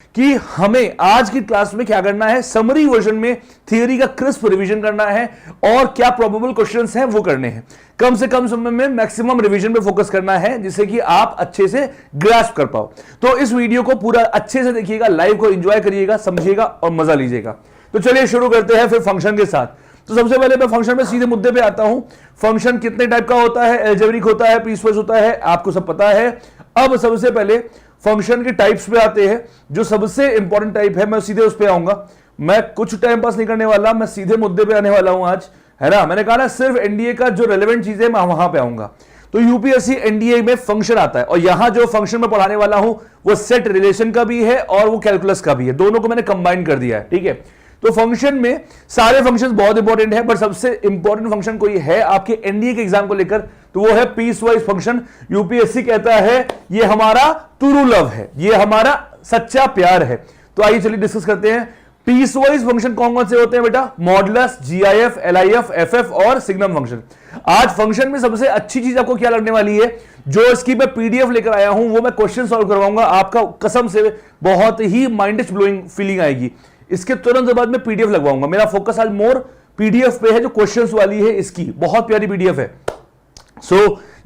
कि हमें आज की क्लास में क्या करना है, समरी वर्जन में थियरी का क्रिस्प रिवीजन करना है और क्या प्रोबेबल क्वेश्चंस हैं वो करने हैं। कम से कम समय में मैक्सिमम रिवीजन पे फोकस करना है जिससे कि आप अच्छे से ग्रास्प कर पाओ। तो इस वीडियो को पूरा अच्छे से देखिएगा, लाइव को एंजॉय करिएगा, समझिएगा और मजा लीजिएगा। तो चलिए शुरू करते हैं फिर फंक्शन के साथ। तो सबसे पहले मैं फंक्शन में सीधे मुद्दे पे आता हूं। फंक्शन कितने टाइप का होता है, अलजेब्रिक होता है, पीसवाइज होता है, आपको सब पता है। अब सबसे पहले फंक्शन के टाइप्स पे आते हैं। जो सबसे इंपॉर्टेंट टाइप है मैं सीधे उस पे आऊंगा। मैं कुछ टाइम पास नहीं करने वाला, मैं सीधे मुद्दे पे आने वाला हूं आज, है ना। मैंने कहा ना सिर्फ एनडीए का जो रेलेवेंट चीज है मैं वहां पे आऊंगा। तो यूपीएससी एनडीए में फंक्शन आता है और यहां जो फंक्शन में पढ़ाने वाला हूं वो सेट रिलेशन का भी है और वो कैलकुलस का भी है, दोनों को मैंने कंबाइन कर दिया है, ठीक है। तो फंक्शन में सारे फंक्शंस बहुत इंपॉर्टेंट है, बट सबसे इंपॉर्टेंट फंक्शन कोई है आपके एनडीए के एग्जाम को लेकर तो वो है पीस वाइज फंक्शन। यूपीएससी कहता है ये हमारा ट्रू लव है, ये हमारा सच्चा प्यार है। तो आइए चलिए डिस्कस करते हैं। पीस वाइज फंक्शन कौन कौन से होते हैं बेटा? मॉडुलस, जीआईएफ, एलआईएफ, एफएफ और सिग्नम फंक्शन। आज फंक्शन में सबसे अच्छी चीज आपको क्या लगने वाली है, जो इसकी मैं पीडीएफ लेकर आया हूं वो मैं क्वेश्चन सॉल्व करवाऊंगा। आपका कसम से बहुत ही माइंड ब्लोइंग फीलिंग आएगी। इसके तुरंत बाद में पीडीएफ लगवाऊंगा। मेरा फोकस आज मोर पीडीएफ पे है, जो क्वेश्चंस वाली है इसकी, बहुत प्यारी पीडीएफ है।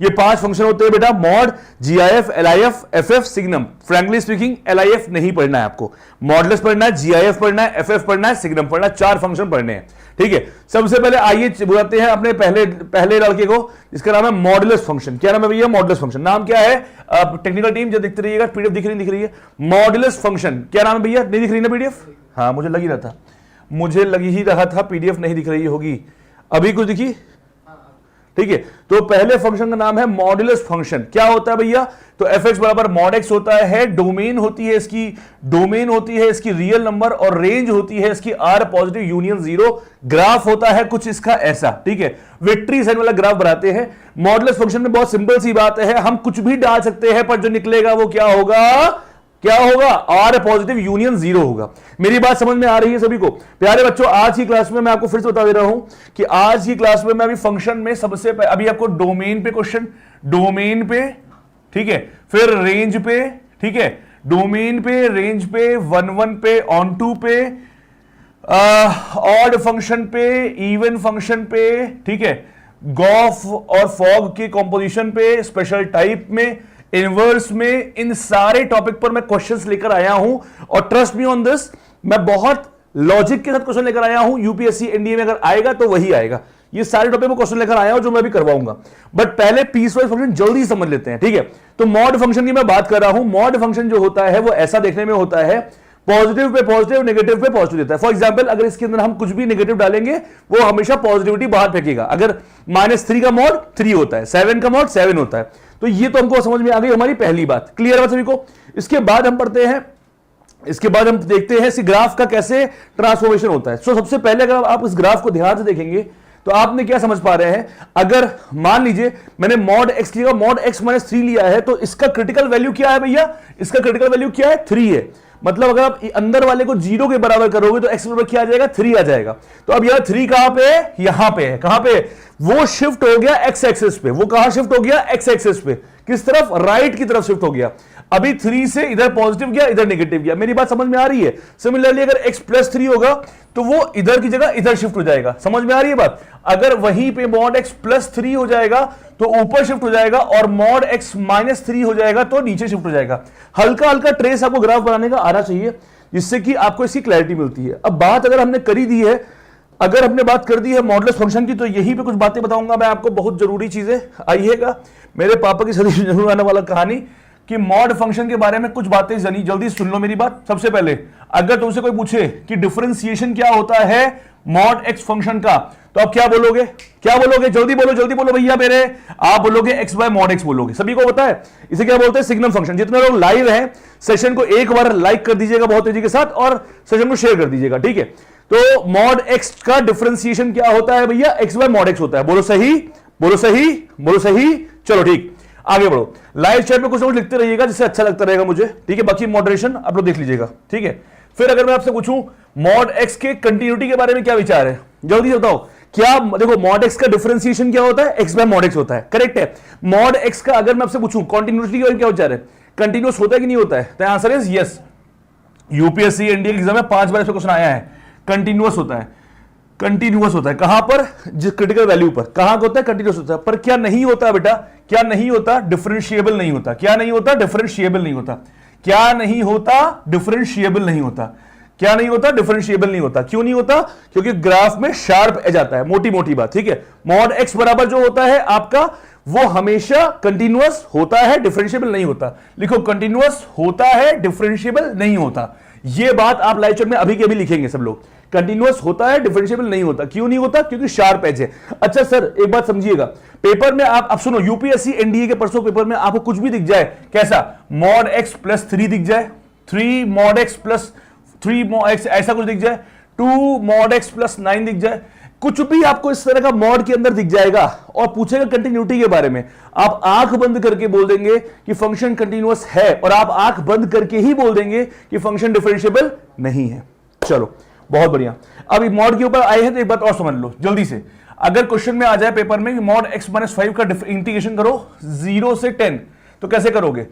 ये 5 फंक्शन होते हैं बेटा, mod, GIF, LIF, FF, signum. Frankly speaking LIF नहीं पढ़ना है आपको, मॉडुलस पढ़ना है, जीआईएफ पढ़ना है, एफएफ पढ़ना है, सिग्नम पढ़ना है। 4 फंक्शन पढ़ने हैं, ठीक है। सबसे पहले आइए बुलाते हैं अपने पहले लड़के को, जिसका नाम है मॉडुलस फंक्शन। क्या नाम है भैया? Modulus function. नाम क्या है? टेक्निकल टीम जो दिखती रहिएगा, पीडीएफ दिख रही है। मॉडुलस फंक्शन क्या नाम है भैया? नहीं दिख रही ना पीडीएफ? हाँ मुझे लग ही रहा था पीडीएफ नहीं दिख रही होगी। अभी कुछ दिखी? ठीक है। तो पहले फंक्शन का नाम है मॉडुलस फंक्शन। क्या होता है भैया? तो fx बराबर मॉड x होता है, डोमेन होती है इसकी रियल नंबर और रेंज होती है इसकी r पॉजिटिव यूनियन 0। ग्राफ होता है कुछ इसका ऐसा, ठीक है। विक्ट्री साइन वाला ग्राफ बनाते हैं। मॉडुलस फंक्शन में बहुत सिंपल सी बात है, हम कुछ भी डाल सकते हैं पर जो निकलेगा वो क्या होगा? R पॉजिटिव यूनियन 0 होगा। मेरी बात समझ में आ रही है सभी को? प्यारे बच्चों, आज की क्लास में मैं आपको फिर से बता दे रहा हूं कि आज की क्लास में मैं अभी फंक्शन में सबसे अभी आपको डोमेन पे क्वेश्चन, डोमेन पे, ठीक है, फिर रेंज पे, ठीक है, डोमेन पे, रेंज पे, 1 पे, ऑन टू पे, ऑड फंक्शन पे, इवन फंक्शन पे, ठीक है, गॉफ और फॉग के कॉम्पोजिशन पे, स्पेशल टाइप में, इनवर्स में, इन सारे टॉपिक पर मैं क्वेश्चंस लेकर आया हूं। और ट्रस्ट मी ऑन दिस, मैं बहुत लॉजिक के साथ क्वेश्चन लेकर आया हूं। यूपीएससी एनडीए में अगर आएगा तो वही आएगा। ये सारे टॉपिक में क्वेश्चन लेकर आया हूं जो मैं भी करवाऊंगा। बट पहले पीस वाइज फंक्शन जल्दी समझ लेते हैं, ठीक है। तो मॉड फंक्शन की मैं बात कर रहा हूं। मॉड फंक्शन जो होता है वो ऐसा देखने में होता है, पॉजिटिव पे पॉजिटिव, नेगेटिव पे पॉजिटिव देता है। फॉर एग्जांपल, अगर इसके अंदर हम कुछ भी नेगेटिव डालेंगे वो हमेशा पॉजिटिविटी बाहर फेंकेगा। अगर -3 का मॉड 3 होता है, 7 का मॉड 7 होता है। तो ये तो हमको समझ में आ गई हमारी पहली बात। क्लियर है सभी को? इसके बाद हम पढ़ते हैं, इसके बाद हम देखते हैं इस ग्राफ का कैसे ट्रांसफॉर्मेशन होता है। तो सबसे पहले अगर आप इस ग्राफ को ध्यान से देखेंगे तो आपने क्या समझ पा रहे हैं, अगर मान लीजिए मैंने मॉड x लिया, मॉड x - 3 लिया है, तो इसका क्रिटिकल वैल्यू क्या है भैया? इसका क्रिटिकल वैल्यू क्या है? 3 है। मतलब अगर आप अंदर वाले को 0 के बराबर करोगे तो x बराबर क्या आ जाएगा? 3 आ जाएगा। तो अब यह 3 कहां पे है? यहां पे है। कहां पे? वो शिफ्ट हो गया x एक्सिस पे। वो कहां शिफ्ट हो गया? x एक्सिस पे। किस तरफ? राइट की तरफ शिफ्ट हो गया। अभी 3 से इधर पॉजिटिव गया, इधर नेगेटिव गया। मेरी बात समझ में आ रही है? सिमिलरली अगर x + 3 होगा तो वो इधर की जगह इधर शिफ्ट हो जाएगा। समझ में आ रही है बात? अगर वहीं पे मॉड x + 3 हो जाएगा तो ऊपर शिफ्ट हो जाएगा और मॉड x - 3 हो जाएगा तो नीचे शिफ्ट हो जाएगा। हल्का हल्का ट्रेस आपको ग्राफ बनाने का आना चाहिए जिससे कि आपको इसकी क्लैरिटी मिलती है। अब बात अगर हमने करी दी है, अगर हमने बात कर दी है मॉडुलस फंक्शन की, तो यहीं पे कुछ बातें बताऊंगा मैं आपको, बहुत जरूरी चीजें। आइएगा, मेरे पापा की सदी जरूर आने वाला कहानी कि मॉड फंक्शन के बारे में कुछ बातें जल्दी सुन लो मेरी बात। सबसे पहले अगर तुमसे कोई पूछे कि डिफरेंशिएशन क्या होता है मॉड x फंक्शन का, तो आप क्या बोलोगे? जल्दी बोलो भैया मेरे। आप बोलोगे x बाय मॉड x बोलोगे। सभी को पता है इसे क्या बोलते हैं? Signum function. जितने लोग लाइव हैं सेशन को एक बार लाइक कर दीजिएगा बहुत तेजी के साथ और सेशन को शेयर कर दीजिएगा, ठीक है। तो मॉड x का डिफरेंशिएशन क्या होता है भैया? x बाय मॉड x होता है। बोलो सही। चलो ठीक, आगे बढ़ो। लाइव चैट में कुछ लोग लिखते रहिएगा जिससे अच्छा लगता रहेगा मुझे, ठीक है। बाकी मॉडरेशन आप लोग देख लीजिएगा, ठीक है। फिर अगर मैं आपसे पूछूं मॉड x के कंटिन्यूटी के बारे में क्या विचार है, जल्दी से बताओ। क्या देखो, मॉड x का डिफरेंशिएशन क्या होता है? x बाय मॉड x होता है, करेक्ट है। मॉड x का अगर मैं आपसे पूछूं कंटिन्यूटी के बारे में क्या विचार है? कंटिन्यूअस होता है कि नहीं होता है? तो answer is yes. UPSC NDA exam में 5 बार ऐसा क्वेश्चन आया है। कंटिन्यूअस होता है, कंटिन्यूअस होता है। कहां पर? जिस क्रिटिकल वैल्यू पर। कहां होता है? कंटिन्यूअस होता है। पर क्या नहीं होता बेटा? क्या नहीं होता? डिफरेंशिएबल नहीं होता। क्या नहीं होता? डिफरेंशिएबल नहीं होता। क्या नहीं होता? डिफरेंशिएबल नहीं होता। क्या नहीं होता? डिफरेंशिएबल नहीं होता। क्यों नहीं होता? क्योंकि ग्राफ में शार्प एज आता है। मोटी मोटी बात, ठीक है। मॉड एक्स बराबर जो होता है आपका, वो हमेशा कंटिन्यूअस होता है, डिफरेंशिएबल नहीं होता। लिखो, कंटिन्यूअस होता है, डिफरेंशिएबल नहीं होता। यह बात आप लाइव चैट में अभी के अभी लिखेंगे सब लोग। कंटिन्यूअस होता है, डिफरेंशिएबल नहीं होता। क्यों नहीं होता? क्योंकि शार्प एज है। अच्छा सर, एक बात समझिएगा, पेपर में आप अब सुनो, यूपीएससी एनडीए के परसों पेपर में आपको कुछ भी दिख जाए, कैसा? मॉड एक्स प्लस 3 दिख जाए, 3 mod x plus 3 mod x, ऐसा कुछ दिख जाए, 2 मॉड एक्स प्लस 9 दिख जाए, कुछ भी आपको इस तरह का मॉड के अंदर दिख जाएगा और पूछेगा कंटिन्यूटी के बारे में, आप आंख बंद करके बोल देंगे कि फंक्शन कंटिन्यूअस है, और आप आंख बंद करके ही बोल देंगे कि फंक्शन डिफरेंशिएबल नहीं है। चलो, बहुत बढ़िया। अब मॉड के ऊपर आए हैं तो एक बात और समझ लो जल्दी से। अगर क्वेश्चन में आ जाए पेपर में कि मॉड x माइनस 5 का इंटीग्रेशन करो 0 से 10, तो कैसे करोगे?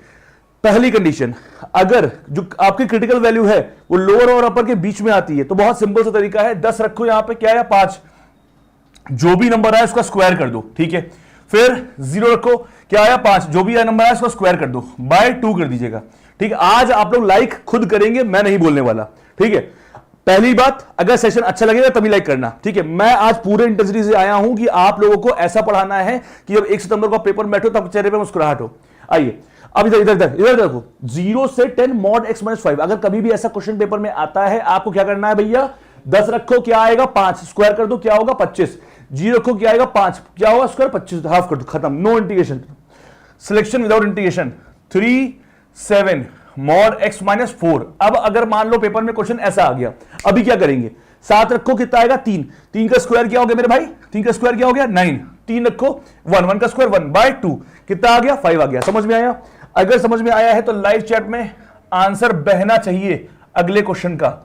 पहली कंडीशन, अगर जो आपकी क्रिटिकल वैल्यू है वो लोअर और अपर के बीच में आती है तो बहुत सिंपल सा तरीका है, 10 रखो यहां पे, क्या है? 5, जो भी नंबर आया उसका स्क्वायर कर दो, ठीक है। फिर 0 रखो, क्या आया? 5, जो भी नंबर आया उसका स्क्वायर कर दो, बाय 2 कर दीजिएगा, ठीक है। आज आप लोग लाइक खुद करेंगे, मैं नहीं बोलने वाला, ठीक है। पहली बात, अगर सेशन अच्छा लगेगा तभी लाइक करना, ठीक है। मैं आज पूरे इंटेंसिटी से आया हूं कि आप लोगों को ऐसा पढ़ाना है कि जब 1 सितंबर को पेपर में बैठो तब चेहरे पे मुस्कुराहट हो। आइए अब इधर इधर इधर इधर देखो, 0 से 10 मॉड x माइनस 5। अगर कभी भी ऐसा क्वेश्चन पेपर में आता है, आपको क्या करना है भैया? 10 रखो, क्या आएगा? 5, स्क्वायर कर दो, क्या होगा? 25। 0 रखो, क्या आएगा? 5, क्या होगा? स्क्वायर, 25, हाफ कर दो, खत्म। No integration, selection without integration. 3 7 mod x minus 4। अब अगर मान लो पेपर में क्वेश्चन ऐसा आ गया, अभी क्या करेंगे? 7 रखो, कितना आएगा? 3। 3 का स्क्वायर क्या हो गया मेरे भाई? 3 का स्क्वायर क्या हो गया? 9। 3 रखो, 1, 1 का स्क्वायर 1 बाय 2, कितना आ गया? 5 आ गया। समझ में आया? अगर समझ में आया है तो लाइव चैट में आंसर बहना चाहिए अगले क्वेश्चन का।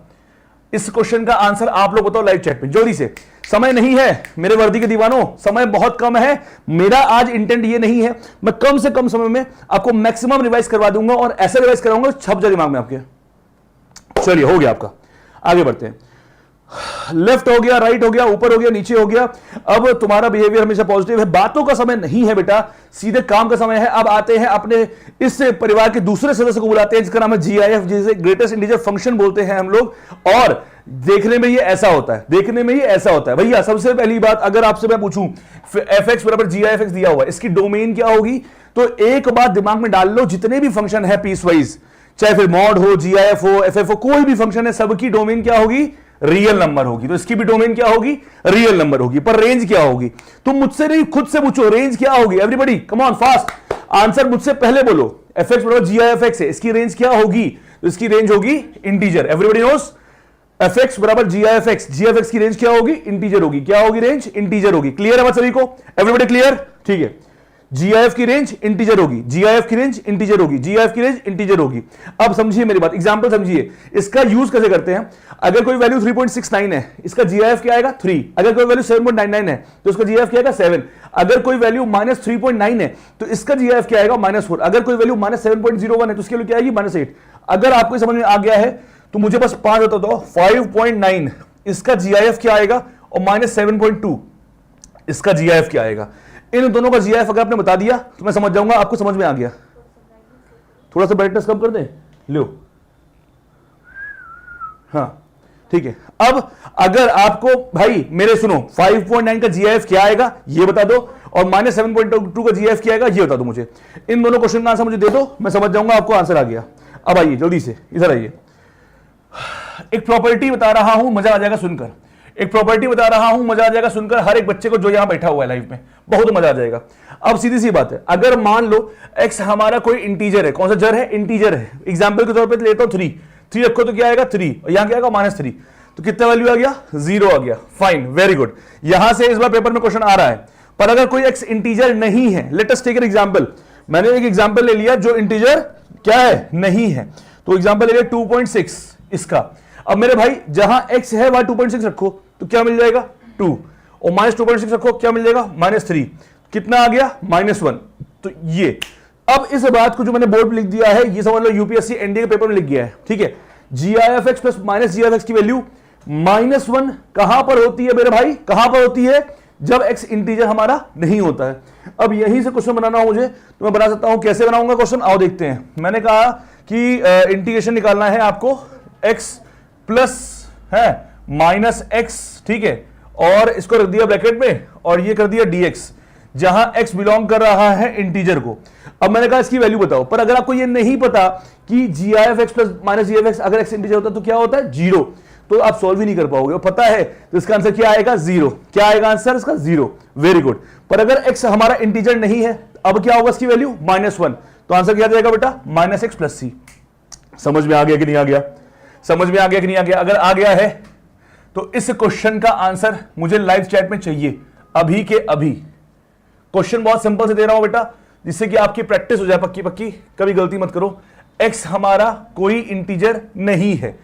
इस क्वेश्चन का आंसर आप लोग बताओ लाइव चैट में जल्दी से। समय नहीं है मेरे वर्दी के दीवानों, समय बहुत कम है। मेरा आज इंटेंट ये नहीं है, मैं कम से कम समय में आपको मैक्सिमम रिवाइज करवा दूंगा, और ऐसे रिवाइज कराऊंगा छप जाए दिमाग में आपके। चलिए, हो गया आपका, आगे बढ़ते हैं। लेफ्ट हो गया, राइट हो गया, ऊपर हो गया, नीचे हो गया। अब तुम्हारा बिहेवियर हमेशा पॉजिटिव है। बातों का समय नहीं है बेटा, सीधे काम का समय है। अब आते हैं अपने इस परिवार के दूसरे सदस्य को बुलाते हैं, जिसका नाम है जीआईएफ, जिसे ग्रेटेस्ट इंटीजर फंक्शन बोलते हैं हम लोग। और देखने में ये ऐसा होता है, देखने में ये ऐसा होता है भैया। सबसे पहली बात, अगर आपसे मैं पूछूं एफ एक्स बराबर जी आई एफ एक्स दिया हुआ है, इसकी डोमेन क्या होगी? तो एक बात दिमाग में डाल लो, जितने भी फंक्शन है पीस वाइज, चाहे फिर मॉड हो, जीआईएफ हो, एफएफ हो, कोई भी फंक्शन है, सबकी डोमेन क्या होगी? रियल नंबर होगी। तो इसकी भी डोमेन क्या होगी? रियल नंबर होगी। पर रेंज क्या होगी? तुम मुझसे नहीं, खुद से पूछो रेंज क्या होगी। Everybody come on fast, answer मुझसे पहले बोलो। एफ एक्स बराबर जी आई एफ एक्स है, इसकी रेंज क्या होगी? तो इसकी रेंज होगी integer. Everybody knows f x बराबर G I F X, G F X की रेंज क्या होगी? इंटीजर होगी। क्या होगी? रेंज इंटीजर होगी। क्लियर है बात सभी को? Everybody clear? ठीक है। जीआईएफ की रेंज इंटीजर होगी, जीआईएफ की रेंज इंटीजर होगी, जीआईएफ की रेंज इंटीजर होगी। अब समझिए मेरी बात, एग्जांपल समझिए। इसका यूज कैसे करते हैं? अगर कोई वैल्यू 3.69 है, इसका जीआईएफ क्या आएगा? 3। अगर कोई वैल्यू 7.99 है तो इसका जीआईएफ क्या आएगा? 7। अगर कोई वैल्यू -3.9 है तो इसका जीआईएफ क्या आएगा? -4। अगर कोई वैल्यू -7.01 है तो इसके लिए क्या आएगी? -8। अगर आपको समझ में आ गया है तो मुझे बस 5 बता दो। 5.9 इसका जीआईएफ क्या आएगा, और -7.2 इसका जीआईएफ क्या आएगा। इन दोनों का जीआईएफ अगर आपने बता दिया तो मैं समझ जाऊंगा आपको समझ में आ गया। थोड़ा सा ब्राइटनेस कम कर दें, लो, हाँ ठीक है। अब अगर आपको भाई मेरे सुनो 5.9 का जीआईएफ क्या आएगा ये बता दो, और -7.2 का जीआईएफ क्या आएगा ये बता दो मुझे। इन दोनों क्वेश्चन का आंसर मुझे दे दो, मैं समझ जाऊंगा आपको आंसर आ गया। अब आइए जल्दी से इधर आइए, एक प्रॉपर्टी बता रहा हूं, मजा आ जाएगा सुनकर। एक प्रॉपर्टी बता रहा हूं, मजा आ जाएगा सुनकर हर एक बच्चे को जो यहां बैठा हुआ है लाइव में, बहुत मजा आ जाएगा। अब सीधी सी बात है, अगर मान लो x हमारा कोई इंटीजर है, कौन सा जर है? इंटीजर है। एग्जांपल के तौर पे लेता हूं 3 रखो तो क्या आएगा? 3, और यहां क्या आएगा? -3। तो कितना वैल्यू आ गया? 0 आ गया। Fine, very good. यहां से इस बार पेपर में क्वेश्चन आ रहा है। पर अगर कोई x इंटीजर नहीं है, let us take an example. मैंने एक एग्जांपल ले लिया जो इंटीजर क्या है? नहीं है। तो एग्जांपल ले लिया 2.6 इसका। अब मेरे भाई जहां x है वहां 2.6 रखो तो क्या मिल जाएगा? 2, और -2.6 रखो क्या मिल जाएगा? -3। कितना आ गया? -1। तो ये अब इस बात को जो मैंने बोर्ड पर लिख दिया है, ये समझ लो यूपीएससी एनडीए के पेपर में लिख गया है, ठीक है। G I F X plus minus G I F X की वैल्यू -1 कहां पर होती है मेरे भाई, कहां पर होती है, जब x इंटीजर हमारा नहीं होता है। अब यहीं से क्वेश्चन बनाना हो मुझे तो मैं बना सकता हूं, कैसे बनाऊंगा क्वेश्चन, आओ देखते हैं। मैंने कहा कि इंटीग्रेशन निकालना है आपको x प्लस है माइनस x, ठीक है, और इसको रख दिया ब्रैकेट में और ये कर दिया dx, जहां x बिलोंग कर रहा है इंटीजर को। अब मैंने कहा इसकी वैल्यू बताओ, पर अगर आपको ये नहीं पता कि G I F X plus minus G F X अगर x इंटीजर होता है तो क्या होता है, 0, तो आप सॉल्व ही नहीं कर पाओगे। पता है तो इसका आंसर क्या आएगा, 0। क्या आएगा आंसर इसका, 0। Very good. पर अगर x हमारा इंटीजर नहीं है, अब क्या होगा इसकी वैल्यू -1, तो आंसर क्या जाएगा बेटा, -x प्लस c। समझ में आ गया कि नहीं आ गया, समझ में आ गया कि नहीं आ गया? अगर आ गया है तो इस क्वेश्चन का आंसर मुझे लाइव चैट में चाहिए अभी के अभी। क्वेश्चन बहुत सिंपल से दे रहा हूं बेटा, जिससे कि आपकी प्रैक्टिस हो जाए पक्की पक्की, कभी गलती मत करो। x हमारा कोई इंटीजर नहीं है,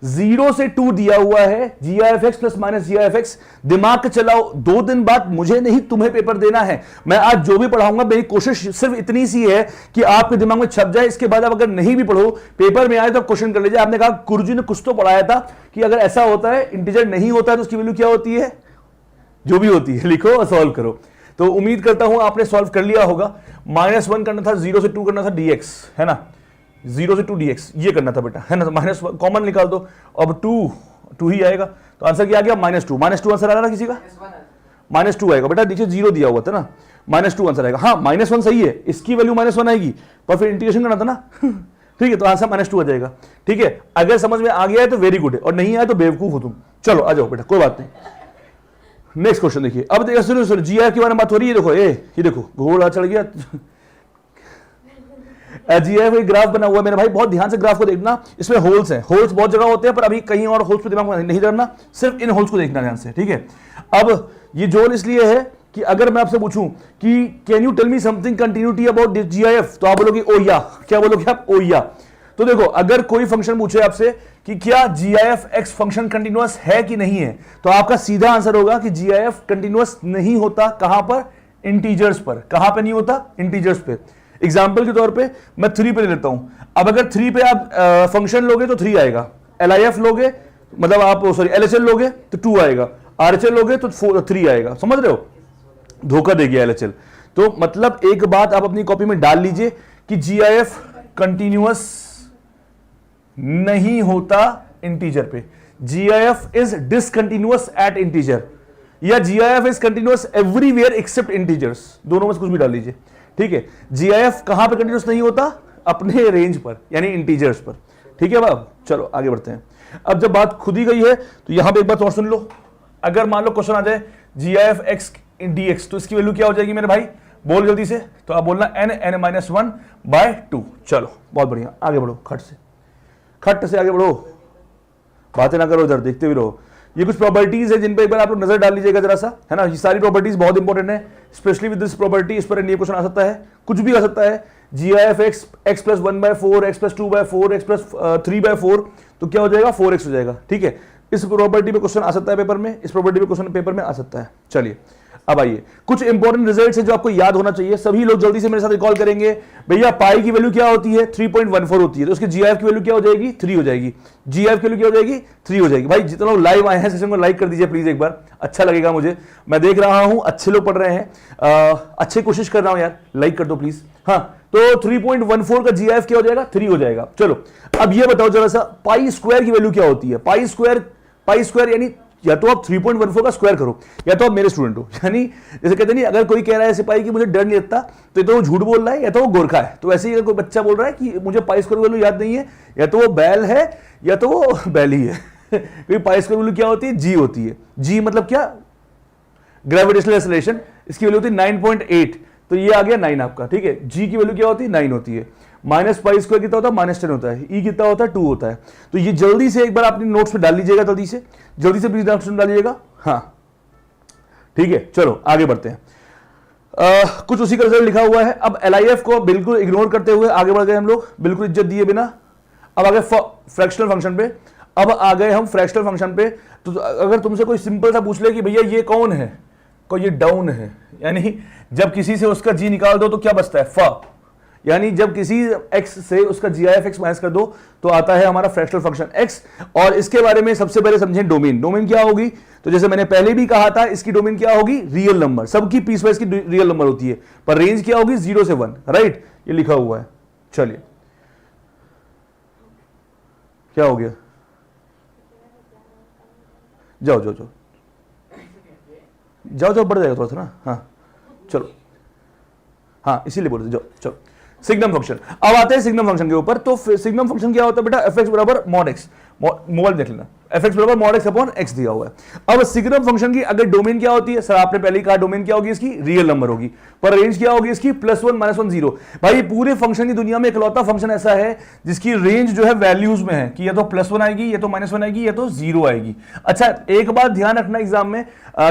0 से 2 दिया हुआ है, G I F X plus minus G I F X. दिमाग चलाओ, 2 दिन बाद मुझे नहीं तुम्हें पेपर देना है। मैं आज जो भी पढ़ाऊंगा मेरी कोशिश सिर्फ इतनी सी है कि आपके दिमाग में छप जाए। इसके बाद आप अगर नहीं भी पढ़ो, पेपर में आए तो आप क्वेश्चन कर लीजिए। आपने कहा गुरुजी ने कुछ तो पढ़ाया था कि अगर ऐसा होता है इंटीजर नहीं होता है तो उसकी वैल्यू क्या होती है, जो भी होती है लिखो और सॉल्व करो। तो उम्मीद करता हूं आपने सॉल्व कर लिया होगा। -1 करना था, 0 से 2 करना था dx, है ना, 0 से 2 dx ये करना था बेटा, है ना। -1 कॉमन निकाल दो, अब 2 ही आएगा, तो आंसर क्या आ गया, -2 आंसर आ रहा था किसी का, -2 आएगा बेटा। देखिए 0 दिया हुआ था ना, -2 आंसर आएगा। हाँ -1 सही है, इसकी वैल्यू -1 आएगी, पर फिर इंटीग्रेशन करना था ना ठीक है, तो आंसर -2 आ जाएगा। ठीक है, अगर समझ में आ गया है तो वेरी गुड है, और नहीं आया तो बेवकूफ हो तुम। चलो आ जाओ बेटा, कोई बात नहीं। नेक्स्ट क्वेश्चन देखिए। अब देखिए, सुनो सुनो, जी आई के बारे में बात हो रही है। देखो ये देखो घोड़ा चढ़ गया जी आई कोई ग्राफ बना हुआ है मेरे भाई, बहुत ध्यान से ग्राफ को देखना। इसमें होल्स हैं, होल्स बहुत जगह होते हैं, पर अभी कहीं और होल्स पे दिमाग में नहीं करना, सिर्फ इन होल्स को देखना ध्यान से, ठीक है। अब ये जोन इसलिए है कि अगर मैं आपसे पूछूं कि can you tell me something continuity about GIF, तो आप बोलोगे ओ या। क्या बोलोगे आप, ओ या। तो देखो, अगर कोई फंक्शन पूछे आपसे कि क्या जीआईएफ एक्स फंक्शन कंटिन्यूअस है कि नहीं है, तो आपका सीधा आंसर होगा कि जीआईएफ कंटिन्यूअस नहीं होता। कहां पर, इंटीजर्स पर। कहां पे नहीं होता, इंटीजर्स पे। एग्जाम्पल के तौर पे मैं 3 पे ले लेता हूं। अब अगर 3 पे आप फंक्शन लोगे तो 3 आएगा, एलआईएफ लोगे मतलब आप सॉरी एलएचएल लोगे तो 2 आएगा, आरएचएल लोगे तो 3 आएगा। समझ रहे हो, धोखा दे गया एलएचएल। तो मतलब एक बात आप अपनी कॉपी में डाल लीजिए कि जीआईएफ कंटिन्यूअस नहीं होता इंटीजर पे। GIF is discontinuous at integer, या GIF is continuous everywhere except integers, दोनों में से कुछ भी डाल लीजिए, ठीक है। जीआईएफ कहां पे कंटिन्यूअस नहीं होता, अपने रेंज पर, यानी इंटीजर्स पर, ठीक है बाब। चलो आगे बढ़ते हैं। अब जब बात खुद ही गई है तो यहां पे एक बात और सुन लो। अगर मान लो क्वेश्चन आ जाए जीआईएफ एक्स डीएक्स, तो इसकी वैल्यू क्या हो जाएगी मेरे भाई, बोल जल्दी से। तो आप बोलना n-1/2। चलो बहुत बढ़िया, आगे बढ़ो, खट से आगे बढ़ो, बातें ना करो, इधर देखते भी रहो। ये कुछ प्रॉपर्टीज है जिन पे एक बार आप लोग नजर डाल लीजिएगा जरा सा, है ना। ये सारी प्रॉपर्टीज बहुत इंपॉर्टेंट है, स्पेशली विद दिस प्रॉपर्टी। इस पर एनडीए क्वेश्चन आ सकता है, कुछ भी आ सकता है। GIF x x plus 1/4, x plus 2/4, x plus 3/4, तो क्या हो जाएगा, 4x हो जाएगा, ठीक है। इस प्रॉपर्टी पे क्वेश्चन आ सकता है पेपर में, इस प्रॉपर्टी पे क्वेश्चन पेपर में आ सकता है। चलिए अब आइए, कुछ इंपॉर्टेंट रिजल्ट्स हैं जो आपको याद होना चाहिए। सभी लोग जल्दी से मेरे साथ रिकॉल करेंगे। भैया पाई की वैल्यू क्या होती है, 3.14 होती है, तो उसकी जीआईएफ की वैल्यू क्या हो जाएगी, 3 हो जाएगी। जीआईएफ की वैल्यू क्या हो जाएगी, 3 हो जाएगी। भाई जितने लोग लाइव आए हैं सेशन को लाइक कर दीजिए प्लीज, एक बार अच्छा लगेगा मुझे। मैं देख रहा हूं अच्छे लोग पढ़ रहे हैं, अच्छी कोशिश कर रहा हूं यार, लाइक कर दो प्लीज। हाँ, तो 3.14 का जीआईएफ क्या हो जाएगा, 3 हो जाएगा। चलो अब ये बताओ जरा सा, पाई स्क्वायर की वैल्यू क्या होती है। पाई स्क्वायर यानी या तो आप 3.14 का स्क्वायर करो, या तो आप मेरे स्टूडेंट हो। यानी जैसे कहते नहीं, अगर कोई कह रहा है सिपाही कि मुझे डर नहीं लगता, तो वो झूठ बोल रहा है या तो वो गोरखा है। तो ऐसे ही अगर कोई बच्चा बोल रहा है कि मुझे पाई स्क्वायर वैल्यू याद नहीं है, या तो वो बैल है या तो वो बैली है क्योंकि पाई स्क्वायर वैल्यू क्या होती है, जी होती है। जी मतलब क्या, ग्रेविटेशनल एक्सेलरेशन। इसकी वैल्यू होती है 9.8, तो ये आ गया 9 आपका, ठीक है। जी की वैल्यू क्या होती है, 9 होती है। माइनस पाई स्क्वायर कितना होता है, -10 होता है। ई कितना होता है, 2 होता है। तो ये जल्दी से एक बार अपने नोट्स में डाल लीजिएगा, जल्दी से प्लीज नोट्स में डालिएगा। हाँ ठीक है, चलो आगे बढ़ते हैं। कुछ उसी का रिजल्ट लिखा हुआ है। अब एलआईएफ को बिल्कुल इग्नोर करते हुए आगे बढ़ गए हम लोग, बिल्कुल इज्जत दिए बिना। अब आ गए फ्रैक्शनल फंक्शन पे। अब आ गए हम फ्रैक्शनल फंक्शन पे। तो अगर तुमसे कोई सिंपल सा पूछ ले कि भैया ये कौन है, को ये डाउन है, यानी जब किसी से उसका जी निकाल दो तो क्या बचता है, फ, यानी जब किसी x से उसका gif(x) माइनस कर दो तो आता है हमारा फ्रैक्शनल फंक्शन x। और इसके बारे में सबसे पहले समझें डोमेन। डोमेन क्या होगी? तो जैसे मैंने पहले भी कहा था, इसकी डोमेन क्या होगी? Real number. सबकी पीस वाइज की रियल नंबर होती है, पर रेंज क्या होगी? 0 से 1, राइट? ये लिखा हुआ है। चलिए, क्या हो गया? जाओ जाओ जाओ जाओ जाओ, बढ़ जाएगा थोड़ा सा ना। हाँ चलो, हाँ इसीलिए बोल रहे, जाओ चलो। सिग्नम फंक्शन, अब आते हैं सिग्नम फंक्शन के ऊपर। तो सिग्नम फंक्शन क्या होता है बेटा? fx बराबर मॉड x, मोबाइल देख लेना, fx बराबर मॉड x अपॉन x दिया हुआ है। अब सिग्नम फंक्शन की अगर डोमेन क्या होती है? सर आपने पहले ही कहा डोमेन क्या होगी इसकी? रियल नंबर होगी। पर रेंज क्या होगी इसकी? +1 -1 0। भाई पूरे फंक्शन की दुनिया में इकलौता फंक्शन ऐसा है जिसकी रेंज जो है वैल्यूज में है कि या तो +1 आएगी, या तो -1 आएगी, या तो 0 आएगी। अच्छा एक बात ध्यान रखना, एग्जाम में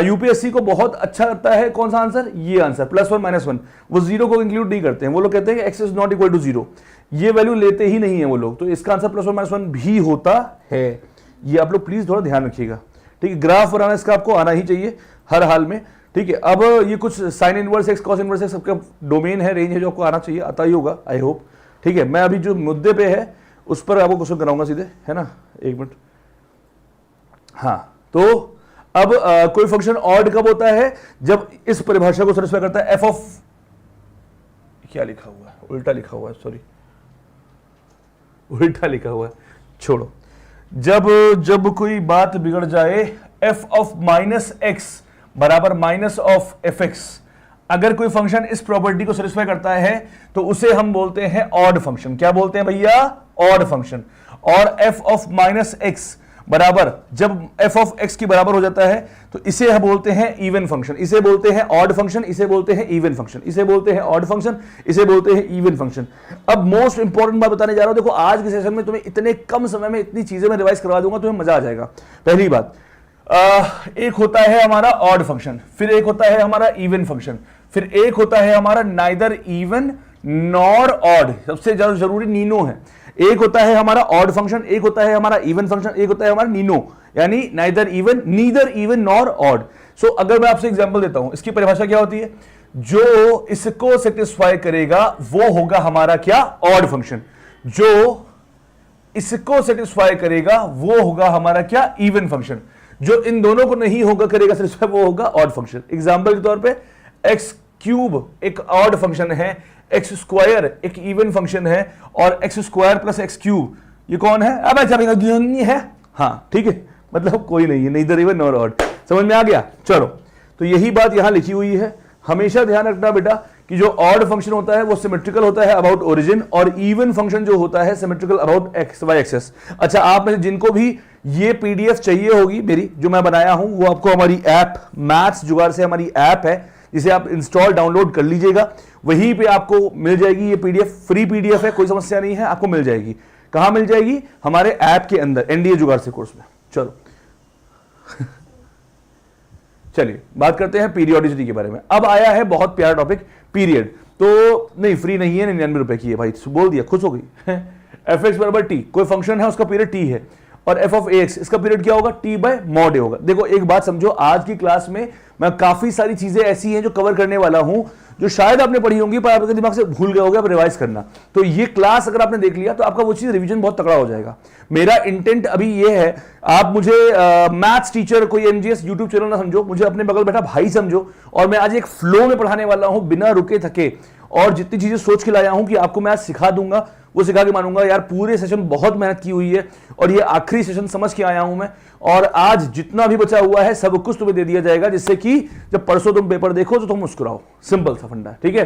यूपीएससी को बहुत अच्छा लगता है कौन सा आंसर? ये आंसर +1 -1। वो 0 को इंक्लूड नहीं करते हैं, वो लोग कहते हैं कि x is not equal to 0, ये वैल्यू लेते ही नहीं है वो लोग। तो इसका आंसर +1 -1 भी होता है। ये आप लोग प्लीज थोड़ा ध्यान रखिएगा, ठीक है? ग्राफ बनाना इसका आपको आना ही चाहिए हर हाल में, ठीक है? अब ये कुछ sine inverse x, cos inverse x सबका डोमेन है, रेंज है, जो आपको आना चाहिए, आता ही होगा आई होप, ठीक है? मैं अभी जो मुद्दे पे है उस पर आपको क्वेश्चन कराऊंगा सीधे, है ना? एक मिनट। हाँ, तो अब कोई फंक्शन ऑड कब होता है? जब इस परिभाषा को सेटिस्फाई करता है। f ऑफ, क्या लिखा हुआ है? उल्टा लिखा हुआ है, सॉरी, उल्टा लिखा हुआ है, छोड़ो। जब कोई बात बिगड़ जाए, f ऑफ -x बराबर माइनस ऑफ fx, अगर कोई फंक्शन इस प्रॉपर्टी को सेटिस्फाई करता है तो उसे हम बोलते हैं ऑड फंक्शन। क्या बोलते हैं भैया? Odd function. और f ऑफ -x बराबर, जब f ऑफ x की बराबर हो जाता है तो इसे हम बोलते हैं इवन फंक्शन, इसे बोलते हैं ऑड फंक्शन, इसे बोलते हैं इवन फंक्शन, इसे बोलते हैं ऑड फंक्शन, इसे बोलते हैं इवन फंक्शन। अब मोस्ट इंपॉर्टेंट बात बताने जा रहा हूं, देखो आज के सेशन में तुम्हें इतने कम समय में इतनी चीजें मैं रिवाइज करवा दूंगा, तुम्हें मजा आ जाएगा। पहली बात, एक होता है हमारा ऑड फंक्शन, फिर एक होता है हमारा इवन फंक्शन, फिर एक होता है हमारा नाइदर इवन नॉर ऑड, सबसे ज्यादा जरूरी नीनो है। एक होता है हमारा ऑड फंक्शन, एक होता है हमारा इवन फंक्शन, एक होता है हमारा नीनो, यानी नीदर इवन नॉर ऑड। सो अगर मैं आपसे एग्जांपल देता हूं, इसकी परिभाषा क्या होती है? जो इसको सेटिस्फाई करेगा वो होगा हमारा क्या? Odd function. जो इसको सेटिस्फाई करेगा वो होगा हमारा क्या? Even function. जो इन दोनों को नहीं होगा करेगा सेटिस्फाई, वो होगा ऑड फंक्शन। एग्जांपल के तौर पे x³ एक ऑड फंक्शन है, x² एक इवन फंक्शन है, और x² + x³ ये कौन है? अब नहीं है, हाँ ठीक है, मतलब कोई नहीं है, नीदर इवन नॉर ऑड। समझ में आ गया? चलो, तो यही बात यहां लिखी हुई है। हमेशा ध्यान रखना बेटा कि जो ऑड फंक्शन होता है वो सिमेट्रिकल होता है अबाउट ओरिजिन, और इवन फंक्शन जो होता है symmetrical about x y axis. अच्छा, आप में जिनको भी ये पीडीएफ चाहिए होगी मेरी जो मैं बनाया हूं, वो आपको हमारी ऐप मैथ्स जुगाड़ से हमारी ऐप है, जिसे आप इंस्टॉल डाउनलोड कर लीजिएगा, वहीं पे आपको मिल जाएगी ये पीडीएफ। फ्री पीडीएफ है, कोई समस्या नहीं है, आपको मिल जाएगी। कहां मिल जाएगी? हमारे ऐप के अंदर, एनडीए जुगाड़ से कोर्स में। चलो चलिए बात करते हैं पीरियोडिसिटी के बारे में। अब आया है बहुत प्यारा टॉपिक, पीरियड। तो नहीं, फ्री नहीं है, 99 रुपए की है भाई, बोल दिया, खुश हो गई। एफ एक्स बराबर टी, कोई फंक्शन है उसका पीरियड टी है, और एफ ऑफ एक्स इसका पीरियड क्या होगा? टी बाय मॉड ए होगा। देखो एक बात समझो, आज की क्लास में मैं काफी सारी चीजें ऐसी हैं जो कवर करने वाला हूं जो शायद आपने पढ़ी होंगी पर आपके दिमाग से भूल गए होगे, अब रिवाइज करना। तो ये क्लास अगर आपने देख लिया तो आपका वो चीज रिवीजन बहुत तगड़ा हो जाएगा। मेरा इंटेंट अभी ये है, आप मुझे मैथ्स टीचर कोई एमजीएस यूट्यूब चैनल ना समझो, मुझे अपने बगल बैठा भाई समझो, और मैं आज एक फ्लो में पढ़ाने वाला हूं बिना रुके थके, और जितनी चीजें सोच के लाया हूं कि आपको मैं आज सिखा दूंगा वो सिखा के मानूंगा। यार पूरे सेशन बहुत मेहनत की हुई है, और ये आखिरी सेशन समझ के आया हूं मैं, और आज जितना भी बचा हुआ है सब कुछ तुम्हें दे दिया जाएगा, जिससे कि जब परसों तुम पेपर देखो तो तुम मुस्कुराओ। सिंपल सा फंडा, ठीक है?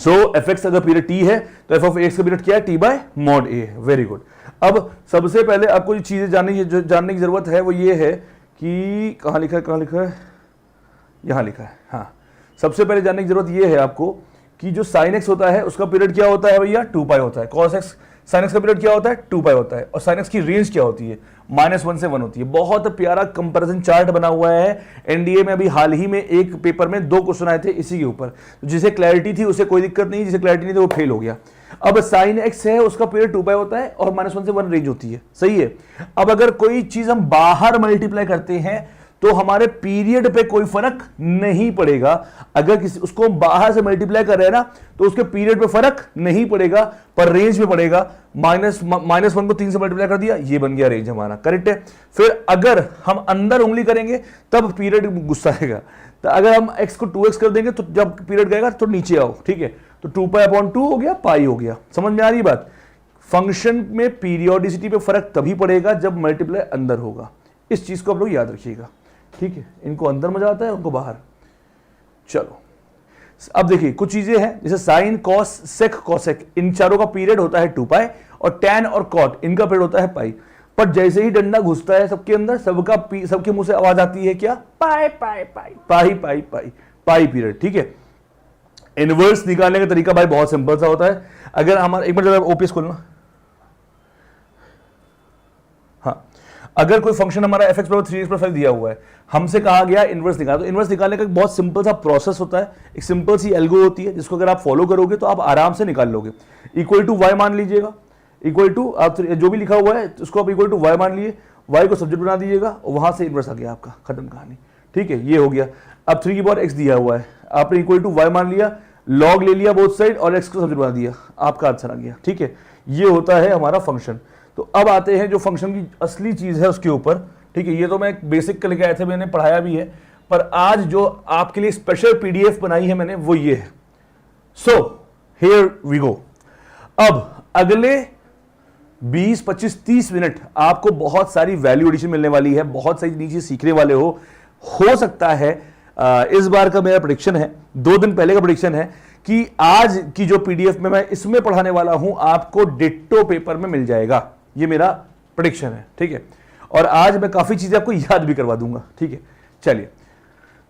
सो एफ एक्स अगर पीरियड टी है तो एफ ऑफ एक्स का पीरियड क्या है? टी बाय मॉड ए है। Very good. अब सबसे पहले आपको जो चीजें जानने की जरूरत है वो ये है कि कहां लिखा है, यहां लिखा है। हाँ, सबसे पहले जानने की जरूरत ये है आपको कि जो साइन एक्स होता है उसका पीरियड क्या होता है भैया? 2 पाई होता है। कॉस एक्स साइन एक्स का पीरियड क्या होता है? 2 पाई होता है। और साइन एक्स की रेंज क्या होती है? -1 से 1 होती है। बहुत प्यारा कंपैरिजन चार्ट बना हुआ है एनडीए में। अभी हाल ही में एक पेपर में 2 क्वेश्चन आए थे इसी के ऊपर, तो जिसे क्लैरिटी थी उसे कोई दिक्कत नहीं, जिसे क्लैरिटी नहीं थी वो फेल हो गया। अब साइन एक्स है उसका पीरियड 2 पाई होता है और -1 से 1 रेंज होती है, सही है। अब अगर कोई चीज हम बाहर मल्टीप्लाई करते हैं तो हमारे पीरियड पे कोई फर्क नहीं पड़ेगा। अगर किसी उसको बाहर से मल्टीप्लाई कर रहे हैं ना, तो उसके पीरियड पे फर्क नहीं पड़ेगा, पर रेंज में पड़ेगा। -1 को 3 से मल्टीप्लाई कर दिया, ये बन गया रेंज हमारा, करेक्ट है। फिर अगर हम अंदर उंगली करेंगे तब पीरियड गुस्सा आएगा। तो अगर हम x को 2x कर देंगे तो जब पीरियड गएगा तो नीचे आओ, ठीक है। तो 2π/2 हो गया, पाई हो गया। समझ में आ रही बात? फंक्शन में पीरियोडिसिटी पे फर्क तभी पड़ेगा जब मल्टीप्लाई अंदर होगा। इस चीज को आप लोग याद रखिएगा, ठीक है। इनको अंदर मजा आता है, उनको बाहर। चलो अब देखिए कुछ चीजें हैं, जैसे साइन, कॉस, सेक, कॉसेक, इन चारों का पीरियड होता है 2π, और टैन और कॉट इनका पीरियड होता है पाई। पर जैसे ही डंडा घुसता है सबके अंदर, सबके मुंह से आवाज आती है क्या? पाई पाई पाई पाई पाई पाई पाई पीरियड, ठीक है। इनवर्स निकालने का तरीका भाई बहुत सिंपल सा होता है। अगर हमारा एक मिनट ओपीएस खोलना, हाँ, अगर कोई फंक्शन हमारा fx = 3x + 5 दिया हुआ है, हमसे कहा गया इनवर्स निकाल, तो इनवर्स निकालने का एक बहुत सिंपल सा प्रोसेस होता है, एक सिंपल सी एल्गो होती है, जिसको अगर आप फॉलो करोगे तो आप आराम से निकाल लोगे। इक्वल टू y मान लीजिएगा, इक्वल टू आप जो भी लिखा हुआ है उसको आप इक्वल टू y मान लिए, y को सब्जेक्ट बना दीजिएगा और वहां से इनवर्स आ गया आपका, खत्म कहानी, ठीक है। ये हो गया। अब 3x दिया हुआ है, आपने इक्वल टू y मान लिया, लॉग ले लिया बोथ साइड और x को सब्जेक्ट बना दिया, आपका आंसर आ गया, ठीक है। ये होता है हमारा फंक्शन। तो अब आते हैं जो फंक्शन की असली चीज है उसके ऊपर, ठीक है। ये तो मैं एक बेसिक के लेके आए थे, मैंने पढ़ाया भी है, पर आज जो आपके लिए स्पेशल पीडीएफ बनाई है मैंने, वो ये है। So here we go. अब अगले 20, 25, 30 मिनट आपको बहुत सारी वैल्यू एडिशन मिलने वाली है, बहुत सारी चीजें सीखने वाले हो सकता है इस बार का मेरा प्रेडिक्शन है, 2 दिन पहले का प्रेडिक्शन है कि आज की जो पीडीएफ में मैं इसमें पढ़ाने वाला हूं आपको डिट्टो पेपर में मिल जाएगा। ये मेरा प्रेडिक्शन है, ठीक है। और आज मैं काफी चीजें आपको याद भी करवा दूंगा, ठीक है। चलिए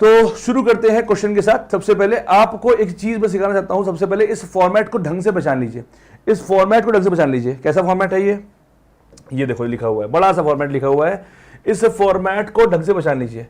तो शुरू करते हैं क्वेश्चन के साथ। सबसे पहले आपको एक चीज मैं सिखाना चाहता हूं। सबसे पहले इस फॉर्मेट को ढंग से पहचान लीजिए, इस फॉर्मेट को ढंग से पहचान लीजिए। कैसा फॉर्मेट है ये देखो लिखा हुआ है, बड़ा सा फॉर्मेट लिखा हुआ है। इस फॉर्मेट को ढंग से पहचान लीजिए।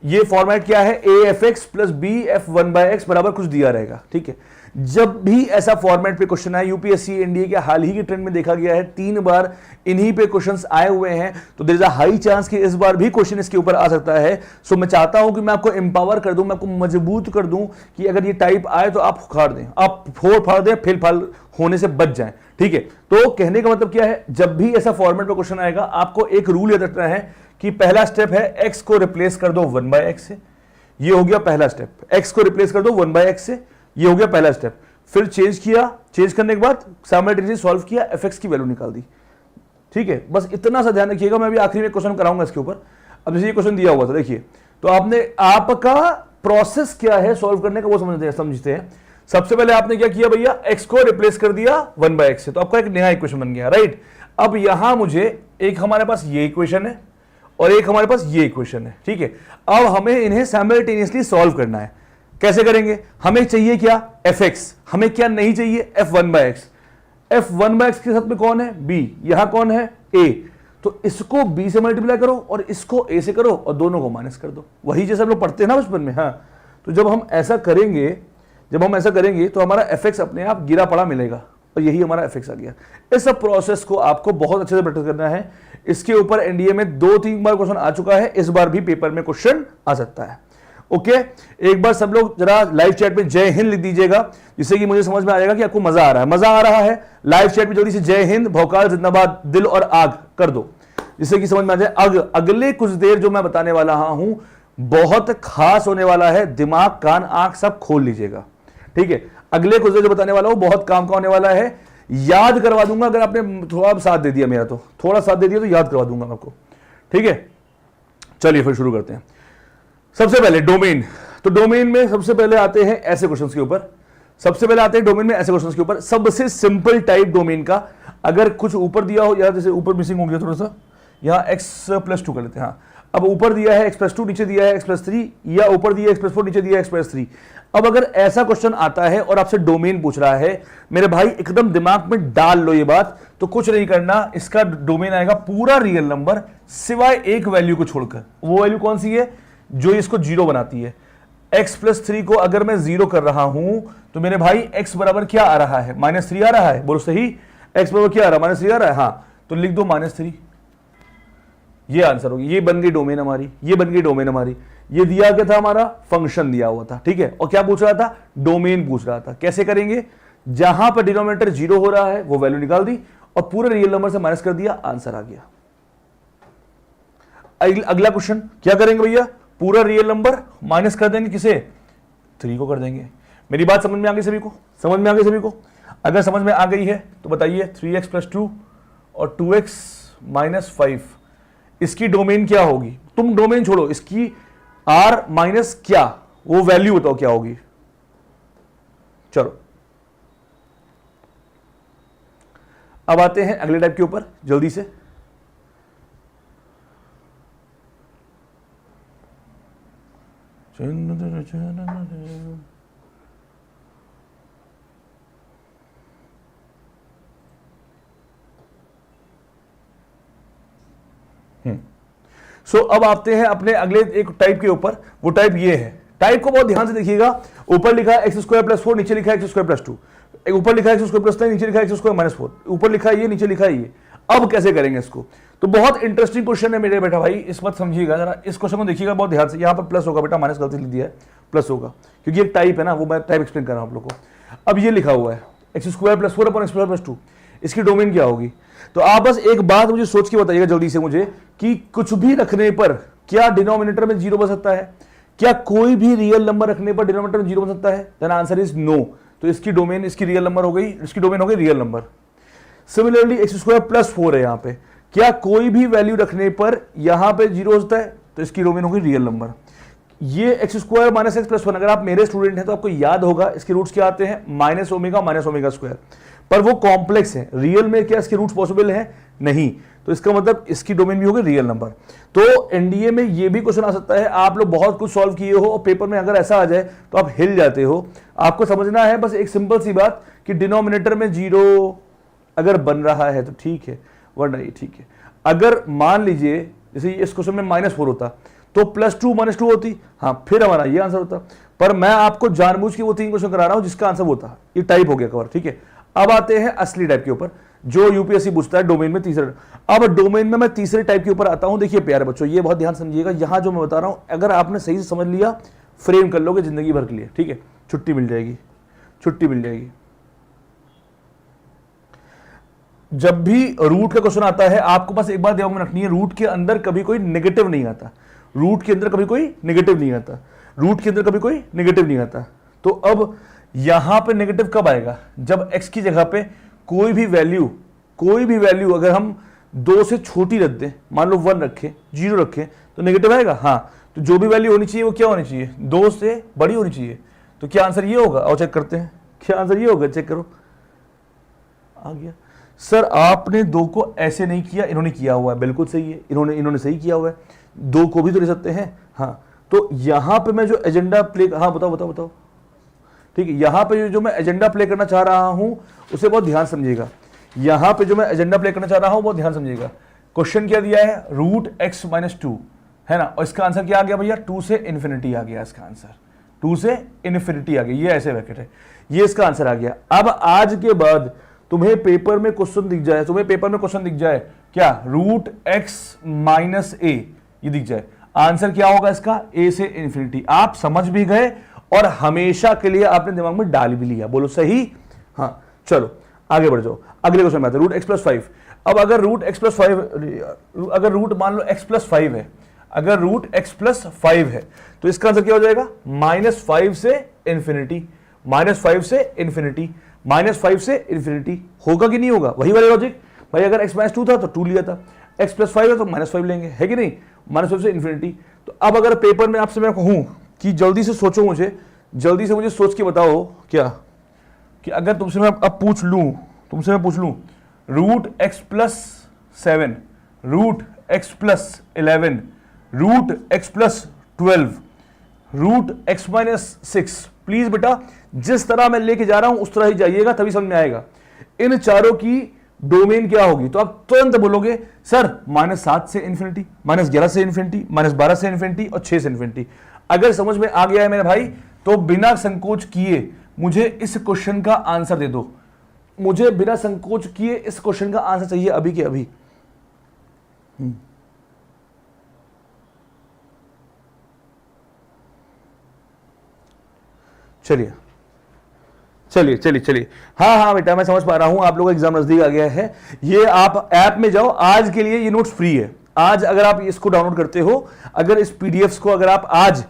ये फॉर्मेट क्या है? AFX + BF1/x बराबर कुछ दिया रहेगा, ठीक है। जब भी ऐसा फॉर्मेट पे क्वेश्चन आए, यूपीएससी एनडीए के हाल ही के ट्रेंड में देखा गया है 3 बार इन्हीं पे क्वेश्चंस आए हुए हैं, तो there is a high chance कि इस बार भी क्वेश्चन इसके ऊपर आ सकता है। सो मैं चाहता हूं कि मैं आपको एम्पावर कर दूं, मैं आपको मजबूत कर दूं कि अगर ये टाइप आए तो आप उखाड़ दें, आप फोड़ फाड़ दें, फेल फाल होने से बच जाएं, ठीक है। तो कहने का मतलब क्या है, जब भी ऐसा फॉर्मेट पे क्वेश्चन आएगा आपको एक रूल याद रखना है कि पहला स्टेप है x को रिप्लेस कर दो 1/x से, ये हो गया पहला स्टेप। x को रिप्लेस कर दो 1/x से, ये हो गया पहला स्टेप। फिर चेंज किया, चेंज करने के बाद साइमल्टेनियसली सॉल्व किया, fx की वैल्यू निकाल दी, ठीक है। बस इतना सा ध्यान रखिएगा। मैं भी आखिरी में क्वेश्चन कराऊंगा इसके ऊपर। अब जैसे ये क्वेश्चन दिया हुआ था, देखिए, तो आपका प्रोसेस क्या है सॉल्व करने का वो समझते हैं। सबसे पहले आपने क्या किया भैया, x को रिप्लेस कर दिया 1/x से, तो आपका एक नया इक्वेशन बन गया, राइट। अब यहां मुझे एक हमारे पास ये इक्वेशन है और एक हमारे पास ये इक्वेशन है, ठीक है। अब हमें इन्हें साइमल्टेनियसली सॉल्व करना है। कैसे करेंगे? हमें चाहिए क्या? fx। हमें क्या नहीं चाहिए? f1/x। f1/x के साथ में कौन है? b। यहां कौन है? a। तो इसको b से मल्टीप्लाई करो और इसको a से करो और दोनों को माइनस कर दो। वही जैसे हम लोग पढ़ते हैं ना बचपन में, हाँ। तो जब हम ऐसा करेंगे तो हमारा fx अपने आप गिरा पड़ा मिलेगा और यही हमारा fx आ गया। इस सब प्रोसेस को आपको बहुत अच्छे से प्रैक्टिस करना है। इसके ऊपर एनडीए में 2-3 बार क्वेश्चन आ चुका है, इस बार भी पेपर में क्वेश्चन आ सकता है, ओके। एक बार सब लोग जरा लाइव चैट में जय हिंद लिख दीजिएगा, जिससे कि मुझे समझ में आ जाएगा कि आपको मजा आ रहा है। मजा आ रहा है? लाइव चैट में जल्दी से जय हिंद, भौकाल, जिंदाबाद, दिल और आग कर दो, जिससे कि समझ में आ जाए। अगले कुछ देर जो मैं बताने वाला हूं बहुत खास होने वाला है। दिमाग, कान, आंख सब खोल लीजिएगा, ठीक है। अगले कुछ देर जो बताने वाला हूं बहुत काम का होने वाला है। याद करवा दूंगा, अगर आपने थोड़ा साथ दे दिया मेरा, तो थोड़ा साथ दे दिया तो याद करवा दूंगा आपको, ठीक है। चलिए फिर शुरू करते हैं। सबसे पहले डोमेन। तो डोमेन में सबसे पहले आते हैं ऐसे क्वेश्चंस के ऊपर। सबसे सिंपल टाइप डोमेन का, अगर कुछ ऊपर दिया हो, या जैसे ऊपर मिसिंग हो गया थोड़ा सा, यहां x+2 कर लेते हैं। हाँ, अब ऊपर दिया है x+2, नीचे दिया है x+3, या ऊपर दिया है x+4, नीचे दिया है x+3। अब अगर ऐसा क्वेश्चन आता है और आपसे डोमेन पूछ रहा है, मेरे भाई एकदम दिमाग में डाल लो ये बात, तो कुछ नहीं करना, इसका डोमेन आएगा पूरा रियल नंबर सिवाय एक वैल्यू को छोड़कर। वो वैल्यू कौन सी है? जो इसको 0 बनाती है। x+3 को अगर मैं 0 कर रहा हूं तो मेरे भाई x बराबर क्या आ रहा है? -3 आ रहा है। बोलो सही, x बराबर क्या आ रहा है? -3 आ रहा है। हाँ, तो लिख दो -3। ये आंसर होगी, ये बन गई डोमेन हमारी, ये बन गई डोमेन हमारी। ये दिया क्या था हमारा, फंक्शन दिया हुआ था, ठीक है। और क्या पूछ रहा था, डोमेन पूछ रहा था। कैसे करेंगे, जहां पर डिनोमिनेटर 0 हो रहा है वो वैल्यू निकाल दी और पूरे रियल नंबर से माइनस कर दिया, आंसर आ गया। अगला क्वेश्चन क्या करेंगे भैया, पूरा रियल नंबर माइनस कर देंगे, किसे, 3 को कर देंगे। मेरी बात समझ में आ गई सभी को, समझ में आ गई सभी को? अगर समझ में आ गई है तो बताइए 3x + 2 और 2x - 5 इसकी डोमेन क्या होगी। तुम डोमेन छोड़ो, इसकी r माइनस क्या, वो वैल्यू बताओ क्या होगी। चलो अब आते हैं अगले टाइप के ऊपर जल्दी से। अब आते हैं अपने अगले एक टाइप के ऊपर। वो टाइप ये है, टाइप को बहुत ध्यान से देखिएगा। ऊपर लिखा है x² + 4, नीचे लिखा है x² + 2, ऊपर लिखा है x² + 9, नीचे लिखा है x² - 4, ऊपर लिखा है ये, नीचे लिखा है ये। अब कैसे करेंगे इसको, तो बहुत इंटरेस्टिंग क्वेश्चन है मेरे बेटा भाई, इस बात समझिएगा जरा, इस क्वेश्चन को देखिएगा बहुत ध्यान से। यहाँ पर प्लस होगा बेटा, माइनस गलती लिख दिया है, प्लस होगा क्योंकि एक टाइप है ना, वो मैं टाइप एक्सप्लेन कर रहा हूं आप लोग को। अब ये लिखा हुआ है x² + 4 / x² + 2, इसकी डोमेन क्या होगी। तो आप बस एक बात मुझे सोच के बताइएगा जल्दी से मुझे, कि कुछ भी रखने पर क्या डिनोमिनेटर में 0 बन सकता है, क्या कोई भी रियल नंबर रखने पर डिनोमिनेटर में 0 बन सकता है। Then answer is no. तो इसकी डोमेन, इसकी रियल नंबर हो गई, इसकी डोमेन हो गई रियल नंबर। सिमिलरली x² + 4 है, यहां पे क्या कोई भी वैल्यू रखने पर यहां पे 0 हो सकता है, तो इसकी डोमेन होगी रियल नंबर। ये x² - x + 1, अगर आप मेरे स्टूडेंट हैं तो आपको याद होगा इसके रूट्स क्या आते हैं, -ω - ω², पर वो कॉम्प्लेक्स है। रियल में क्या इसके रूट्स पॉसिबल है, नहीं। तो इसका मतलब इसकी डोमेन भी होगी रियल नंबर। तो एनडीए में ये भी क्वेश्चन आ सकता है, आप लोग बहुत कुछ सॉल्व किए हो और पेपर में अगर ऐसा आ जाए तो आप हिल जाते हो। आपको समझना है बस एक सिंपल सी बात कि डिनोमिनेटर में 0 अगर बन रहा है तो ठीक है, वरना ये ठीक है। अगर मान लीजिए जैसे इस क्वेश्चन में -4 होता तो +2 - 2 होती, हाँ, फिर हमारा ये आंसर होता। पर मैं आपको जानबूझ के वो 3 क्वेश्चन करा रहा हूं जिसका आंसर वो था। ये टाइप हो गया कवर, ठीक है। अब आते हैं असली टाइप के ऊपर, जो यूपीएससी पूछता है डोमेन में तीसरा। अब डोमेन में मैं तीसरे टाइप के ऊपर आता हूं। देखिए प्यारे बच्चों, ये बहुत ध्यान समझिएगा, यहां जो मैं बता रहा हूं अगर आपने सही से समझ लिया, फ्रेम कर लोगे जिंदगी भर के लिए, ठीक है। छुट्टी मिल जाएगी, छुट्टी मिल जाएगी। जब भी रूट का क्वेश्चन आता है आपको बस एक बात दिमाग में रखनी है, रूट के अंदर कभी कोई नेगेटिव नहीं आता, रूट के अंदर कभी कोई नेगेटिव नहीं आता, रूट के अंदर कभी कोई नेगेटिव नहीं आता। तो अब यहां पे नेगेटिव कब आएगा, जब x की जगह पे कोई भी वैल्यू अगर हम 2 से छोटी रख दें, मान लो 1 रखें, 0 रखें, तो नेगेटिव आएगा। हाँ, तो जो भी वैल्यू होनी चाहिए वो क्या होनी चाहिए, 2 से बड़ी होनी चाहिए। तो क्या आंसर ये होगा, और चेक करते हैं क्या आंसर ये होगा, चेक करो, आ गया। सर आपने 2 को ऐसे नहीं किया, इन्होंने किया हुआ है, बिल्कुल सही है, इन्होंने सही किया हुआ है। 2 को भी तो ले सकते हैं, हाँ। तो यहां पे मैं जो एजेंडा प्ले, हाँ बताओ, ठीक है। यहां पे जो मैं एजेंडा प्ले करना चाह रहा हूं उसे बहुत ध्यान समझिएगा। यहां पे जो मैं एजेंडा प्ले करना चाह रहा हूं बहुत ध्यान समझिएगा। क्वेश्चन क्या दिया है, √x - 2 है ना, और इसका आंसर क्या आ गया भैया, 2 से इन्फिनिटी आ गया। इसका आंसर 2 से इन्फिनिटी आ गया, ये ऐसे ब्रैकेट है, ये इसका आंसर आ गया। अब आज के बाद तुम्हें पेपर में क्वेश्चन दिख जाए, क्या, √x - a ये दिख जाए, आंसर क्या होगा इसका, a से इन्फिनिटी। आप समझ भी गए और हमेशा के लिए आपने दिमाग में डाल भी लिया, बोलो सही। हाँ चलो आगे बढ़ जाओ, अगले क्वेश्चन में आते हैं, √x + 5। अब अगर √x + 5, अगर रूट मान लो x + 5 है, अगर √x + 5 है तो इसका आंसर क्या हो जाएगा, -5 से इन्फिनिटी, -5 से इन्फिनिटी, -5 से इन्फिनिटी। होगा कि नहीं होगा, वही वाला लॉजिक भाई। अगर x - 2 था तो 2 लिया था, x + 5 है तो -5 लेंगे, है कि नहीं, -5 से इन्फिनिटी। तो अब अगर पेपर में आपसे मैं कहूं कि जल्दी से सोचो, जल्दी से मुझे सोच के बताओ क्या, कि अगर तुमसे मैं अब पूछ लूं, √x + 7, √x + 11, √x + 12, √x - 6, please बेटा जिस तरह मैं लेके जा रहा हूं उस तरह ही जाइएगा, तभी समझ में आएगा। इन चारों की डोमेन क्या होगी, तो आप तुरंत बोलोगे सर -7 से इन्फिनिटी, -11 से इन्फिनिटी, -12 से इन्फिनिटी और 6 से इन्फिनिटी। अगर समझ में आ गया है मेरे भाई तो बिना संकोच किए मुझे इस क्वेश्चन का आंसर दे दो, मुझे बिना संकोच किए इस क्वेश्चन का आंसर चाहिए अभी के अभी। चलिए चलिए चलिए चलिए, हाँ हाँ बेटा मैं समझ पा रहा हूं, आप लोगों का एग्जाम नजदीक आ गया है। ये आप ऐप में जाओ, आज के लिए ये नोट्स फ्री है। आज अगर आप इसको डाउनलोड करते हो, अगर इस पीडीएफ्स को अगर आप आज,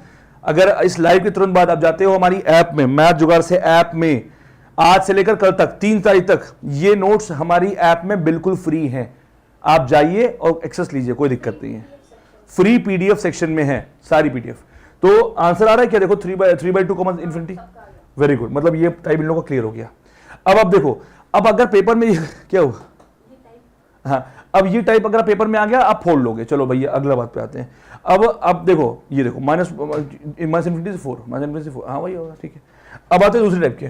अगर इस लाइव के तुरंत बाद आप जाते हो हमारी ऐप में, मैथ जुगाड़ से ऐप में, आज से लेकर कल तक 3 तारीख तक ये नोट्स हमारी ऐप में बिल्कुल फ्री हैं। आप जाइए और एक्सेस लीजिए, कोई दिक्कत नहीं है। फ्री पीडीएफ सेक्शन में है सारी पीडीएफ। तो आंसर आ रहा है क्या? देखो 3/2 कॉमन इन्फिनिटी, वेरी गुड, मतलब ये टाइप इन लोगों का क्लियर हो गया। अब आप देखो, अब अगर पेपर में क्या हुआ, हाँ अब ये टाइप अगर पेपर में आ गया आप फोड़ लोगे। चलो भैया अगला बात पे आते हैं। अब देखो, ये देखो माइनस इन्फिनिटी से 4, माइनस इन्फिनिटी से 4, हाँ वही होगा, ठीक है। अब आते हैं दूसरे टाइप के।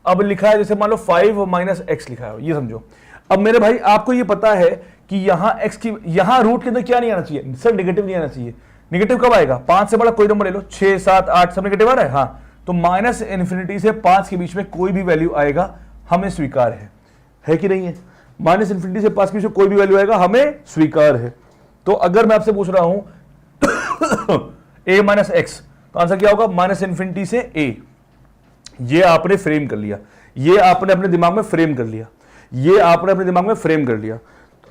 अब लिखा है जैसे मान लो 5 माइनस एक्स लिखा है, ये समझो। अब मेरे भाई आपको ये पता है कि यहाँ एक्स की, यहाँ रूट के अंदर क्या नहीं आना चाहिए सर? नेगेटिव नहीं आना चाहिए। नेगेटिव कब आएगा? 5 से बड़ा कोई नंबर ले लो, 6, 7, 8 सब नेगेटिव आ रहा है, हाँ। तो माइनस इन्फिनिटी से 5 के बीच में कोई भी वैल्यू आएगा हमें स्वीकार है कि नहीं है? माइनस इन्फिनिटी से 5 के बीच में कोई भी वैल्यू आएगा हमें स्वीकार है। तो अगर मैं आपसे पूछ रहा हूं a माइनस एक्स, तो आंसर क्या होगा? माइनस इन्फिनिटी से a। ये आपने फ्रेम कर लिया, ये आपने अपने दिमाग में फ्रेम कर लिया, ये आपने अपने दिमाग में फ्रेम कर लिया।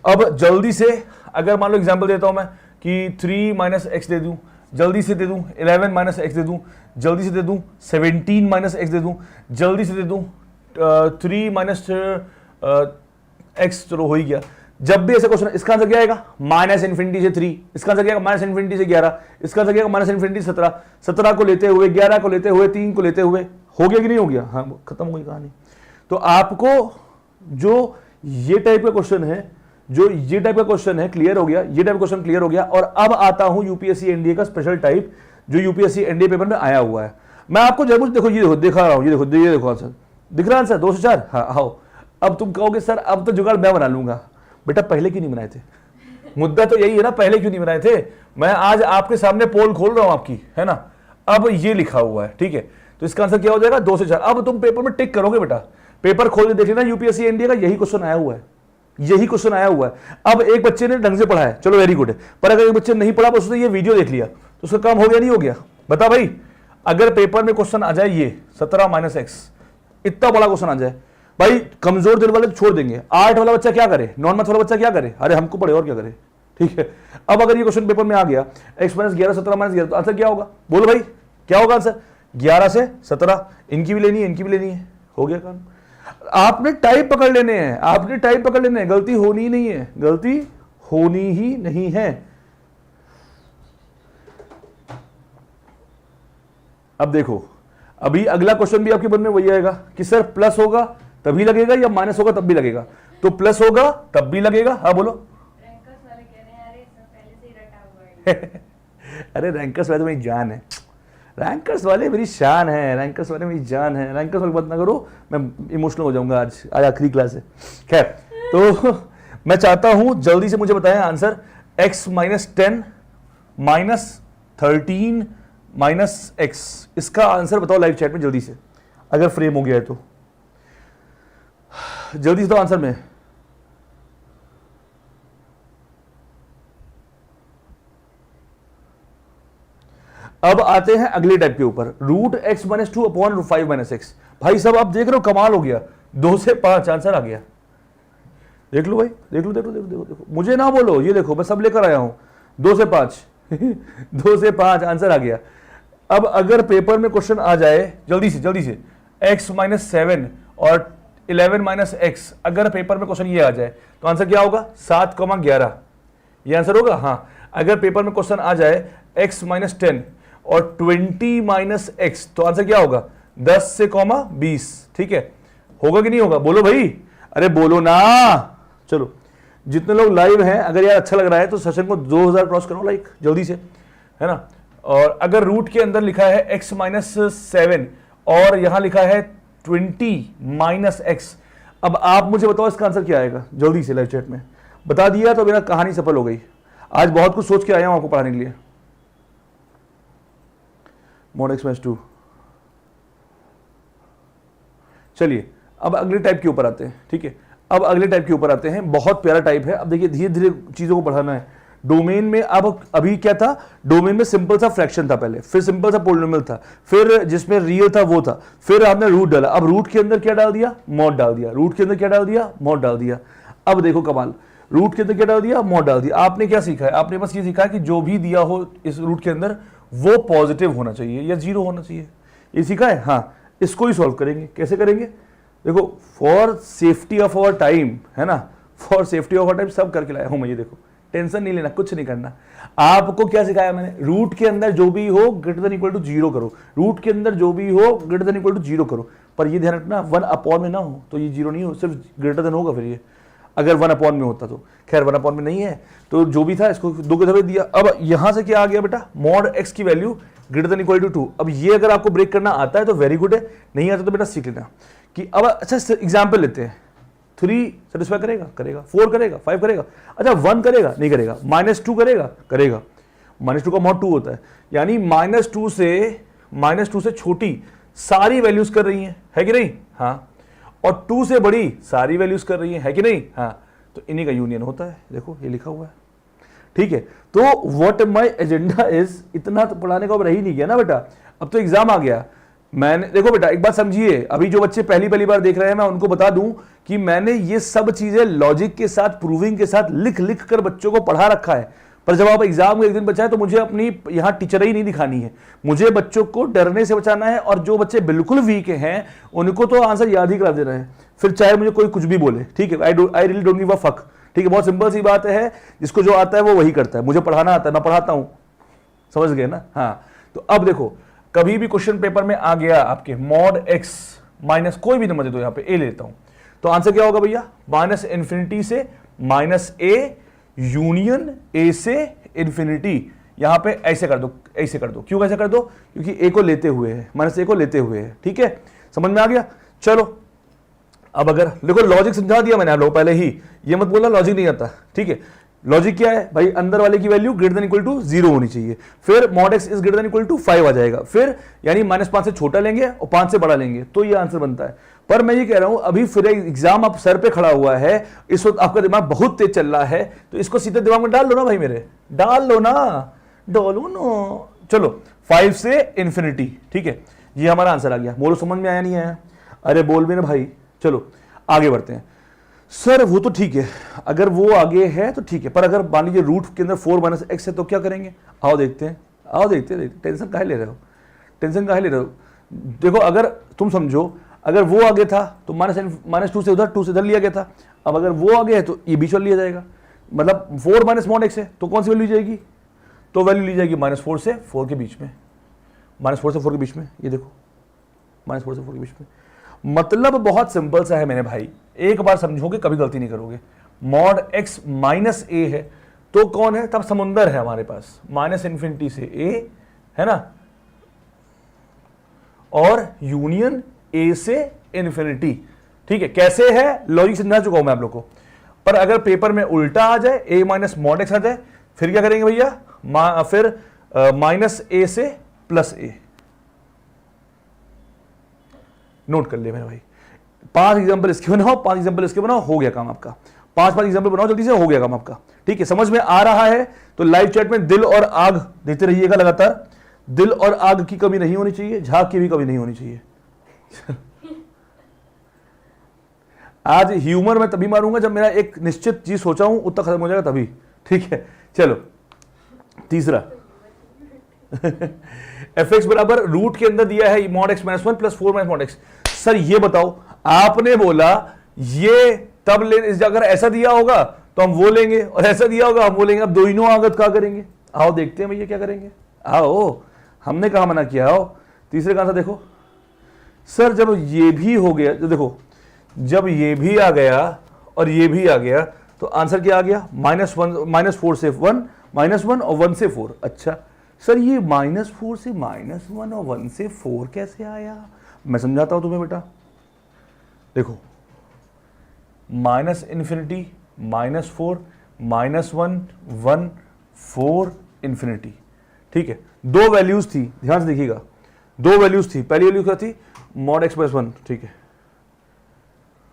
अब जल्दी से अगर मान लो एग्जांपल देता हूं मैं कि 3 माइनस एक्स दे दूं, जल्दी से दे दूं 11 माइनस एक्स दे दूं, जल्दी से दे दूं 17 माइनस एक्स दे दूं, जल्दी से दे दूं 3 माइनस एक्स, चलो हो ही गया। जब भी ऐसा क्वेश्चन, इसका आंसर क्या आएगा? माइनस इन्फिनिटी से 3, इसका आंसर क्या आएगा? माइनस इन्फिनिटी से 11, इसका आंसर क्या आएगा? माइनस इन्फिनिटी से 17, 17 को लेते हुए, 11 को लेते हुए, 3 को लेते हुए, हो गया कि नहीं हो गया? हाँ खत्म हो गई कहानी। तो आपको जो ये टाइप का क्वेश्चन है, जो ये टाइप का क्वेश्चन है, क्लियर हो गया, ये टाइप क्वेश्चन क्लियर हो गया। और अब आता हूं यूपीएससी एनडीए का स्पेशल टाइप, जो यूपीएससी एनडीए पेपर में आया हुआ है। मैं आपको जरूर देखो, ये देखो दिखा रहा हूं, ये देखो आंसर दिख रहा है आंसर 2 से 4। हाँ आओ, अब तुम कहोगे सर अब तो जुगाड़ मैं बना लूंगा। बेटा पहले क्यों नहीं बनाए थे? मुद्दा तो यही है ना, पहले क्यों नहीं बनाए थे? मैं आज आपके सामने पोल खोल रहा हूं आपकी, है ना। अब ये लिखा हुआ है, ठीक है, तो इसका आंसर क्या हो जाएगा? 2 से 4। अब तुम पेपर में टिक करोगे बेटा, पेपर खोल के देख लेना, यूपीएससी एनडीए का यही क्वेश्चन आया हुआ है, यही क्वेश्चन आया हुआ है। अब एक बच्चे ने ढंग से पढ़ा है, चलो वेरी गुड है, पर अगर एक बच्चे नहीं पढ़ा, उसने ये वीडियो देख लिया, तो उसका काम हो गया नहीं हो गया? बता भाई, अगर पेपर में क्वेश्चन आ जाए ये 17 माइनस एक्स, इतना बड़ा क्वेश्चन आ जाए, भाई कमजोर दिल वाले छोड़ देंगे। 8 वाला बच्चा क्या करे, नॉन मैथ वाला बच्चा क्या करे? अरे हमको पढ़े और क्या करे, ठीक है। अब अगर ये क्वेश्चन पेपर में आ गया x माइनस 11, 17 माइनस 11, तो आंसर क्या होगा? बोलो भाई क्या होगा आंसर? 11 से 17, इनकी भी लेनी है, इनकी भी लेनी है, हो गया काम। आपने टाइप पकड़ लेने हैं, आपने टाइप पकड़ लेने हैं, गलती होनी ही नहीं है, गलती होनी ही नहीं है। अब देखो, अभी अगला क्वेश्चन भी आपके मन में वही आएगा कि सर प्लस होगा तभी लगेगा या माइनस होगा तब भी लगेगा? तो प्लस होगा तब भी लगेगा। हाँ बोलो। रैंकर्स वाले कह रहे हैं अरे सब पहले से ही रटा हुआ है। अरे रैंकर्स वाले तो मेरी जान है, रैंकर्स वाले मेरी शान है, रैंकर्स वाले मेरी जान है। रैंकर्स वाली बात ना करो, मैं इमोशनल हो जाऊंगा। आज आज आखिरी क्लास है। खैर, तो मैं चाहता हूं जल्दी से मुझे बताएं answer. x minus 10 minus 13 minus x, इसका आंसर बताओ लाइव चैट में जल्दी से, अगर फ्रेम हो गया है तो जल्दी से तो आंसर में। अब आते हैं अगले टाइप के ऊपर, root x minus 2 upon 5 minus x. भाई साहब आप देख रहे हो, कमाल हो गया, 2 से 5 आंसर आ गया। देख लो भाई, देख लो देखो देखो देखो देखो, मुझे ना बोलो, ये देखो मैं सब लेकर आया हूं, 2 से 5 2 से 5 आंसर आ गया। अब अगर पेपर में क्वेश्चन आ जाए जल्दी से x माइनस 7 और 11 माइनस एक्स, अगर पेपर में क्वेश्चन ये आ जाए तो आंसर क्या होगा? 7,11, ये आंसर होगा। हाँ, अगर पेपर में क्वेश्चन आ जाए x माइनस 10 और 20 माइनस एक्स, तो आंसर क्या होगा? 10 से 20, ठीक है। होगा कि नहीं होगा? बोलो भाई, अरे बोलो ना। चलो जितने लोग लाइव हैं, अगर यार अच्छा लग रहा है तो सेशन को 2000 क्रॉस करो लाइक जल्दी से, है ना। और अगर रूट के अंदर लिखा है x माइनस 7 और यहां लिखा है 20 माइनस एक्स, अब आप मुझे बताओ इसका आंसर क्या आएगा? जल्दी से लाइव चैट में बता दिया तो मेरा कहानी सफल हो गई। आज बहुत कुछ सोच के आया हूं आपको पढ़ाने के लिए। Mod x minus 2। चलिए अब अगले टाइप के ऊपर आते हैं, ठीक है। अब अगले टाइप के ऊपर आते हैं, बहुत प्यारा टाइप है। अब देखिए धीरे धीरे चीज़ों को बढ़ाना है। डोमेन में अब अभी क्या था, डोमेन में सिंपल सा फ्रैक्शन था पहले, फिर सिंपल सा पोलिनोमियल था, फिर जिसमें रियल था वो था, फिर आपने रूट डाला, अब रूट के अंदर क्या डाल दिया, मॉड डाल दिया, रूट के अंदर क्या डाल दिया, मॉड डाल दिया। अब देखो कमाल, रूट के अंदर क्या डाल दिया, मॉड डाल दिया। आपने क्या सीखा है, आपने बस ये सीखा है कि जो भी दिया हो इस रूट के अंदर वो पॉजिटिव होना चाहिए या जीरो होना चाहिए, ये सीखा है। हाँ, इसको ही सॉल्व करेंगे, कैसे करेंगे, देखो for safety of our time, है ना, for safety of our time सब करके लाया हूं मैं, ये देखो टेंशन नहीं लेना, कुछ नहीं करना। आपको क्या सिखाया मैंने, रूट के अंदर जो भी हो greater than equal to zero करो, रूट के अंदर जो भी हो greater than equal to zero करो, पर ये ध्यान रखना 1 अपॉन में ना हो, तो ये जीरो नहीं हो, सिर्फ ग्रेटर देन होगा फिर ये, अगर 1 अपॉन में होता तो। खैर 1 अपॉन में नहीं है, तो जो भी था इसको 2 के दफे दिया। अब यहां से क्या आ गया बेटा, मॉड x की value greater than equal to 2। अब ये अगर आपको ब्रेक करना आता है तो वेरी गुड है, नहीं आता तो बेटा सीख लेना कि अब अच्छा एग्जाम्पल लेते हैं, 3 सेटिस्फाई करेगा, करेगा, 4 करेगा, 5 करेगा, अच्छा 1 करेगा, नहीं करेगा, -2 करेगा, करेगा, -2 का मॉड 2 होता है, यानी -2 से छोटी सारी वैल्यूज कर रही है कि नहीं, हाँ, और 2 से बड़ी सारी वैल्यूज कर रही है कि नहीं, हाँ, तो इन्हीं का यूनियन होता है, देखो ये लिखा हुआ है, ठीक है। तो व्हाट माय एजेंडा इज, इतना तो पढ़ाने का अब रह ही नहीं गया ना बेटा, अब तो एग्जाम आ गया। मैंने देखो बेटा एक बात समझिए, अभी जो बच्चे पहली बार देख रहे हैं मैं उनको बता दूं कि मैंने ये सब चीजें लॉजिक के साथ, प्रूविंग के साथ लिख कर बच्चों को पढ़ा रखा है, पर जब आप एग्जाम में एक दिन बचाए तो मुझे अपनी यहां टीचर ही नहीं दिखानी है, मुझे बच्चों को डरने से बचाना है, और जो बच्चे बिल्कुल वीक हैं उनको तो आंसर याद ही करा देना है, फिर चाहे मुझे कोई कुछ भी बोले, ठीक है, I really don't give a fuck, ठीक है, बहुत सिंपल सी बात है, जिसको जो आता है वो वही करता है, मुझे पढ़ाना आता है, मैं पढ़ाता हूं, समझ गए ना। हाँ, तो अब देखो कभी भी क्वेश्चन पेपर में आ गया आपके मॉड x माइनस कोई भी नंबर दे दो, यहां पे a ले लेता हूं, तो आंसर क्या होगा भैया, -∞ से -a यूनियन a से इंफिनिटी, यहां पे ऐसे कर दो, ऐसे कर दो, क्यों ऐसे कर दो, क्योंकि a को लेते हुए है, -a को लेते हुए है, ठीक है, समझ में आ गया। चलो अब अगर देखो लॉजिक समझा दिया मैंने आप लोगों पहले ही, ये मत बोलना लॉजिक नहीं आता, ठीक है। लॉजिक क्या है भाई, अंदर वाले की value greater than equal to 0 होनी चाहिए, फिर mod x is greater than equal to 5 आ जाएगा, फिर यानी -5 से छोटा लेंगे और 5 से बड़ा लेंगे, तो ये आंसर बनता है। पर मैं ये कह रहा हूं अभी फिर एग्जाम आप सर पे खड़ा हुआ है, इस वक्त आपका दिमाग बहुत तेज चल रहा है, तो इसको सीधे दिमाग में डाल लो ना भाई मेरे, डाल लो ना, डालो ना, चलो 5 से इंफिनिटी, ठीक है, ये हमारा आंसर आ गया। बोलो समझ में आया नहीं आया, अरे बोल भी ना भाई। चलो आगे बढ़ते हैं। सर वो तो ठीक है, अगर वो आगे है तो ठीक है, पर अगर मान लीजिए रूट के अंदर 4 - x है तो क्या करेंगे, आओ देखते हैं, आओ देखते हैं, टेंशन काहे ले रहे हो, टेंशन काहे ले रहे हो। देखो अगर तुम समझो, अगर वो आगे था तो -2 से उधर, 2 से इधर लिया गया था, अब अगर वो आगे है तो ये बीच वाला लिया जाएगा, मतलब 4 - mod x है तो कौन सी वैल्यू ली जाएगी, तो वैल्यू ली जाएगी -4 से 4 के बीच में, -4 से 4 के बीच में, ये देखो -4 से 4 के बीच में, मतलब बहुत सिंपल सा है मेरे भाई, एक बार समझोगे कभी गलती नहीं करोगे। मॉड x -a है तो कौन है, तब समुंदर है हमारे पास, -∞ से a है ना, और यूनियन a से इंफिनिटी, ठीक है। कैसे है लॉजिक समझा चुका हूं मैं आप लोग को, पर अगर पेपर में उल्टा आ जाए, a - mod x आ जाए, फिर क्या करेंगे भैया, फिर -a से +a, नोट कर लिया मेरे भाई। 5 एग्जांपल इसके बनाओ, 5 एग्जांपल इसके बनाओ, हो गया काम आपका, 5 एग्जांपल बनाओ जल्दी से, हो गया काम आपका, ठीक है। समझ में आ रहा है तो लाइव चैट में दिल और आग देते रहिएगा लगातार, दिल और आग की कमी नहीं होनी चाहिए, झाग की भी कमी नहीं होनी चाहिए। आज ह्यूमर मैं तभी मारूंगा जब मेरा एक निश्चित चीज सोचा हूं उतना खत्म हो जाएगा तभी, ठीक है। चलो तीसरा fx बराबर रूट के अंदर दिया है mod x - 1 + 4 - mod x। Sir ये बताओ, आपने बोला ये तब ले, अगर ऐसा दिया होगा तो हम वो लेंगे और ऐसा दिया होगा हम वो लेंगे, अब दोनों आगत क्या करेंगे, आओ देखते हैं भैया क्या करेंगे, आओ, हमने कहा मना किया, आओ तीसरे का आंसर देखो। सर जब ये भी हो गया, तो देखो जब ये भी आ गया और ये भी आ गया तो आंसर क्या आ गया, -4 से 1, -1 और 1 से 4। अच्छा सर ये -4 से -1 और 1 से 4 कैसे आया, मैं समझाता हूं तुम्हें बेटा। देखो -∞, -4, -1, 1, 4, इंफिनिटी, ठीक है। दो वैल्यूज थी, ध्यान से देखिएगा, दो वैल्यूज थी, पहली वैल्यू क्या थी, mod x + 1, ठीक है,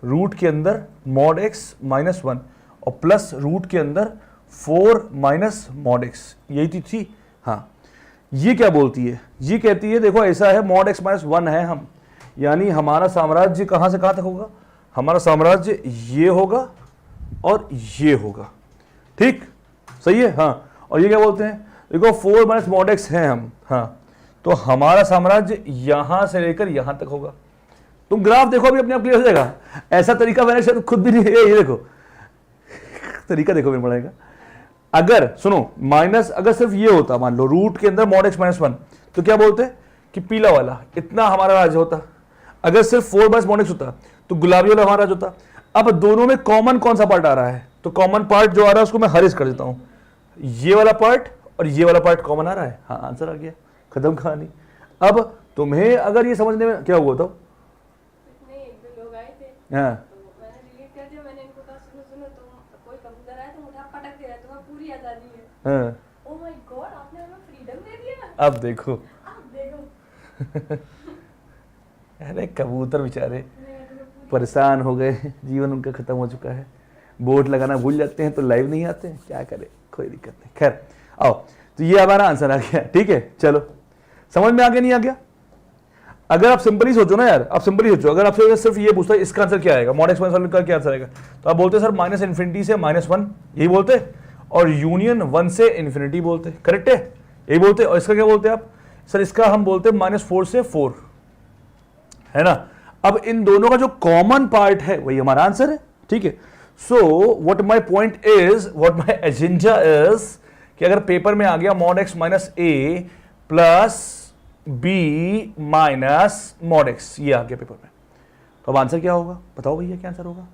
रूट के अंदर mod x - 1 और प्लस रूट के अंदर 4 माइनस मॉड एक्स, यही थी। हाँ, ये क्या बोलती है, ये कहती है देखो ऐसा है मॉड एक्स माइनस 1 है हम, यानी हमारा साम्राज्य कहां से कहां तक होगा, हमारा साम्राज्य ये होगा और ये होगा, ठीक, सही है। हाँ, और ये क्या बोलते हैं, देखो 4 माइनस मॉड एक्स है हम, हाँ, तो हमारा साम्राज्य यहां से लेकर यहां तक होगा। तुम ग्राफ देखो अभी अपने आप क्लियर हो जाएगा। ऐसा तरीका मैंने शायद खुद भी नहीं, ये देखो तरीका देखो मेरे पढ़ाई का। अगर सुनो माइनस, अगर सिर्फ ये होता, मान लो रूट के अंदर मॉड एक्स माइनस 1, तो क्या बोलते कि पीला वाला इतना हमारा राज्य होता। अगर सिर्फ 4 माइनस मॉड एक्स होता तो गुलाबी वाला हमारा राज्य होता। अब दोनों में कॉमन कौन सा पार्ट आ रहा है, तो कॉमन पार्ट जो आ रहा है उसको मैं हरिश कर देता हूं, ये वाला पार्ट और ये वाला पार्ट कॉमन आ रहा है। हाँ, आंसर आ गया, खत्म कहानी। अब तुम्हें अगर ये समझने में क्या हुआ, तो एक दो लोग आए थे, हाँ, तो मैंने डिलीट कर दिया। मैंने इनको कहा सुनो सुनो, तुम कोई कबूतर आया तो मुझे पटक दे रहा है, तुम्हें पूरी आजादी है। हाँ, ओ माय गॉड, आपने हमें फ्रीडम दे दिया। अब देखो आप देखो, अरे कबूतर बेचारे मैं तुम्हें पूरी परेशान हो गए, जीवन उनका खत्म हो चुका है, बोट लगाना भूल जाते हैं तो लाइव नहीं आते हैं, क्या करें, कोई दिक्कत नहीं। खैर आओ, तो ये हमारा आंसर आ गया, ठीक है। चलो समझ में आ गया, नहीं आ गया? अगर आप सिंपली सोचो ना यार, आप सिंपली सोचो, अगर आपसे सिर्फ ये पूछता है इसका आंसर क्या आएगा, मॉड एक्स माइनस 1 का क्या आंसर आएगा, तो आप बोलते सर माइनस इन्फिनिटी से -1, यही बोलते, और यूनियन 1 से इन्फिनिटी बोलते, करेक्ट है, यही बोलते। और इसका क्या बोलते आप, सर इसका हम बोलते -4 से 4, है ना। अब इन दोनों का जो कॉमन पार्ट है वही हमारा आंसर है, ठीक है। So what my point is, what my agenda is, कि अगर पेपर में आ गया mod x minus a plus B minus mod x, ये आ गया पेपर में, तो अब आंसर क्या होगा, बताओ भैया क्या आंसर होगा।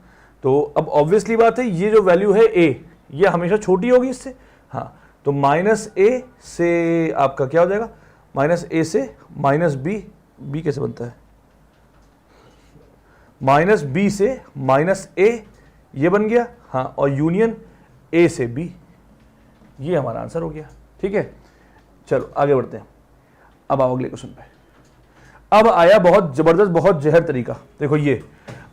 तो अब ऑब्वियसली बात है, ये जो वैल्यू है ए, ये हमेशा छोटी होगी इससे, हाँ, तो माइनस ए से आपका क्या हो जाएगा, माइनस ए से माइनस बी, बी कैसे बनता है, माइनस बी से माइनस ए, ये बन गया, हाँ, और यूनियन ए से बी, ये हमारा आंसर हो गया, ठीक है। चलो आगे बढ़ते हैं, अब आओ अगले क्वेश्चन पे। अब आया बहुत जबरदस्त, बहुत जहर तरीका, देखो ये,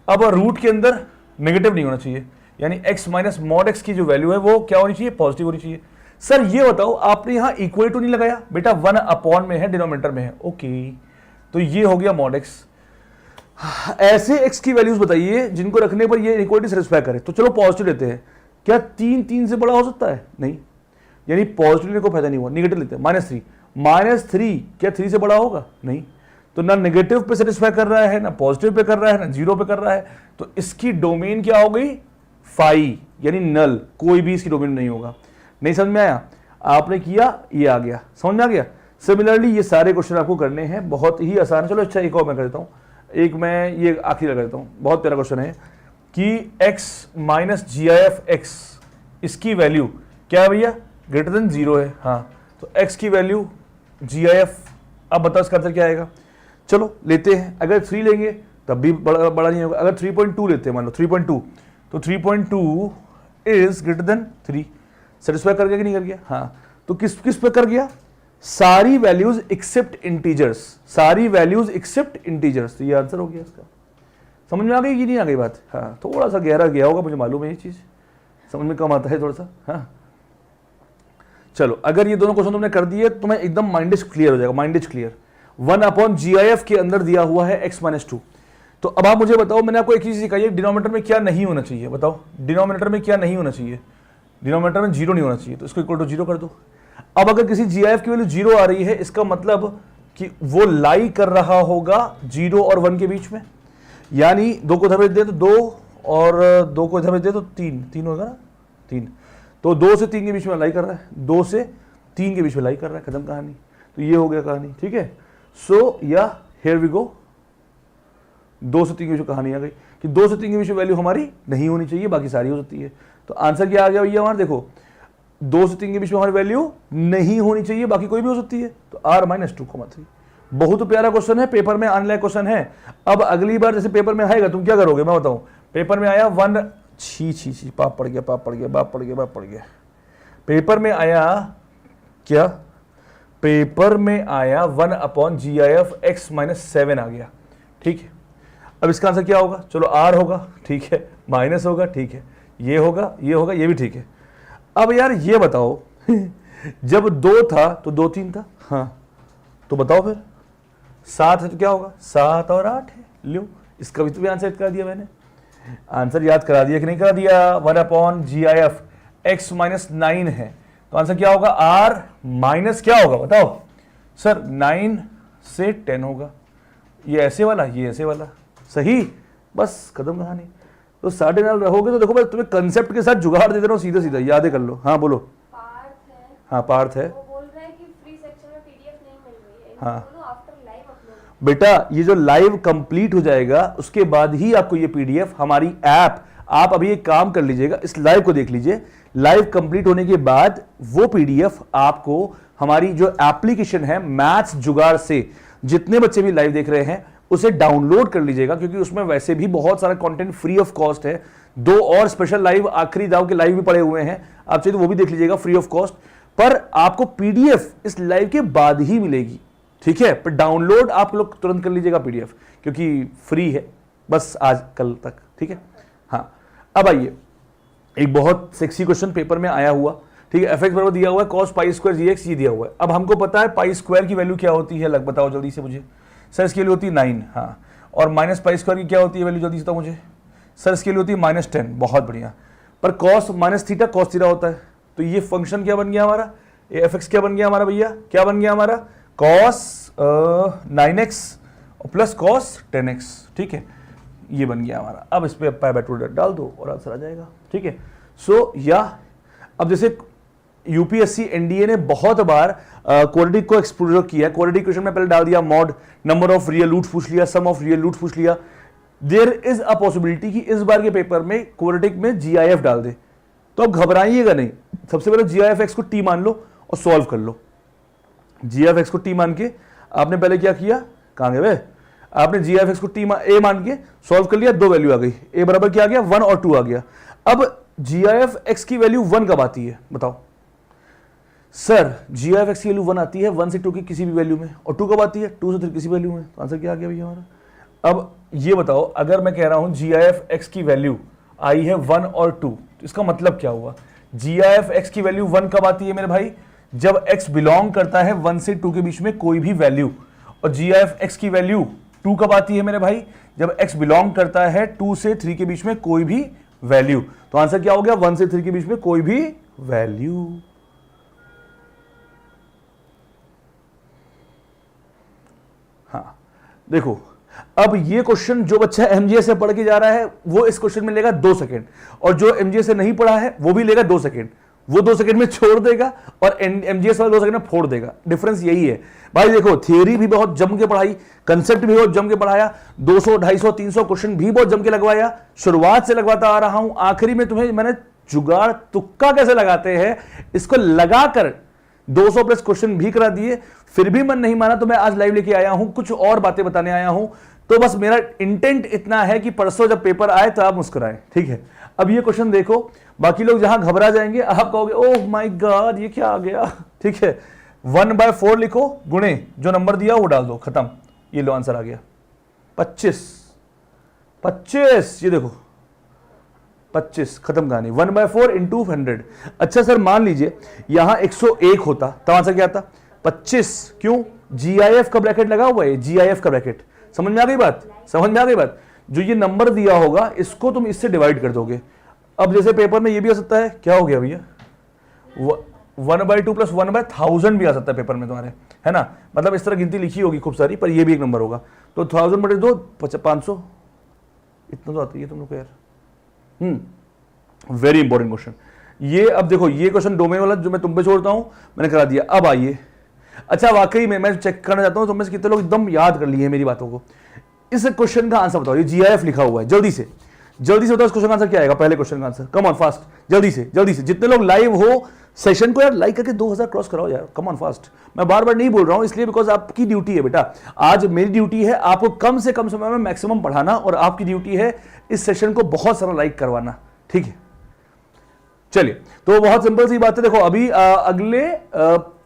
अब रूट के अंदर नेगेटिव नहीं होना चाहिए, यानी x माइनस मॉड एक्स की जो वैल्यू है वो क्या होनी चाहिए, पॉजिटिव होनी चाहिए। सर ये बताओ, आपने यहां इक्वल टू नहीं लगाया, बेटा 1 अपॉन में है, डिनोमिनेटर में है, ओके, तो ये हो गया मॉड एक्स। ऐसे x की वैल्यूज बताइए जिनको रखने पर ये इक्वलिटी सेटिस्फाई करे, तो चलो पॉजिटिव लेते हैं, क्या 3 से बड़ा हो सकता है, नहीं, यानी पॉजिटिव लेने को फायदा नहीं हुआ, निगेटिव लेते हैं, -3 क्या 3 से बड़ा होगा, नहीं, तो ना नेगेटिव पे सेटिस्फाई कर रहा है, ना पॉजिटिव पे कर रहा है, ना जीरो पे कर रहा है, तो इसकी डोमेन क्या हो गई, फाई, यानी नल, कोई भी इसकी डोमेन नहीं होगा। नहीं समझ में आया, आपने किया, ये आ गया, समझ में आ गया। सिमिलरली ये सारे क्वेश्चन आपको करने हैं, बहुत ही आसान है। चलो अच्छा एक और मैं कर देता हूँ, एक मैं ये आखिरी लगा देता हूँ, बहुत प्यारा क्वेश्चन है कि x माइनस GIF(x), इसकी वैल्यू क्या है भैया, ग्रेटर देन 0 है, हाँ, तो x की वैल्यू GIF, अब बताओ इसका आंसर क्या आएगा। चलो लेते हैं, अगर 3 लेंगे तब भी बड़ा नहीं होगा, अगर 3.2 लेते हैं, मान लो 3.2, तो 3.2 इज ग्रेटर देन 3, सेटिस्फाई कर गया कि नहीं कर गया, हाँ, तो किस किस पे कर गया, सारी वैल्यूज एक्सेप्ट इंटीजर्स, सारी वैल्यूज एक्सेप्ट इंटीजर्स, तो ये आंसर हो गया इसका। समझ में आ गई कि नहीं आ गई बात, हाँ, थोड़ा सा गहरा गया होगा, मुझे मालूम है ये चीज, समझ में कम आता है थोड़ा सा, हाँ। चलो अगर ये दोनों क्वेश्चन तुमने कर दिए तो मैं एकदम माइंड क्लियर हो जाएगा, माइंड क्लियर। 1/GIF के अंदर दिया हुआ है x-2, तो अब आप मुझे बताओ, मैंने आपको एक चीज सिखाई है, डिनोमिनेटर में क्या नहीं होना चाहिए, बताओ डिनोमिनेटर में क्या नहीं होना चाहिए, डिनोमिनेटर में 0 नहीं होना चाहिए, तो इसको इक्वल टू 0 कर दो। अब अगर किसी GIF की वैल्यू 0 आ रही है, इसका मतलब कि वो लाई कर रहा होगा 0 और 1 के बीच में, यानी 2 को इधर भेज दे तो 2 और 2 को इधर भेज दे तो 3 होगा ना, 3, तो 2 से 3 के बीच में लाई कर रहा है, 2 से 3 के बीच में लाई कर रहा है, खत्म कहानी। तो ये हो गया कहानी, ठीक है। सो या हियर वी गो, 2 से 3 के बीच में कहानी आ गई कि 2 से 3 के बीच में वैल्यू हमारी नहीं होनी चाहिए, बाकी सारी हो सकती है। तो आंसर क्या आ गया भैया हमारा, देखो 2 से 3 के बीच में हमारी वैल्यू नहीं होनी चाहिए, बाकी कोई भी हो सकती है, तो r-2,3। बहुत प्यारा क्वेश्चन है, पेपर में आने लायक क्वेश्चन है। अब अगली बार जैसे पेपर में आएगा तुम क्या करोगे, मैं बताऊं, पेपर में आया 1, छी पाप पड़ गया, बाप पड़ गया, पेपर में आया क्या, पेपर में आया 1/GIF x-7 आ गया, ठीक है। अब इसका आंसर क्या होगा, चलो r होगा, ठीक है, माइनस होगा, ठीक है, ये होगा, ये होगा, ये भी ठीक है। अब यार ये बताओ जब 2 था तो 2 3 था, हाँ तो बताओ फिर 7 है तो क्या होगा, 7 और 8 है। लो इसका भी आंसर करा दिया मैंने। आंसर याद करा दिया कि नहीं करा दिया? 1/GIF x माइनस 9 है तो आंसर क्या होगा, r माइनस क्या होगा बताओ सर, 9 से 10 होगा। ये ऐसे वाला, ये ऐसे वाला, सही, बस खत्म कहानी। तो 9.5 रहोगे तो देखो मैं तुम्हें कंसेप्ट के साथ जुगाड़ दे दे रहा हूँ, सीधा सीधा याद कर लो। हाँ बोलो। पार्थ है, हाँ पार्थ है, वो बोल रहा है कि फ्री सेक्शन में पीडीएफ नहीं मिल रही है। हाँ। बोलो आफ्टर लाइव अपलोड। बेटा ये जो लाइव कंप्लीट हो जाएगा उसके बाद ही आपको ये पीडीएफ हमारी ऐप, आप अभी एक काम कर लीजिएगा, इस लाइव को देख लीजिए, लाइव कंप्लीट होने के बाद वो पीडीएफ आपको हमारी जो एप्लीकेशन है मैथ्स जुगाड़ से, जितने बच्चे भी लाइव देख रहे हैं उसे डाउनलोड कर लीजिएगा, क्योंकि उसमें वैसे भी बहुत सारा कंटेंट फ्री ऑफ कॉस्ट है। 2 और स्पेशल लाइव आखिरी दाव के लाइव भी पड़े हुए हैं, आप चाहिए तो वो भी देख लीजिएगा फ्री ऑफ कॉस्ट, पर आपको पीडीएफ इस लाइव के बाद ही मिलेगी, ठीक है। पर डाउनलोड आप लोग तुरंत कर लीजिएगा पीडीएफ, क्योंकि फ्री है बस आज कल तक, ठीक है। हाँ अब आइए, एक बहुत सेक्सी क्वेश्चन पेपर में आया हुआ, ठीक है। fx बराबर दिया हुआ है cos पाई स्क्वायर gx, ये दिया हुआ है। अब हमको पता है पाई स्क्वायर की वैल्यू क्या होती है, लग बताओ जल्दी से मुझे। सर इसके लिए होती है 9, हाँ, और माइनस पाई स्क्वायर की क्या होती है वैल्यू, जल्दी से बताओ मुझे। सर इसके लिए होती है -10, बहुत बढ़िया। पर cos minus theta cos theta होता है, तो ये फंक्शन क्या बन गया हमारा, ये fx क्या बन गया हमारा भैया, क्या बन गया हमारा, cos 9x plus cos 10x, ठीक है, ये बन गया हमारा। अब इस पे पाई बाय 2 डाल दो और आंसर आ जाएगा, ठीक है। सो या अब जैसे यूपीएससी एनडीए ने बहुत बार क्वाड्रेटिक को एक्सप्लोर किया है। क्वाड्रेटिक क्वेश्चन में पहले डाल दिया mod, number of real roots पूछ लिया, सम ऑफ रियल रूट्स पूछ लिया। देयर इज अ पॉसिबिलिटी कि इस बार के पेपर में क्वाड्रेटिक में जीआईएफ डाल दे, तो अब घबराइएगा नहीं। सबसे पहले जीआईएफ एक्स को टी मान लो और सॉल्व कर लो। जीआईएफ एक्स को टी मान के आपने पहले क्या किया, कहां गए वे, आपने जीआईएफ एक्स को टी ए मान के सॉल्व कर लिया, 2 वैल्यू आ गई, ए बराबर क्या आ गया 1 और 2 आ गया। अब जीआईएफ एक्स की वैल्यू 1 कब आती है बताओ सर, जीआईएफ एक्स की वैल्यू 1 आती है 1 से 2 की किसी भी वैल्यू में, और 2 कब आती है 2 से 3 किसी वैल्यू में। तो आंसर क्या आ गया भैया हमारा। अब ये बताओ, अगर मैं कह रहा हूं जीआईएफ एक्स की वैल्यू आई है 1 और 2, तो इसका मतलब क्या हुआ, जीआईएफ एक्स की वैल्यू 1 कब आती है मेरे भाई, जब x बिलोंग करता है 1 से 2 के बीच में कोई भी वैल्यू, और जीआईएफ एक्स की वैल्यू 2 कब आती है मेरे भाई, जब x बिलोंग करता है 2 से 3 के बीच में कोई भी वैल्यू। तो आंसर क्या हो गया, 1 से 3 के बीच में कोई भी वैल्यू। हाँ देखो, अब ये क्वेश्चन जो बच्चा एमजीएस से पढ़ के जा रहा है वो इस क्वेश्चन में लेगा 2 सेकंड, और जो एमजीएस से नहीं पढ़ा है वो भी लेगा 2 सेकंड। वो 2 सेकंड में छोड़ देगा और एमजीएस वाला 2 सेकंड में फोड़ देगा। डिफरेंस यही है भाई। देखो थियरी भी बहुत जम के पढ़ाई, कंसेप्ट भी बहुत जम के पढ़ाया, 200 250 300 क्वेश्चन भी बहुत जम के लगवाया, शुरुआत से लगवाता आ रहा हूं। आखिरी में तुम्हें मैंने जुगाड़ तुक्का कैसे लगाते हैं इसको लगाकर 200 प्लस क्वेश्चन भी करा दिए, फिर भी मन नहीं माना, तो मैं आज लाइव लेके आया हूं, कुछ और बातें बताने आया हूं। तो बस मेरा इंटेंट इतना है कि परसों जब पेपर आए तो आप मुस्कुराएं, ठीक है। अब ये क्वेश्चन देखो, बाकी लोग जहां घबरा जाएंगे आप कहोगे ओह माय गॉड ये क्या आ गया, ठीक है। 1/4 लिखो, गुणे जो नंबर दिया वो डाल दो, खत्म। ये लो आंसर आ गया 25, ये देखो 25, खत्म कहानी। 1/4 इंटू 100। अच्छा सर मान लीजिए यहां 101 होता तो आंसर क्या आता 25, क्यों, जीआईएफ का ब्रैकेट लगा हुआ है, जीआईएफ का ब्रैकेट। समझ में आ गई बात, समझ में आ गई बात। जो ये नंबर दिया होगा इसको तुम इससे डिवाइड कर दोगे। अब जैसे पेपर में ये भी आ सकता है, क्या हो गया भैया 1/2 प्लस 1/1000 भी आ सकता है पेपर में तुम्हारे, है ना। मतलब इस तरह गिनती लिखी होगी खूब सारी, पर ये भी एक नंबर होगा। तो 1000 बटे 2 500, इतना तो आता है तुम लोग को यार। वेरी इंपॉर्टेंट क्वेश्चन ये। अब देखो ये क्वेश्चन डोमेन वाला जो मैं तुम पे छोड़ता हूं, मैंने करा दिया। अब आइए, अच्छा वाकई में मैं चेक करना चाहता हूं तुम में से कितने लोग एकदम याद कर लिए मेरी बातों को। इस क्वेश्चन का आंसर बताओ, ये जीआईएफ लिखा हुआ है, जल्दी से बताओ इस क्वेश्चन का आंसर क्या आएगा। पहले क्वेश्चन का आंसर, कम ऑन फास्ट, जल्दी से जितने लोग लाइव हो सेशन को यार लाइक करके 2000 क्रॉस कराओ यार, कम ऑन फास्ट। मैं बार बार नहीं बोल रहा हूं इसलिए बिकॉज आपकी ड्यूटी है बेटा, आज मेरी ड्यूटी है आपको कम से कम समय में मैक्सिमम पढ़ाना, और आपकी ड्यूटी है इस सेशन को बहुत सारा लाइक करवाना, ठीक है। चलिए तो बहुत सिंपल सी बात है। देखो अभी अगले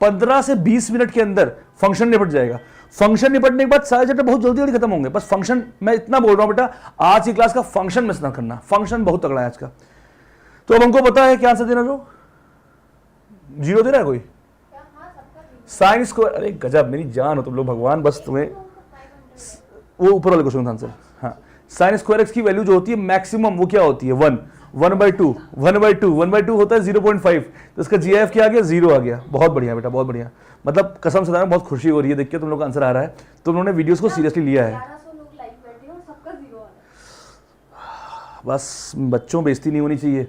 15 से 20 मिनट के अंदर फंक्शन निपट जाएगा। फंक्शन निपटने के बाद सारे चैप्टर बहुत जल्दी जल्दी खत्म होंगे। बस फंक्शन, मैं इतना बोल रहा हूं बेटा, आज की क्लास का फंक्शन मिस ना करना, फंक्शन बहुत तगड़ा है आज का। तो अब हमको पता है क्या आंसर देना, जो जीरो दे रहा है कोई? क्या? हाँ, सबका जीरो। साइन स्क्वायर, अरे गजब, मेरी जान हो तुम लोग, भगवान बस तुम्हें। 500। वो ऊपर वाले क्वेश्चन का आंसर। हाँ, साइन स्क्वायर एक्स की वैल्यू जो होती है मैक्सिमम, वो क्या होती है? 1, 1/2, 1/2, 1/2 होता है 0.5, तो इसका GIF क्या आ गया? 0 आ गया। बहुत बढ़िया बेटा, बहुत बढ़िया। मतलब कसम से बहुत खुशी हो रही है देख के तुम लोग का आंसर आ रहा है, तुम लोगों ने वीडियोस को सीरियसली लिया है। 1100 लोग लाइव बैठे हैं और सबका जीरो आ रहा है। बस बच्चों बेइज्जती नहीं होनी चाहिए,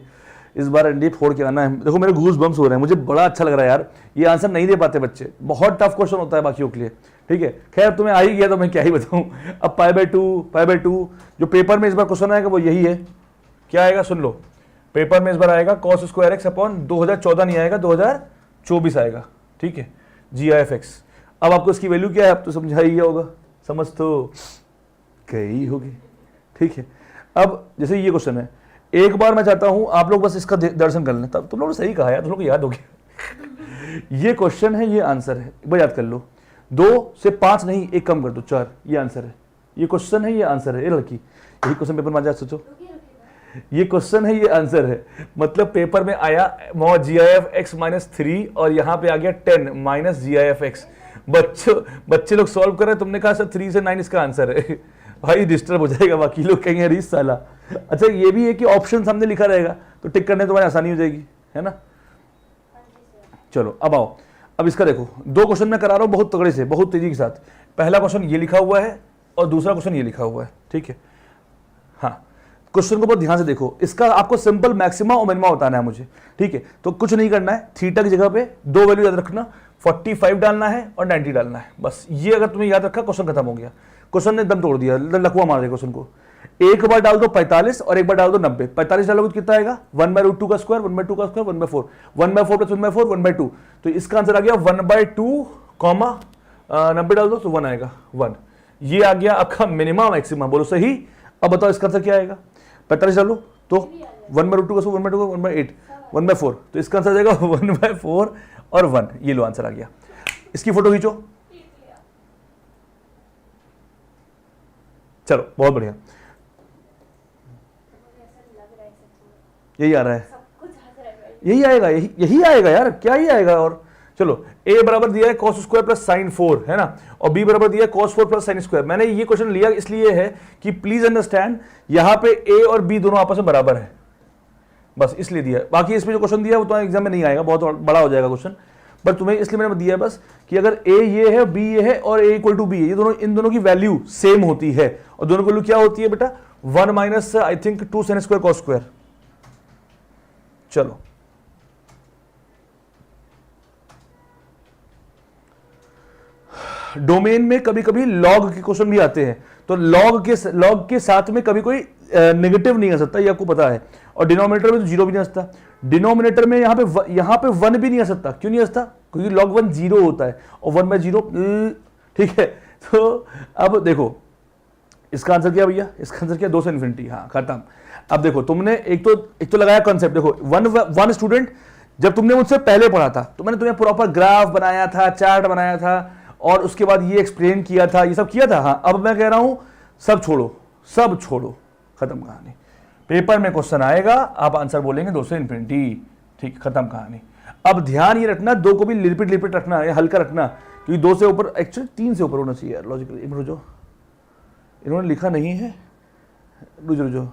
इस बार एनडीए फोड़ के आना है। देखो मेरे गूज बम्स हो रहे हैं, मुझे बड़ा अच्छा लग रहा है यार, ये आंसर नहीं दे पाते बच्चे, बहुत टफ क्वेश्चन होता है बाकियों के लिए, ठीक है। खैर तुम्हें आ ही गया तो मैं क्या ही बताऊं। अब π/2 जो पेपर में इस बार क्वेश्चन आएगा वो यही है, क्या आएगा सुन लो। पेपर में इस बार आएगा cos स्क्वायर एक्स अपॉन 2014 नहीं आएगा, 2024 आएगा, ठीक है, GIF x। अब आपको इसकी वैल्यू क्या है, अब तो समझा ही गया होगा, समझ तो गई होगी, ठीक है। अब जैसे ये क्वेश्चन है, एक बार मैं चाहता हूं आप लोग बस इसका दर्शन कर लें, तब तुम लोगों ने सही कहा यार, तुम लोग को याद हो गया। ये क्वेश्चन है, ये आंसर है, एक बार याद कर लो। 2 से 5 नहीं, एक कम कर दो, 4, ये आंसर है। ये क्वेश्चन है, ये आंसर है। ये लड़की, यही क्वेश्चन पेपर में आ जाए, सोचो ये क्वेश्चन है, ये आंसर है। मतलब पेपर में आया mod GIF x -3 और यहाँ पे आ गया 10 - GIF x। बच्चे लोग सॉल्व कर रहे हैं, तुमने कहा सर 3 से 9 इसका आंसर है। भाई डिस्टर्ब हो जाएगा, बाकी लोग कहेंगे अरे साला। अच्छा ये भी है कि ऑप्शन सामने लिखा रहेगा तो टिक करने तुम्हारी आसानी हो जाएगी, है ना। चलो अब आओ, अब इसका देखो, 2 क्वेश्चन मैं करा रहा हूँ बहुत तगड़े से, बहुत तेजी के साथ। पहला क्वेश्चन ये लिखा हुआ है और दूसरा क्वेश्चन ये लिखा हुआ है, ठीक है। हाँ, क्वेश्चन को बहुत ध्यान से देखो, इसका आपको सिंपल मैक्सिमा और मिनिमा बताना है मुझे, ठीक है। तो कुछ नहीं करना है, थीटा की जगह पे 2 वैल्यू याद रखना, 45 डालना है और 90 डालना है, बस। ये अगर तुम्हें याद रखा, क्वेश्चन खत्म हो गया। क्वेश्चन ने दम तोड़ दिया, लकवा मार दिया क्वेश्चन को। एक बार डाल दो 45 और एक बार डाल दो 90। 45 डालोगे तो कितना आएगा? 1/√2 का स्क्वायर, 1/2 का स्क्वायर, 1/4, 1/4 + 1/4, 1/2। तो इसका आंसर आ गया 1/2, 90 डाल दो तो 1 आएगा, 1। ये आ गया आपका मिनिमा मैक्सिमा, बोलो सही। अब बताओ इसका आंसर क्या आएगा? 45 डालो तो 1/√2 का स्क्वायर, 1/2 का 1/8, 1/4। तो इसका आंसर आ जाएगा 1/4 और 1। ये लो आंसर आ गया। इसकी फोटो खींचो, चलो बहुत बढ़िया। यही आ रहा है, यही आएगा, यही आएगा यार, क्या ही आएगा। और चलो a बराबर दिया है cos स्क्वायर प्लस साइन 4, है ना, और b बराबर दिया है cos 4 प्लस साइन स्क्वायर। मैंने ये क्वेश्चन लिया इसलिए है कि प्लीज अंडरस्टैंड, यहां पे a और b दोनों आपस में बराबर है, बस इसलिए दिया है। बाकी इसमें जो क्वेश्चन दिया है वो तो एग्जाम में नहीं आएगा, बहुत बड़ा हो जाएगा क्वेश्चन, बट तुम्हें इसलिए मैंने दिया है बस कि अगर a ये है, b ये है और a = b है, ये दोनों, इन दोनों की वैल्यू सेम होती है, और दोनों की वैल्यू क्या होती है बेटा? 1 - I think 2 sin square cos square. चलो डोमेन में कभी कभी लॉग के क्वेश्चन भी आते हैं, तो लॉग के साथ में कभी कोई नेगेटिव नहीं आ सकता, ये आपको पता है। और डिनोमिनेटर में तो 0 भी नहीं आ सकता, डिनोमिनेटर में यहाँ पे 1 भी नहीं आ सकता। क्यों नहीं आ सकता? क्योंकि log 1 0 होता है और 1/0, ठीक है। तो अब देखो इसका आंसर क्या भैया? इसका आंसर क्या? 2 से इन्फिनिटी, हाँ खत्म। अब देखो तुमने एक तो लगाया कॉन्सेप्ट। देखो वन स्टूडेंट, जब तुमने मुझसे पहले पढ़ा था तो मैंने तुम्हें प्रॉपर ग्राफ बनाया था, चार्ट बनाया था, और उसके बाद ये एक्सप्लेन किया था, ये सब किया था। हाँ, अब मैं कह रहा हूं सब छोड़ो, सब छोड़ो, खत्म कहानी। पेपर में क्वेश्चन आएगा, आप आंसर बोलेंगे 2 से इन्फिनिटी, ठीक, खत्म कहानी। अब ध्यान ये रखना, 2 को भी लिपिट रखना, ये हल्का रखना, क्योंकि 2 से ऊपर, एक्चुअली 3 से ऊपर होना चाहिए यार लॉजिकली। रुझो, इन्होंने लिखा नहीं है, रुझो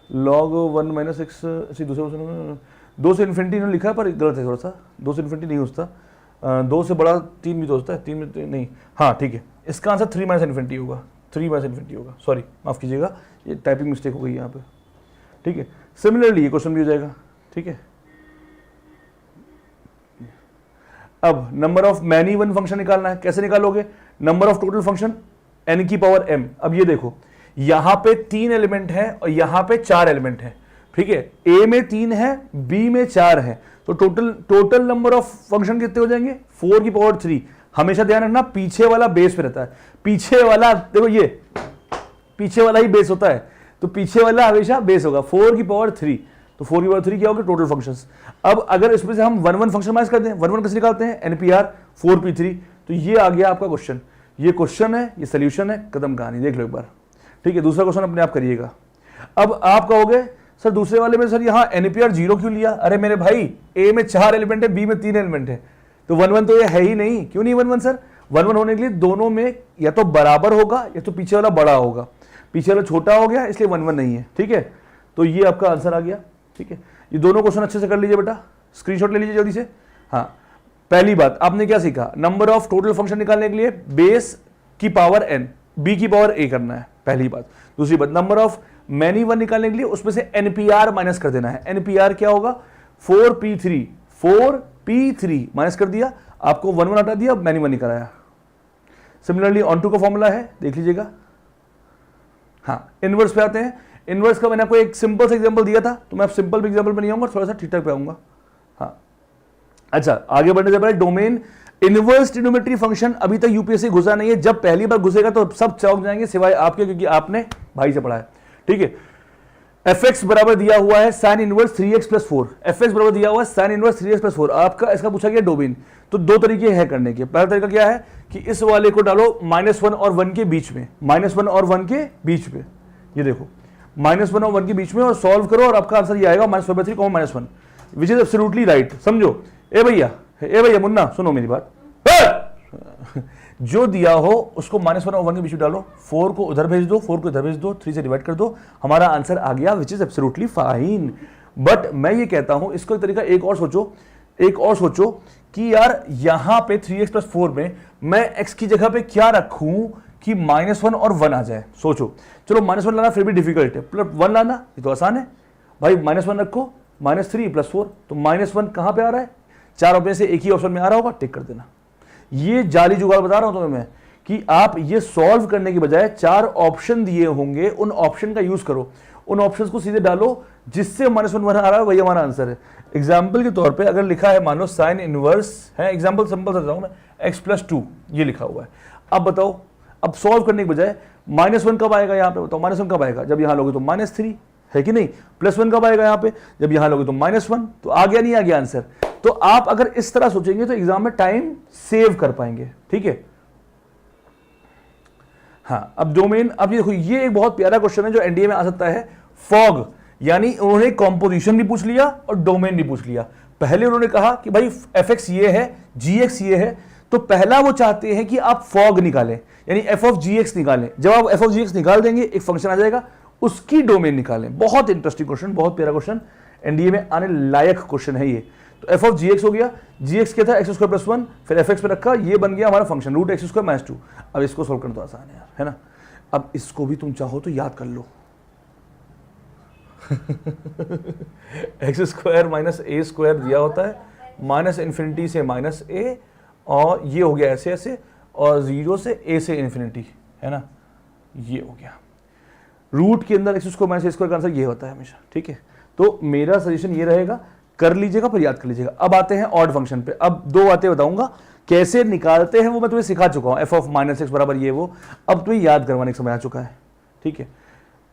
log 1 - x, दूसरे 2 से इन्फिनिटी इन्होंने लिखा है, पर गलत है थोड़ा सा। 2 से इन्फिनिटी नहीं होता, 2 से बड़ा 3 भी तो होता है, 3 में नहीं, हाँ ठीक है। इसका आंसर 3 - इन्फिनिटी होगा, 3 - इन्फिनिटी होगा, सॉरी माफ कीजिएगा, ये टाइपिंग मिस्टेक हो गई यहाँ पे, ठीक है। सिमिलरली ये क्वेश्चन भी हो जाएगा, ठीक है। अब number of many one function निकालना है, कैसे निकालोगे? Number of total function n की पावर m। अब ये देखो, यहां पे 3 एलिमेंट है और यहां पे 4 एलिमेंट है, ठीक है। a में 3 है, b में 4 है, तो टोटल नंबर ऑफ फंक्शन कितने हो जाएंगे? 4 की पावर 3। हमेशा ध्यान रखना, पीछे वाला बेस पे रहता है, पीछे वाला, देखो ये पीछे वाला ही बेस होता है, तो पीछे वाला हमेशा बेस होगा। 4 की पावर 3, तो 4 की पावर 3 क्या होगा? Total functions. अब अगर इसमें से हम 1 फंक्शन माइनस करते हैं, 1 कैसे निकालते हैं? NPR 4P3। तो ये आ गया आपका क्वेश्चन, ये क्वेश्चन है, ये सोल्यूशन है, खत्म कहानी। देख लो एक बार, ठीक है। दूसरा क्वेश्चन अपने आप करिएगा। अब आप कहोगे सर दूसरे वाले में सर यहाँ NPR 0 क्यों लिया? अरे मेरे भाई A में 4 एलिमेंट है, B में 3 एलिमेंट है, तो 1 1 तो ये है ही नहीं। क्यों नहीं 1 1 सर? 1 1 होने के लिए दोनों में या तो बराबर होगा या तो पीछे वाला बड़ा होगा, पीछे वाला छोटा हो गया इसलिए 1 1 नहीं है। ठीक है, तो ये आपका आंसर आ गया। ठीक है, ये दोनों क्वेश्चन अच्छे से कर लीजिए बेटा, स्क्रीनशॉट ले लीजिए जल्दी से। हाँ, पहली बात आपने क्या सीखा? नंबर ऑफ टोटल फंक्शन निकालने के लिए बेस की पावर n, b की पावर a करना है, पहली बात। दूसरी बात, नंबर ऑफ मैनी वन निकालने के लिए उसमें से NPR माइनस कर देना है। NPR क्या होगा? 4p3 माइनस कर दिया, आपको 1 1 हटा दिया, मैनी वन निकल आया। सिमिलरली ऑन टू का फॉर्मूला है, देख लीजिएगा। हाँ, इनवर्स पे आते हैं। इनवर्स का मैंने आपको एक सिंपल सा एग्जांपल दिया था, तो मैं अब सिंपल एग्जांपल पे नहीं आऊंगा, थोड़ा सा ठीक ठाक पे आऊंगा। हाँ, अच्छा, आगे बढ़ने से पहले डोमेन इनवर्स ट्रिग्नोमेट्री फंक्शन अभी तक यूपीएससी घुसा नहीं है। जब पहली बार घुसेगा तो सब चौंक जाएंगे सिवाय आपके, क्योंकि आपने भाई से पढ़ा है। ठीक है, fx बराबर दिया हुआ है sin inverse 3x plus 4। fx बराबर दिया हुआ है sin इनवर्स 3x प्लस 4। आपका इसका पूछा गया डोमेन, तो दो तरीके हैं करने के। पहला तरीका क्या है कि इस वाले को डालो -1 और 1 के बीच में, -1 और 1 के बीच में, ये देखो -1 और 1 के बीच में, और सॉल्व करो और आपका आंसर ये आएगा -4/3 -1, विच इज एब्सोल्युटली राइट। समझो, ए भैया मुन्ना सुनो मेरी बात, जो दिया हो उसको -1 और 1 के बीच में डालो, 4 को उधर भेज दो, 4 को इधर भेज दो, 3 से डिवाइड कर दो, हमारा आंसर आ गया, which is absolutely fine. But मैं ये कहता हूं, इसको एक तरीका एक और सोचो कि यार यहां पे 3x प्लस 4 में मैं x की जगह पे क्या रखूं कि -1 और 1 आ जाए। सोचो, चलो -1 लाना फिर भी डिफिकल्ट है, प्लस 1 लाना ये तो आसान है भाई। -1 रखो, -3 प्लस 4, तो -1 कहां पे आ रहा है? 4 ऑप्शन से एक ही ऑप्शन में आ रहा होगा, टिक कर देना। ये जाली जुगाड़ बता रहा हूं तुम्हें मैं कि आप ये सॉल्व करने की बजाय 4 ऑप्शन दिए होंगे, उन ऑप्शन का यूज करो, उन ऑप्शंस को सीधे डालो जिससे -1 आ रहा है, वही हमारा आंसर है। एग्जाम्पल के तौर पे अगर लिखा है, मानो साइन इनवर्स है, एग्जाम्पल सिंपल सा बताऊं मैं, x प्लस 2 ये लिखा हुआ है। अब बताओ, अब सॉल्व करने के बजाय -1 कब आएगा यहाँ पे? बताओ, -1 कब आएगा? जब यहाँ लोगे तो -3 है कि नहीं? +1 कब आएगा यहाँ पे? जब यहाँ लोगे तो -1। तो आ गया नहीं आ गया आंसर? तो आप अगर इस तरह सोचेंगे तो एग्जाम में टाइम सेव कर पाएंगे। ठीक है, हाँ, अब डोमेन, अब ये देखो, ये एक बहुत प्यारा क्वेश्चन है जो एनडीए में आ सकता है। फॉग, यानी उन्होंने कॉम्पोजिशन भी पूछ लिया और डोमेन भी पूछ लिया। पहले उन्होंने कहा कि भाई fx ये है, gx ये है, तो पहला वो चाहते हैं कि आप फॉग निकालें, यानी f ऑफ gx निकालें। जब आप f ऑफ gx निकाल देंगे, एक फंक्शन आ जाएगा, उसकी डोमेन निकालें। बहुत इंटरेस्टिंग क्वेश्चन, बहुत प्यारा क्वेश्चन, एनडीए में आने लायक क्वेश्चन है ये। तो f ऑफ gx हो गया, gx क्या था? x² प्लस 1, फिर fx पे रखा, ये बन गया हमारा फंक्शन √x² माइनस 2। अब इसको सोल्व करना तो आसान है यार, है ना? अब इसको भी तुम चाहो तो याद कर लो x² माइनस a² दिया होता है, -∞ से -a, और ये हो गया ऐसे ऐसे, और 0 से a से ∞, है ना? ये हो गया रूट के अंदर x² माइनस a² का आंसर ये होता है हमेशा। ठीक है, तो मेरा सजेशन ये रहेगा, कर लीजिएगा पर याद कर लीजिएगा। अब आते हैं ऑड फंक्शन पे। अब 2 बातें बताऊंगा कैसे निकालते हैं, वो मैं तुम्हें सिखा चुका हूं। f ऑफ -x बराबर ये वो, अब तुम्हें याद करवाने का समय आ चुका है। ठीक है,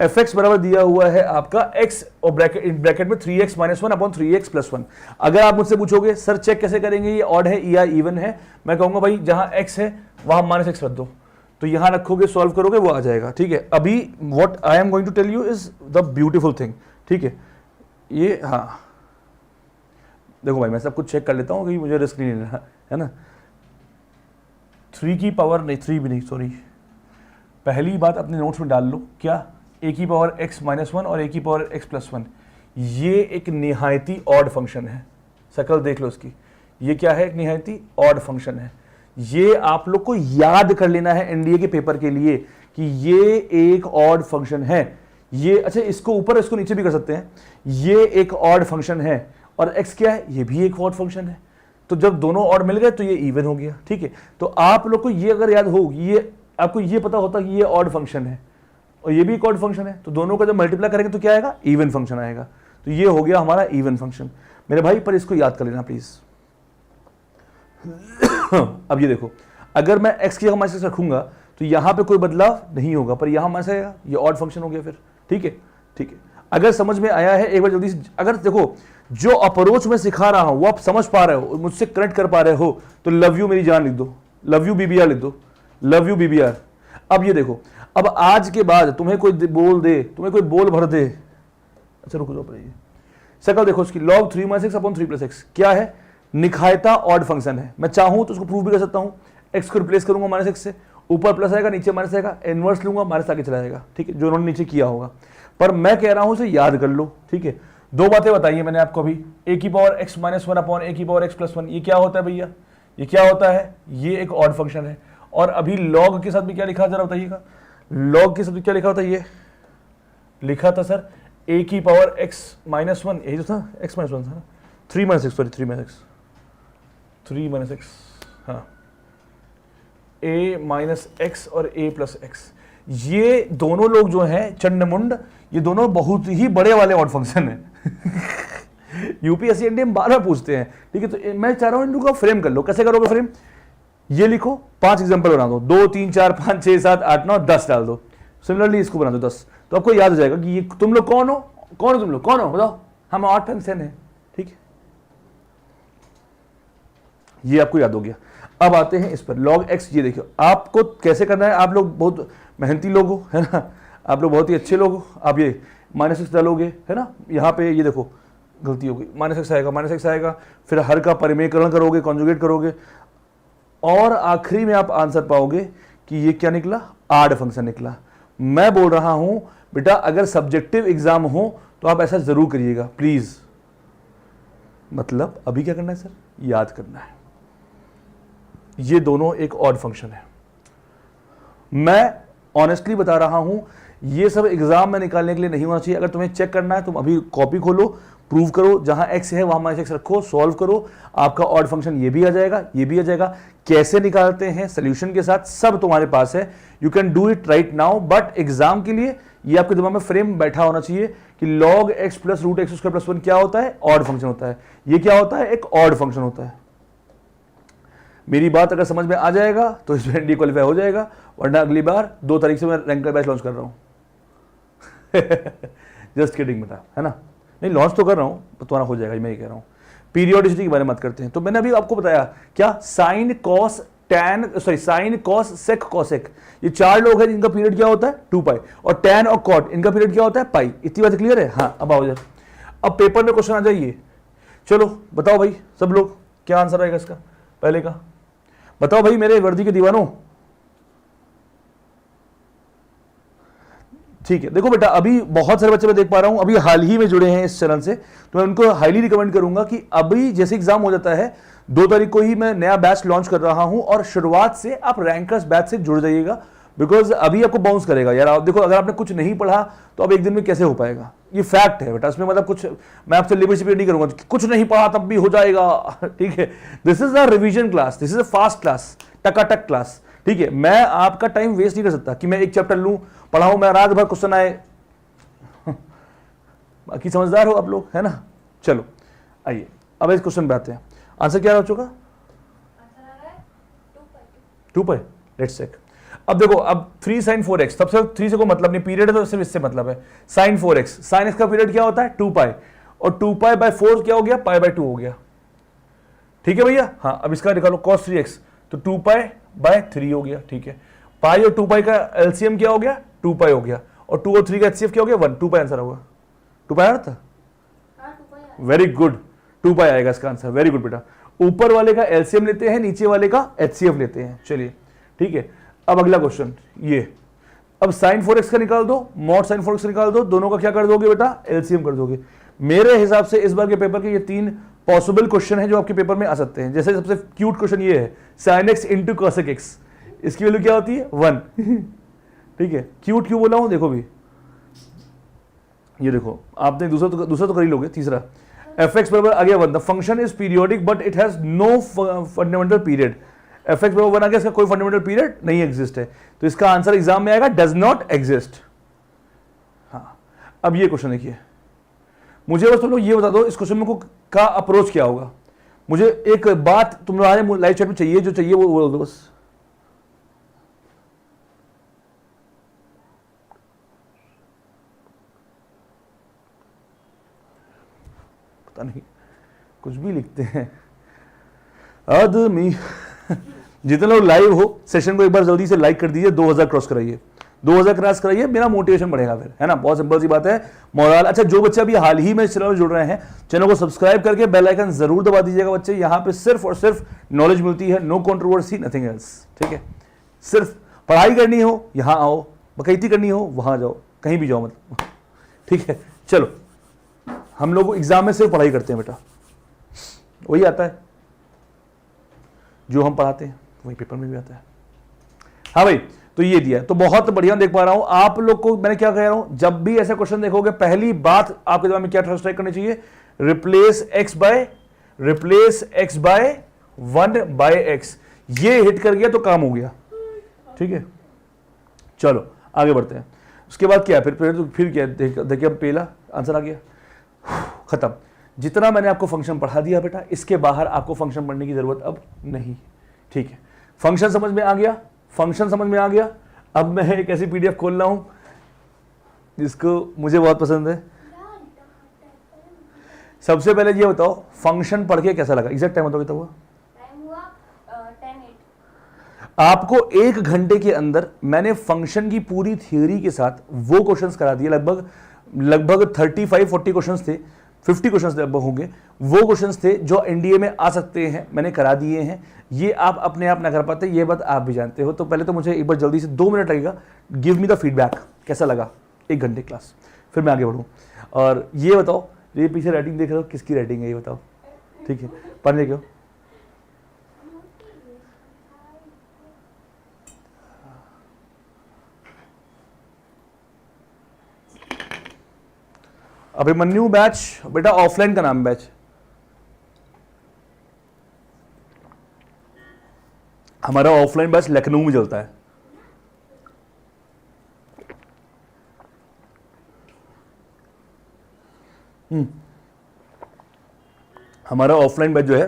fx बराबर दिया हुआ है आपका x और ब्रैकेट में 3x minus 1 upon 3x plus 1। अगर आप मुझसे पूछोगे सर चेक कैसे करेंगे ये ऑड है या इवन है, मैं कहूंगा भाई जहां x है वहां -x रख दो, तो यहां रखोगे, सॉल्व करोगे, वो आ जाएगा। ठीक है, अभी what I am going to tell you is the beautiful thing. ठीक है, ये हाँ देखो भाई, मैं सब कुछ चेक कर लेता हूँ क्योंकि मुझे रिस्क नहीं लेना है ना। 3 की पावर नहीं, 3 भी नहीं, सॉरी, पहली बात अपने नोट्स में डाल लो, क्या? a की पावर x माइनस 1 और a की पावर x प्लस 1, ये एक निहायती ऑड फंक्शन है। शक्ल देख लो इसकी, ये क्या है? एक निहायती ऑड फंक्शन है। ये आप लोग को याद कर लेना है एनडीए के पेपर के लिए कि ये एक ऑड फंक्शन है। ये अच्छा, इसको ऊपर इसको नीचे भी कर सकते हैं, ये एक ऑड फंक्शन है, और x क्या है? ये भी एक ऑड फंक्शन है। तो जब दोनों ऑड मिल गए तो ये इवन हो गया। ठीक है, तो आप लोग को ये अगर याद हो, ये आपको ये पता होता कि ये ऑड फंक्शन है और ये भी एक ऑड फंक्शन है, तो दोनों का जब मल्टीप्लाई करेंगे तो क्या आएगा? इवन फंक्शन आएगा। तो ये हो गया हमारा इवन फंक्शन मेरे भाई, पर इसको याद कर लेना प्लीज। अब ये देखो, अगर मैं x की जगह माइनस रखूंगा तो यहां पे कोई बदलाव नहीं होगा, पर यहां माइनस आएगा, ये ऑड फंक्शन हो गया फिर। ठीक है, ठीक है, अगर समझ में आया है एक बार जल्दी से, अगर देखो जो अप्रोच मैं सिखा रहा हूं वो आप समझ पा रहे हो, मुझसे कनेक्ट कर पा रहे हो, तो लव यू मेरी जान लिख दो, लव यू बीबीआर लिख दो, लव यू बीबीआर। अब ये देखो, अब आज के बाद तुम्हें कोई बोल दे, तुम्हें कोई बोल भर दे, अच्छा रुको पर ये शक्ल देखो इसकी, log 3 - 6 अपॉन 3 + x क्या है, निखायता ऑड फंक्शन है। मैं चाहूं तो उसको प्रूव भी कर सकता हूं, x को रिप्लेस करूंगा -x से, ऊपर प्लस आएगा नीचे माइनस आएगा, इनवर्स लूंगा माइनस आगे चला जाएगा, ठीक है, जो उन्होंने नीचे किया होगा। पर मैं कह रहा हूं उसे याद कर लो, ठीक है। दो बातें बताइए मैंने आपको अभी, a⁻x - 1 अपॉन a⁻x + 1 ये क्या होता है भैया, ये क्या होता है, ये एक ऑड फंक्शन है। और अभी log के साथ भी क्या लिखा जरा बताइएगा, log के साथ भी क्या लिखा होता है, ये लिखा था सर a⁻x - 1 यही तो था, x - 1 था ना, 3 - 6 सॉरी 3 - 6 हाँ, a - x और a + x ये दोनों लोग जो हैं चंडमुंड, ये दोनों बहुत ही बड़े वाले ऑड फंक्शन है। यूपीएससी एनडीए बार बार पूछते हैं, ठीक है। तो मैं चाह रहा हूं इनको फ्रेम कर लो। कैसे करोगे फ्रेम, ये लिखो 5 एग्जांपल बना दो, 2 3 4 5 6 7 8 9 10 डाल दो। सिमिलरली इसको बना दो 10, तो आपको याद हो जाएगा कि ये तुम लोग कौन हो, तुम लोग कौन हो बताओ, हम ऑड फंक्शन है, ठीक है, ये आपको याद हो गया। अब आते हैं इस पर log x, ये देखियो आपको कैसे करना है। आप लोग बहुत मेहनती लोग हो, है ना, आप लोग बहुत ही अच्छे लोग हो। आप ये -x डालोगे, है ना, यहाँ पे ये देखो गलती होगी, -x आएगा, फिर हर का परिमेयकरण करोगे, कॉन्जुगेट करोगे, और आखिरी में आप आंसर पाओगे कि ये क्या निकला, आड फंक्शन निकला। मैं बोल रहा हूं बेटा अगर सब्जेक्टिव एग्जाम हो तो आप ऐसा जरूर करिएगा प्लीज। मतलब अभी क्या करना है सर, याद करना है। ये दोनों एक ऑड फंक्शन है। मैं ऑनेस्टली बता रहा हूं, ये सब एग्जाम में निकालने के लिए नहीं होना चाहिए। अगर तुम्हें चेक करना है तुम अभी कॉपी खोलो, प्रूव करो, जहां x है वहां -x रखो, सॉल्व करो, आपका ऑड फंक्शन ये भी आ जाएगा, ये भी आ जाएगा। कैसे निकालते हैं सोल्यूशन के साथ, सब तुम्हारे पास है, you can do it right now. But exam के लिए ये आपके दिमाग में फ्रेम बैठा होना चाहिए कि log x + √x² + 1 क्या होता है, ऑड फंक्शन होता है। ये क्या होता है, एक ऑड फंक्शन होता है। मेरी बात अगर समझ में आ जाएगा तो इसमें एनडीए क्वालिफाई हो जाएगा, वरना अगली बार 2 तारीख से मैं रैंक का बैच लॉन्च कर रहा हूं। जस्ट किडिंग बेटा, है ना, नहीं लॉन्च तो कर रहा हूं, तो तुम्हारा हो जाएगा, मैं ये कह रहा हूं। पीरियोडिसिटी के बारे में बात करते हैं। तो मैंने अभी आपको बताया क्या, साइन कॉस सेक कॉसेक, ये 4 लोग हैं जिनका पीरियड क्या होता है 2π, और टैन और कॉट इनका पीरियड क्या होता है पाई। इतनी बात क्लियर है। हाँ अब आओ जरा, अब पेपर में क्वेश्चन आ जाइए। चलो बताओ भाई सब लोग क्या आंसर आएगा इसका, पहले का बताओ भाई मेरे वर्दी के दीवानों। ठीक है, देखो बेटा अभी बहुत सारे बच्चे मैं देख पा रहा हूं अभी हाल ही में जुड़े हैं इस चैनल से, तो मैं उनको हाईली रिकमेंड करूंगा कि अभी जैसे एग्जाम हो जाता है 2 तारीख को ही मैं नया बैच लॉन्च कर रहा हूं, और शुरुआत से आप रैंकर्स बैच से जुड़ जाइएगा, बिकॉज अभी आपको बाउंस करेगा यार। आप देखो अगर आपने कुछ नहीं पढ़ा तो अब एक दिन में कैसे हो पाएगा, ये फैक्ट है बेटा। इसमें मतलब कुछ मैं आपसे लिमिट नहीं करूंगा, कुछ नहीं पढ़ा तब भी हो जाएगा, ठीक है। This is a revision class, this is a fast class, Takatak class, ठीक है। मैं आपका टाइम वेस्ट नहीं कर सकता कि मैं एक चैप्टर लूं, पढ़ाऊं, मैं रात भर क्वेश्चन आए। बाकी समझदार हो आप लोग, है ना। चलो आइए अब इस क्वेश्चन पे आते हैं। आंसर क्या हो चुका, 2π। Let's check. अब देखो अब 3 sin 4x, सबसे 3 से कोई मतलब नहीं, पीरियड है तो सिर्फ इससे मतलब है। sin 4x, sin x का पीरियड क्या होता है 2π, और 2π/4 क्या हो गया, π/2 हो गया, ठीक है भैया। हाँ अब इसका निकालो cos 3x, तो 2π/3 हो गया, ठीक है। पाई और 2π का एलसीएम क्या हो गया 2π हो गया, और 2 और 3 का एचसीएफ क्या हो गया 1, 2π आंसर होगा। 2π आ रहा था, वेरी गुड, 2π आएगा इसका आंसर, वेरी गुड बेटा। ऊपर वाले का एलसीएम लेते हैं, नीचे वाले का एचसीएफ लेते हैं, चलिए ठीक है। अब अगला क्वेश्चन ये, अब sin 4x का निकाल दो, mod sin 4x का निकाल दो, दोनों का क्या कर दोगे बेटा, एलसीएम कर दोगे। मेरे हिसाब से इस बार के पेपर के ये 3 पॉसिबल क्वेश्चन है जो आपके पेपर में आ सकते हैं। जैसे सबसे क्यूट क्वेश्चन ये है sin x into cosec x, इसकी वैल्यू क्या होती है 1, ठीक है। क्यूट क्यों बोला हूं, देखो भी ये देखो, आपने दूसरा तो कर ही लोगे। तीसरा fx बराबर आ गया 1, the function is periodic but it has no fundamental period. fx बराबर 1 आ गया, इसका कोई फंडामेंटल पीरियड नहीं एग्जिस्ट है, तो इसका आंसर एग्जाम में आएगा डज नॉट एग्जिस्ट। हाँ अब ये क्वेश्चन देखिए, मुझे बस तुम लोग ये बता दो इस क्वेश्चन में का अप्रोच क्या होगा। मुझे एक बात तुम्हारे लाइव चैट में चाहिए, जो चाहिए वो बोल दो बस। पता नहीं कुछ भी लिखते हैं आदमी। जितने लोग लाइव हो सेशन को एक बार जल्दी से लाइक कर दीजिए, 2000 क्रॉस कराइए, 2000 क्रॉस कराइए, मेरा मोटिवेशन बढ़ेगा फिर, है ना। बहुत सिंपल सी बात है। मोरल, अच्छा जो बच्चे अभी हाल ही में इस चैनल में जुड़ रहे हैं, चैनल को सब्सक्राइब करके बेल आइकन जरूर दबा दीजिएगा बच्चे। यहाँ पे सिर्फ और सिर्फ नॉलेज मिलती है, नो कंट्रोवर्सी, नथिंग एल्स, ठीक है। सिर्फ पढ़ाई करनी हो यहाँ आओ, बकैती करनी हो वहां जाओ, कहीं भी जाओ मतलब, ठीक है। चलो, हम लोग एग्जाम में सिर्फ पढ़ाई करते हैं बेटा, वही आता है जो हम पढ़ाते हैं, वही पेपर में भी आता है। हाँ भाई, तो ये दिया, तो बहुत बढ़िया देख पा रहा हूं आप लोग को। मैंने क्या कह रहा हूं, जब भी ऐसा क्वेश्चन देखोगे पहली बात आपके दिमाग में क्या ट्रांसलेट करनी चाहिए, रिप्लेस x बाय 1/x। ये हिट कर गया तो काम हो गया, ठीक है। चलो आगे बढ़ते हैं। उसके बाद क्या, फिर क्या, देखिए अब पहला आंसर आ गया, खत्म। जितना मैंने आपको फंक्शन पढ़ा दिया बेटा, इसके बाहर आपको फंक्शन पढ़ने की जरूरत अब नहीं, ठीक है। फंक्शन समझ में आ गया, फंक्शन समझ में आ गया। अब मैं एक ऐसी पीडीएफ खोल रहा हूं जिसको मुझे बहुत पसंद है। सबसे पहले ये बताओ, फंक्शन पढ़ के कैसा लगा, एग्जैक्ट टाइम बताओ कितना हुआ? टाइम हुआ 10:08। आपको 1 घंटे के अंदर मैंने फंक्शन की पूरी थियोरी के साथ वो क्वेश्चंस करा दिए। लगभग 35-40 क्वेश्चंस थे, 50 क्वेश्चंस लगभग होंगे। वो क्वेश्चंस थे जो एनडीए में आ सकते हैं, मैंने करा दिए हैं। ये आप अपने आप ना कर पाते, ये बात आप भी जानते हो। तो पहले तो मुझे एक बार जल्दी से 2 मिनट लगेगा, गिव मी द फीडबैक, कैसा लगा 1 घंटे क्लास, फिर मैं आगे बढ़ूँ। और ये बताओ, ये पीछे राइटिंग देख रहे हो, किसकी राइटिंग है ये बताओ, ठीक है। पढ़ने क्यों? अभिमन्यु बैच बेटा ऑफलाइन का नाम बैच, हमारा ऑफलाइन बैच लखनऊ में चलता है। हमारा ऑफलाइन बैच जो है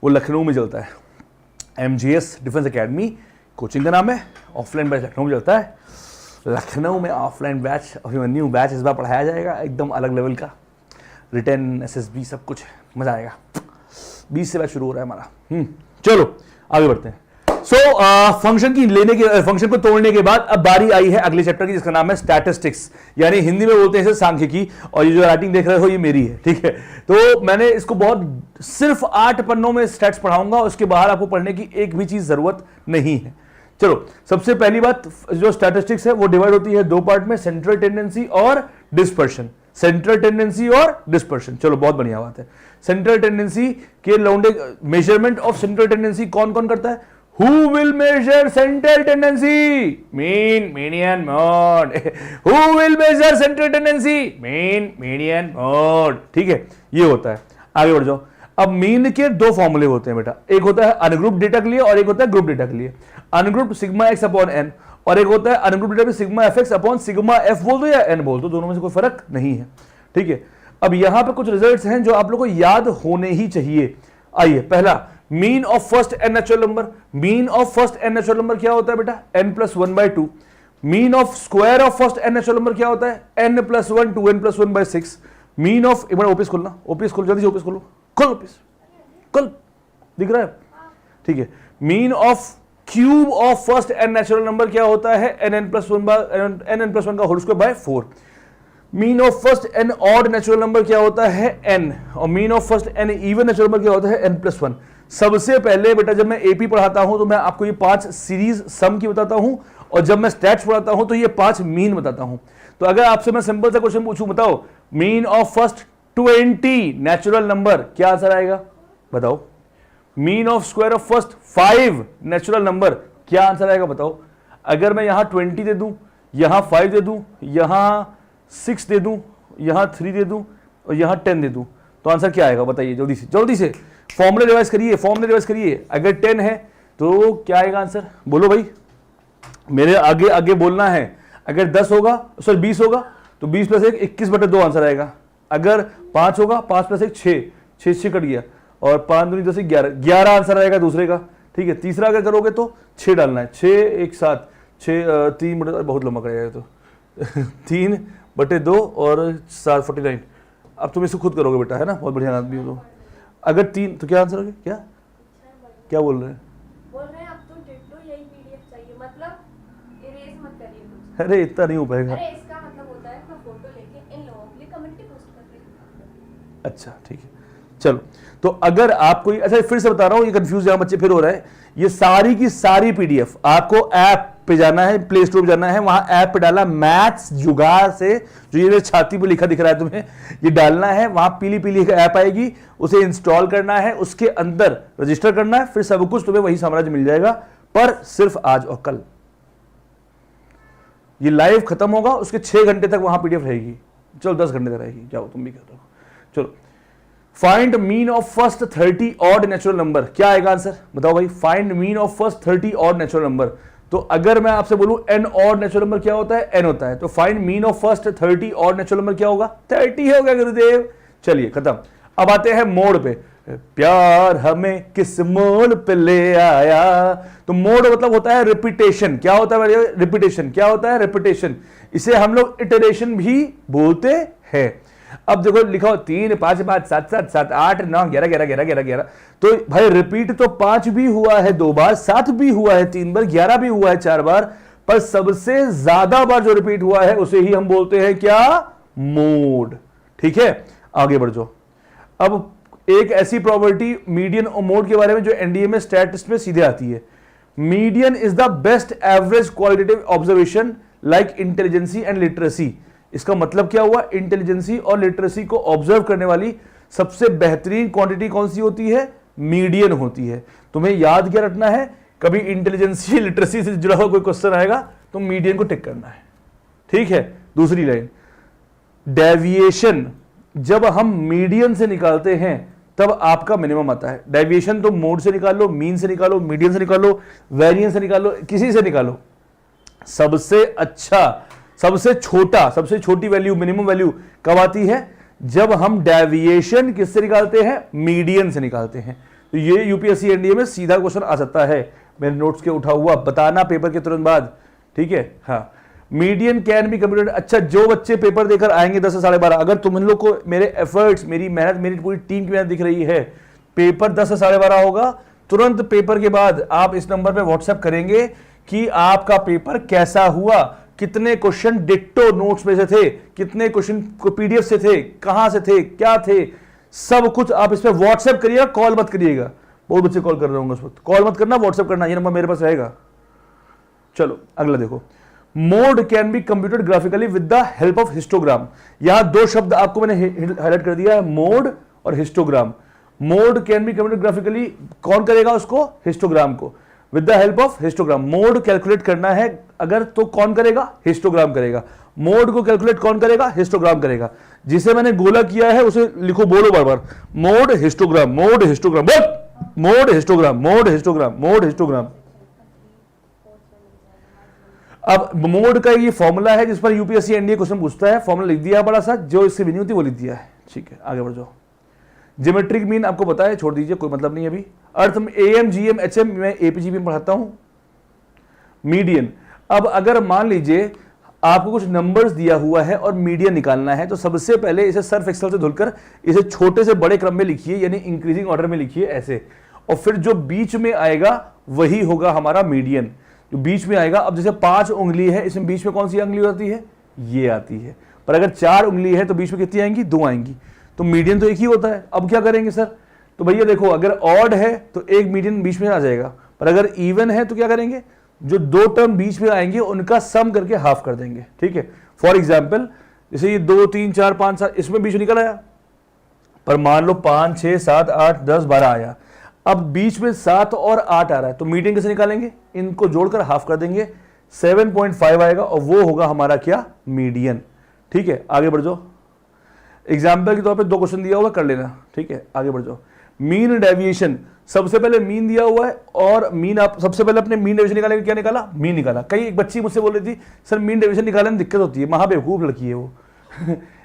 वो लखनऊ में चलता है। MGS डिफेंस एकेडमी कोचिंग का नाम है, ऑफलाइन बैच लखनऊ में चलता है। लखनऊ में ऑफलाइन बैच अभिमन्यु बैच इस बार पढ़ाया जाएगा, एकदम अलग लेवल का, रिटर्न SSB सब कुछ, मजा आएगा। 20 से बैच शुरू हो रहा है हमारा। चलो आगे बढ़ते हैं। फंक्शन को तोड़ने के बाद अब बारी आई है अगले चैप्टर की, जिसका नाम है स्टैटिस्टिक्स, यानी हिंदी में बोलते हैं इसे सांख्यिकी। और ये जो राइटिंग देख रहे हो ये मेरी है, ठीक है। तो मैंने इसको बहुत सिर्फ 8 पन्नों में स्टैट्स पढ़ाऊंगा, उसके बाहर आपको पढ़ने की एक भी चीज जरूरत नहीं है। चलो, सबसे पहली बात, जो स्टैटिस्टिक्स है वो डिवाइड होती है 2 पार्ट में, सेंट्रल टेंडेंसी और डिस्पर्शन। सेंट्रल टेंडेंसी और डिस्पर्शन, चलो बहुत बढ़िया बात है। सेंट्रल टेंडेंसी के लौंडे, मेजरमेंट ऑफ सेंट्रल टेंडेंसी कौन कौन करता है? Who will measure central tendency? Mean, median, mode. Who will measure central tendency? Mean, median, mode. ठीक है, ये होता है। आगे बढ़ जाओ। अब मीन के 2 फॉर्मूले होते हैं बेटा, एक होता है अनग्रुप डेटा के लिए और एक होता है ग्रुप डेटा के लिए। Ungroup sigma x upon n, और एक होता है अनग्रुप डेटा में sigma f x upon sigma f बोल दो या एन बोल दो, दोनों में से कोई फर्क नहीं है, ठीक है। अब यहां पे कुछ रिजल्ट्स हैं जो आप लोग को याद होने ही चाहिए। आइए, पहला, mean of first n natural number. Mean of first n natural number क्या होता है बेटा? n+1/2। Mean of square of first n natural number क्या होता है? n+1 2n+1/6। मीन ऑफ, एक बार ओपीएस खोलना, ओपीएस खोलो जल्दी से, ओपीएस खोलो, खोल ओपीएस, खोल, दिख रहा है, ठीक है। Mean of cube of first n natural number क्या होता है? nn+1 का whole square by 4। Mean of first n odd natural number क्या होता है? n। और mean of first n even natural number क्या होता है? n+1। सबसे पहले बेटा जब मैं एपी पढ़ाता हूं तो मैं आपको ये 5 सीरीज सम की बताता हूं, और जब मैं स्टैट्स पढ़ाता हूं तो ये 5 मीन बताता हूं। तो अगर आपसे मैं सिंपल सा क्वेश्चन पूछूं, बताओ mean of first 20 natural number, क्या आंसर आएगा बताओ? Mean of square of first 5 natural number, क्या आंसर आएगा बताओ? अगर मैं यहां 20 दे दूं, यहां 5 दे दूं, यहां 6 दे दूं, यहां 3 दे दूं और यहां 10 दे दूं, तो आंसर क्या आएगा बताइए? जल्दी से जल्दी से फॉर्मूले रिवाइज करिए, फॉर्मूले रिवाइज करिए। अगर 10 है तो क्या आएगा आंसर? बोलो भाई, मेरे आगे आगे बोलना है। अगर 10 होगा, सॉरी 20 होगा तो 20 + 1 21/2 आंसर आएगा। अगर 5 होगा, 5 + 1 6, 6 कट गया, और 5 दूनी 10 11 आंसर आएगा दूसरे का, ठीक है। तीसरा अगर करोगे तो 6 डालना है, 6 1 7 6 3 बहुत लंबा करेगा तो 3/2 और 7 49। अब तुम इसको खुद करोगे बेटा, है ना, बहुत बढ़िया आदमी हो तो। अगर 3 तो क्या आंसर होगा? क्या क्या बोल रहे हैं? बोल रहे हैं अब तो डिट्टो यही पीडीएफ चाहिए, मतलब इरेज मत करिए कुछ, अरे इतना नहीं हो पाएगा। अरे इसका मतलब होता है मैं फोटो लेके इन लोगों के लिए कम्युनिटी पोस्ट कर रही हूँ। अच्छा ठीक है, चलो। तो अगर आप कोई, अच्छा फिर से बता रहा हूं, ये कंफ्यूज यहां बच्चे फिर हो रहा है, ये सारी की सारी पीडीएफ आपको ऐप पे जाना है, प्ले स्टोर पे जाना है, वहां ऐप पे डाला मैथ्स जुगाड़ से, जो ये मेरे छाती पे लिखा दिख रहा है तुम्हें, ये डालना है, वहां पीली पीली ऐप आएगी, उसे इंस्टॉल करना है, उसके अंदर रजिस्टर करना है, फिर सब कुछ तुम्हें वही साम्राज्य मिल जाएगा, पर सिर्फ आज और कल। ये लाइव खत्म होगा, उसके 6 घंटे तक वहां पीडीएफ रहेगी, चलो 10 घंटे तक रहेगी, जाओ तुम भी कर दो। चलो, find mean of first 30 odd natural number, क्या आएगा आंसर बताओ भाई। Find mean of first 30 odd natural number, तो अगर मैं आपसे बोलूं एन ऑड नेचुरल नंबर क्या होता है, एन होता है, तो find mean of first 30 odd natural number क्या होगा, 30 होगा गुरुदेव। चलिए खत्म। अब आते हैं मोड पे, प्यार हमें किस मोड़ पे ले आया, तो मोड मतलब होता है रिपीटेशन। क्या होता है रिपीटेशन, क्या होता है रिपीटेशन, इसे हम लोग इटरेशन भी बोलते हैं। अब देखो लिखा हो 3 5 5 7 7 7 8 9 11 11 11 11 11, तो भाई रिपीट तो 5 भी हुआ है 2 बार, 7 भी हुआ है 3 बार, 11 भी हुआ है 4 बार, पर सबसे ज्यादा बार जो रिपीट हुआ है उसे ही हम बोलते हैं क्या, मोड। ठीक है, आगे बढ़ जाओ। अब एक ऐसी प्रॉपर्टी मीडियन और मोड के बारे में जो एनडीए में स्टैटिस्टिक्स में सीधे आती है। Median is the best average qualitative observation like intelligency and literacy. इसका मतलब क्या हुआ, इंटेलिजेंसी और लिटरेसी को ऑब्जर्व करने वाली सबसे बेहतरीन क्वांटिटी कौन सी होती है, मीडियन होती है। तुम्हें याद क्या रखना है, कभी इंटेलिजेंसी लिटरेसी से जुड़ा हुआ कोई क्वेश्चन आएगा तो मीडियन को टिक करना है। ठीक है, दूसरी लाइन, डेविएशन जब हम मीडियन से निकालते हैं तब आपका मिनिमम आता है। डेविएशन तो मोड से निकालो, मीन से निकालो, मीडियन से निकालो, वेरिएंस से निकालो, किसी से निकालो, सबसे अच्छा, सबसे छोटा, सबसे छोटी वैल्यू, मिनिमम वैल्यू कब आती है, जब हम डेविएशन किससे निकालते हैं, मीडियन से निकालते हैं। तो ये यूपीएससी एनडीए में सीधा क्वेश्चन आ सकता है, मेरे नोट्स के उठा हुआ, बताना पेपर के तुरंत बाद। ठीक है, हाँ, मीडियन कैन बी कंप्यूटेड। अच्छा, जो बच्चे पेपर देकर आएंगे 10 से 12:30, अगर तुम इन लोग को मेरे एफर्ट्स, मेरी मेहनत, मेरी पूरी टीम की मेहनत दिख रही है, पेपर 10 से 12:30 होगा, तुरंत पेपर के बाद आप इस नंबर पे व्हाट्सएप करेंगे कि आपका पेपर कैसा हुआ, कितने क्वेश्चन डिट्टो नोट्स में से थे, कितने क्वेश्चन पीडीएफ से थे, कहां से थे, क्या थे, सब कुछ आप इस पे व्हाट्सएप करिएगा, कॉल मत करिएगा। बहुत बच्चे कॉल कर रहे होंगे उस वक्त, कॉल मत करना, व्हाट्सएप करना, ये नंबर मेरे पास रहेगा। चलो अगला देखो, mode can be computed graphically with the help of histogram. यहां 2 शब्द आपको मैंने हाईलाइट कर दिया है, मोड और histogram. Mode can be computed graphically, कौन करेगा उसको, हिस्टोग्राम को, with the help of histogram. Mode calculate करना है अगर तो कौन करेगा, हिस्टोग्राम करेगा। मोड को कैलकुलेट कौन करेगा, हिस्टोग्राम करेगा। जिसे मैंने गोला किया है उसे लिखो, बोलो बार बार, mode histogram, mode histogram, mode histogram, mode histogram, mode histogram. अब मोड का ये फॉर्मूला है जिस पर यूपीएससी एनडीए क्वेश्चन पूछता है, फॉर्मूला लिख दिया बड़ा सा, जो इससे भी नहीं होती वो लिख दिया है। ठीक है, आगे बढ़ जाओ। ज्योमेट्रिक मीन आपको पता है, छोड़ दीजिए, कोई मतलब नहीं अभी। अर्थ में एएम जीएम एचएम मैं एपीजीबी में पढ़ाता हूं। मीडियन, अब अगर मान लीजिए आपको कुछ नंबर्स दिया हुआ है और मीडियन निकालना है, तो सबसे पहले इसे सर्फ एक्सेल से धुलकर इसे छोटे से बड़े क्रम में लिखिए, यानी इंक्रीजिंग ऑर्डर में लिखिए ऐसे, और फिर जो बीच में आएगा वही होगा हमारा मीडियन, जो बीच में आएगा। अब जैसे 5 उंगली है, इसमें बीच में कौन सी उंगली आती है, ये आती है, पर अगर 4 उंगली है तो बीच में कितनी आएंगी, 2 आएंगी, तो मीडियन तो एक ही होता है। अब क्या करेंगे सर, तो भैया देखो, अगर ऑड है तो एक मीडियन बीच में आ जाएगा, पर अगर इवन है तो क्या करेंगे, जो 2 टर्म बीच में आएंगे उनका सम करके हाफ कर देंगे। ठीक है, फॉर एग्जाम्पल जैसे ये 2 3 4 5 7 इसमें बीच निकल आया, पर मान लो 5 6 7 8 10 12 आया, अब बीच में 7 और 8 आ रहा है, तो मीडियन कैसे निकालेंगे, इनको जोड़कर हाफ कर देंगे, 7.5 आएगा और वो होगा हमारा क्या, मीडियन। ठीक है, आगे बढ़ जाओ। एग्जाम्पल के तौर पे 2 क्वेश्चन दिया होगा, कर लेना। ठीक है, आगे बढ़ जाओ। मीन डेविएशन, सबसे पहले मीन दिया हुआ है और मीन, आप सबसे पहले अपने मीन डेविएशन निकालेंगे, क्या निकाला, मीन निकाला। कई एक बच्ची मुझसे बोल रही थी सर मीन डेविएशन निकालने में दिक्कत होती है, महाबेवकूफ लड़की है वो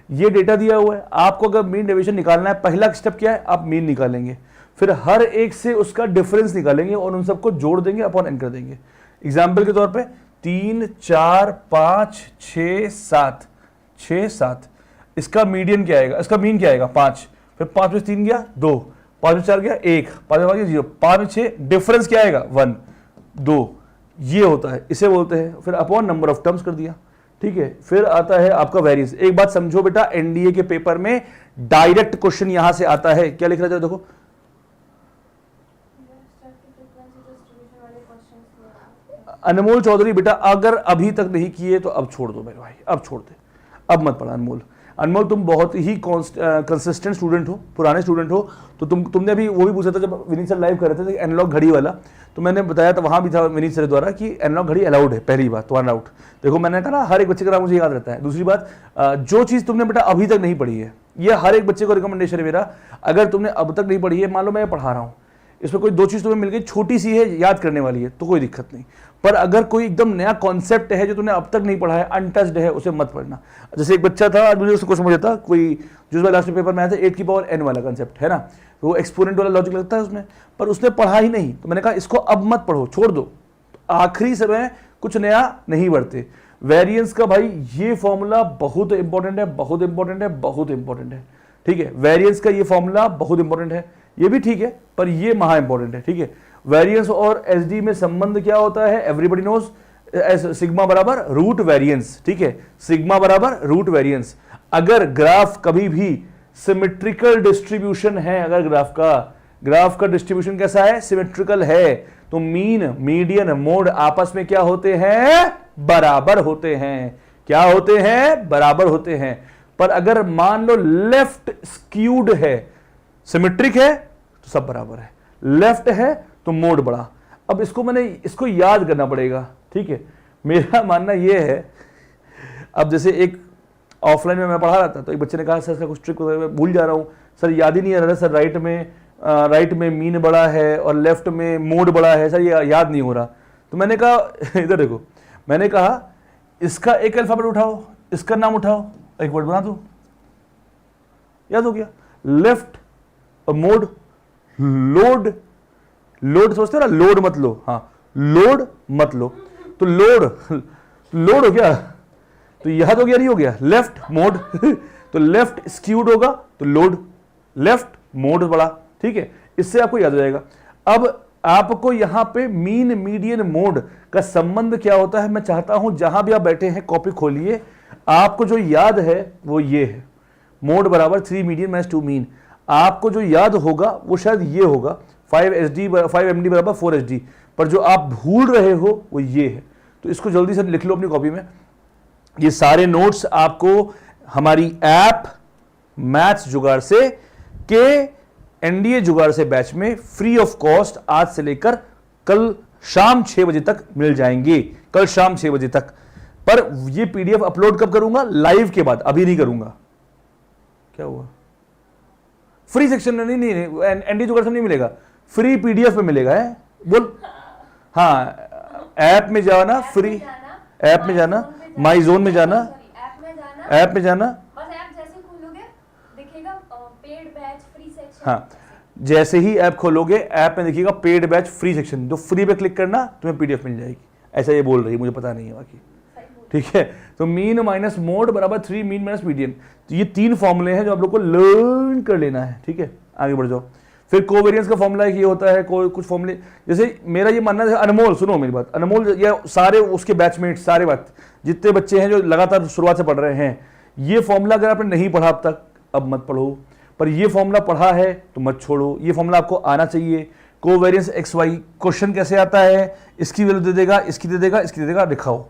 ये डेटा दिया हुआ है, आपको अगर मीन डेविएशन निकालना है, पहला स्टेप क्या है, आप मीन निकालेंगे, फिर हर एक से उसका डिफरेंस निकालेंगे और उन सबको जोड़ देंगे, अपॉन एन कर देंगे। एग्जाम्पल के तौर पर 3 4 5 6 7 6 7, इसका मीडियन क्या आएगा, इसका मीन क्या आएगा, 5, फिर 5 में 3 गया 2, 5 में 4 गया 1, 5 में 5 गया 0, 5 में 6, डिफरेंस क्या आएगा 1 2, ये होता है, इसे बोलते हैं। फिर अपॉन नंबर ऑफ टर्म्स कर दिया, ठीक है। फिर आता है आपका वेरिएंस। एक बात समझो बेटा, एनडीए के पेपर में डायरेक्ट क्वेश्चन यहां से आता है। क्या लिख रहा है देखो, अनमोल चौधरी बेटा अगर अभी तक नहीं किए तो अब छोड़ दो मेरे भाई, अब छोड़ दे, अब मत पढ़ा अनमोल। अनमोल तुम बहुत ही कंसिस्टेंट स्टूडेंट हो, पुराने स्टूडेंट हो, तो तुमने अभी वो भी पूछा था जब विनीत सर लाइव कर रहे थे एनालॉग घड़ी वाला, तो मैंने बताया था वहां भी था विनीत सर द्वारा कि एनालॉग घड़ी अलाउड है। पहली बात तो आउट, देखो मैंने कहा ना हर एक बच्चे का नाम मुझे याद रहता है। दूसरी बात, जो चीज़ तुमने बेटा अभी तक नहीं पढ़ी है, ये हर एक बच्चे को रिकमेंडेशन है मेरा, अगर तुमने अब तक नहीं पढ़ी है, मान लो मैं पढ़ा रहा हूँ, इसमें कोई दो चीज़ तुम्हें मिल गई, छोटी सी है, याद करने वाली है, तो कोई दिक्कत नहीं। पर अगर कोई एकदम नया कॉन्सेप्ट है जो तुमने अब तक नहीं पढ़ा है, अनटच्ड है, उसे मत पढ़ना। जैसे एक बच्चा था, आज मुझे उसको समझ था, कोई जो लास्ट पेपर में आया था 8 की पावर n वाला कॉन्सेप्ट है ना, तो वो एक्सपोनेंट वाला लॉजिक लगता है उसमें, पर उसने पढ़ा ही नहीं। तो मैंने कहा इसको अब मत पढ़ो, छोड़ दो, आखिरी समय कुछ नया नहीं बढ़ते। वेरिएंस का भाई ये फॉर्मूला बहुत इंपॉर्टेंट है, बहुत इंपॉर्टेंट है, बहुत इंपॉर्टेंट है, ठीक है। वेरिएंस का ये फॉर्मूला बहुत इंपॉर्टेंट है, ये भी ठीक है, पर ये महा इंपॉर्टेंट है, ठीक है। वेरिएंस और एसडी में संबंध क्या होता है, एवरीबॉडी नोज, सिग्मा बराबर रूट वेरिएंस, ठीक है, सिग्मा बराबर रूट वेरिएंस। अगर ग्राफ कभी भी सिमेट्रिकल डिस्ट्रीब्यूशन है, अगर ग्राफ का डिस्ट्रीब्यूशन कैसा है, सिमेट्रिकल है, तो मीन, मीडियन, मोड आपस में क्या होते हैं, बराबर होते हैं। क्या होते हैं, बराबर होते हैं। पर अगर मान लो लेफ्ट स्क्यूड है, सिमेट्रिक है तो सब बराबर है, लेफ्ट है तो मोड बड़ा। अब इसको याद करना पड़ेगा, ठीक है। मेरा मानना यह है, अब जैसे एक ऑफलाइन में मैं पढ़ा रहा था, तो एक बच्चे ने कहा सर इसका कुछ ट्रिक भूल जा रहा हूं सर, याद ही नहीं आ रहा सर, राइट में मीन बड़ा है और लेफ्ट में मोड बड़ा है सर, ये याद नहीं हो रहा। तो मैंने कहा इधर देखो, मैंने कहा इसका एक अल्फाबेट उठाओ, इसका नाम उठाओ, एक वर्ड बना दो, याद हो गया। लेफ्ट और मोड, लोड सोचते हो ना, लोड मत लो, हाँ लोड मत लो, तो लोड हो गया, तो याद हो गया, नहीं हो गया, लेफ्ट मोड तो लेफ्ट स्क्यूड होगा तो लोड, लेफ्ट मोड बड़ा, ठीक है, इससे आपको याद हो जाएगा। अब आपको यहां पे मीन, मीडियन, मोड का संबंध क्या होता है, मैं चाहता हूं जहां भी आप बैठे हैं कॉपी खोलिए, आपको जो याद है वो ये है, मोड बराबर 3 मीडियन माइनस 2 मीन। आपको जो याद होगा वो शायद ये होगा, 5MD बराबर 4SD, पर जो आप भूल रहे हो वो ये है। तो इसको जल्दी से लिख लो अपनी कॉपी में। ये सारे नोट्स आपको हमारी ऐप मैथ्स जुगाड़ से के एनडीए जुगाड़ से बैच में फ्री ऑफ कॉस्ट आज से लेकर कल शाम 6 बजे तक मिल जाएंगे, कल शाम 6 बजे तक। पर ये पीडीएफ अपलोड कब करूंगा, लाइव के बाद, अभी नहीं करूंगा। क्या हुआ, फ्री सेक्शन में नहीं एनडीए जुगाड़ से नहीं मिलेगा, फ्री पीडीएफ में मिलेगा, है बोल, हाँ ऐप में जाना, फ्री ऐप में जाना, माई जोन में जाना, ऐप में जाना, बस ऐप जैसे खोलोगे दिखेगा पेड बैच फ्री सेक्शन। हाँ जैसे ही ऐप खोलोगे ऐप में देखिएगा पेड बैच फ्री सेक्शन, जो फ्री पे क्लिक करना तुम्हें पीडीएफ मिल जाएगी, ऐसा ये बोल रही है, मुझे पता नहीं है बाकी, ठीक है। तो मीन माइनस मोड बराबर 3 मीन माइनस मीडियन, तो ये 3 फॉर्मूले हैं जो आप लोग को लर्न कर लेना है, ठीक है। आगे बढ़ जाओ। फिर कोवेरियंस का फॉर्मूला ये होता है, कुछ फॉर्मूले, जैसे मेरा ये मानना है, अनमोल सुनो मेरी बात, अनमोल या सारे उसके बैचमेट, सारे बात जितने बच्चे हैं जो लगातार शुरुआत से पढ़ रहे हैं, ये फॉर्मूला अगर आपने नहीं पढ़ा अब तक, अब मत पढ़ो, पर ये फॉर्मूला पढ़ा है तो मत छोड़ो, ये फॉर्मूला आपको आना चाहिए। कोवेरियंस एक्स वाई क्वेश्चन कैसे आता है, इसकी वैल्यू दे देगा, इसकी दे देगा, इसकी दे देगा, दिखाओ,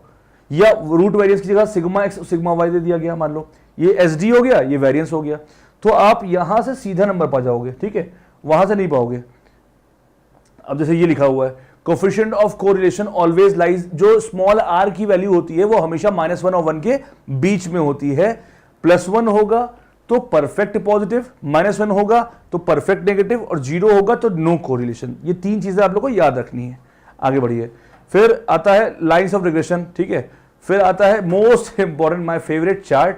या रूट वेरियंस की जगह sigma x sigma why they दिया गया, मान लो ये एसडी हो गया, ये वेरियंस हो गया, तो आप यहां से सीधा नंबर पा जाओगे, ठीक है, वहां से नहीं पाओगे। अब जैसे ये लिखा हुआ है, coefficient of correlation always lies, जो स्मॉल आर की वैल्यू होती है वो हमेशा -1 और 1 के बीच में होती है। +1 होगा तो परफेक्ट पॉजिटिव, -1 होगा तो परफेक्ट नेगेटिव, और 0 होगा तो नो कोरिलेशन। ये 3 चीजें आप लोग को याद रखनी है। आगे बढ़िए। फिर आता है लाइन्स ऑफ रिग्रेशन, ठीक है। फिर आता है most important, my favourite chart,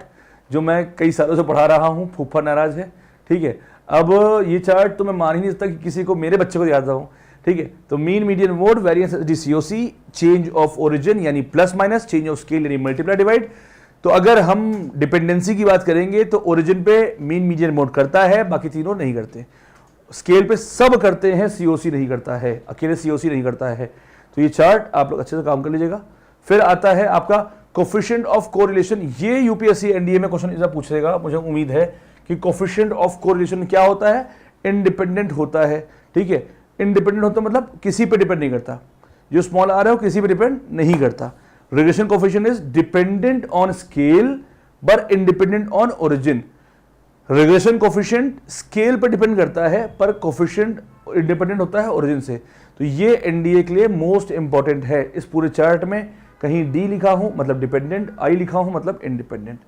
जो मैं कई सालों से पढ़ा रहा हूं, फूफा नाराज है, ठीक है। अब ये चार्ट तो मैं मान ही नहीं सकता कि किसी को, मेरे बच्चे को याद रहा, ठीक है। तो mean, median, mode, variance, COC, change of origin यानी plus minus, change of scale यानी मल्टीप्लाई डिवाइड। तो अगर हम डिपेंडेंसी की बात करेंगे तो ओरिजिन पे मीन, मीडियन, मोड करता है, बाकी तीनों नहीं करते। स्केल पे सब करते हैं, सीओसी नहीं करता है, अकेले सीओसी नहीं करता है। तो तो ये चार्ट आप लोग अच्छे से काम कर लीजिएगा। फिर आता है आपका कोफिशिएंट ऑफ कोरिलेशन। ये यूपीएससी एनडीए में क्वेश्चन इधर पूछेगा, मुझे उम्मीद है कि कोफिशिएंट ऑफ कोरिलेशन क्या होता है, इंडिपेंडेंट होता है, ठीक है। इंडिपेंडेंट होता मतलब किसी पे डिपेंड नहीं करता, जो स्मॉल आर है वो किसी पे डिपेंड नहीं करता। Regression coefficient is dependent on scale but independent on origin. Regression coefficient scale पर डिपेंड करता है पर कोफिशिएंट इंडिपेंडेंट होता है ओरिजिन से। तो ये एनडीए के लिए मोस्ट इंपॉर्टेंट है। इस पूरे चार्ट में कहीं डी लिखा हूं मतलब डिपेंडेंट, आई लिखा हूं मतलब इंडिपेंडेंट।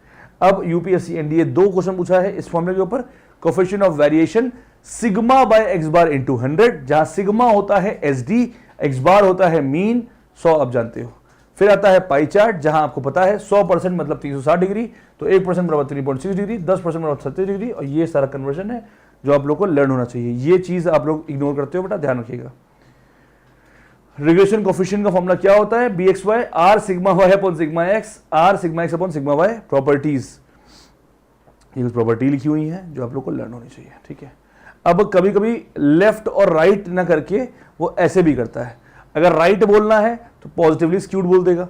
अब यूपीएससी एनडीए 2 क्वेश्चन पूछा है इस फॉर्मूले के ऊपर, coefficient of variation sigma bye x bar into 100, जहां सिग्मा होता है एसडी, एक्स बार होता है मीन 100 आप जानते हो। फिर आता है पाई चार्ट, जहां आपको पता है 100% मतलब 360 डिग्री, तो 1% बराबर 3.6 डिग्री, 10% बराबर 37 डिग्री, और ये सारा कन्वर्जन है जो आप लोग को लर्न होना चाहिए। ये चीज आप लोग इग्नोर करते हो बेटा, ध्यान रखिएगा। रिग्रेशन कोफिशिएंट का फॉर्मूला क्या होता है, b x y r sigma y upon sigma x, r sigma x upon sigma y. Properties, ये प्रॉपर्टी लिखी हुई है जो आप लोग को लर्न होनी चाहिए, ठीक है। अब कभी कभी लेफ्ट और राइट ना करके वो ऐसे भी करता है, अगर राइट बोलना है तो पॉजिटिवली स्क्यूड बोल देगा,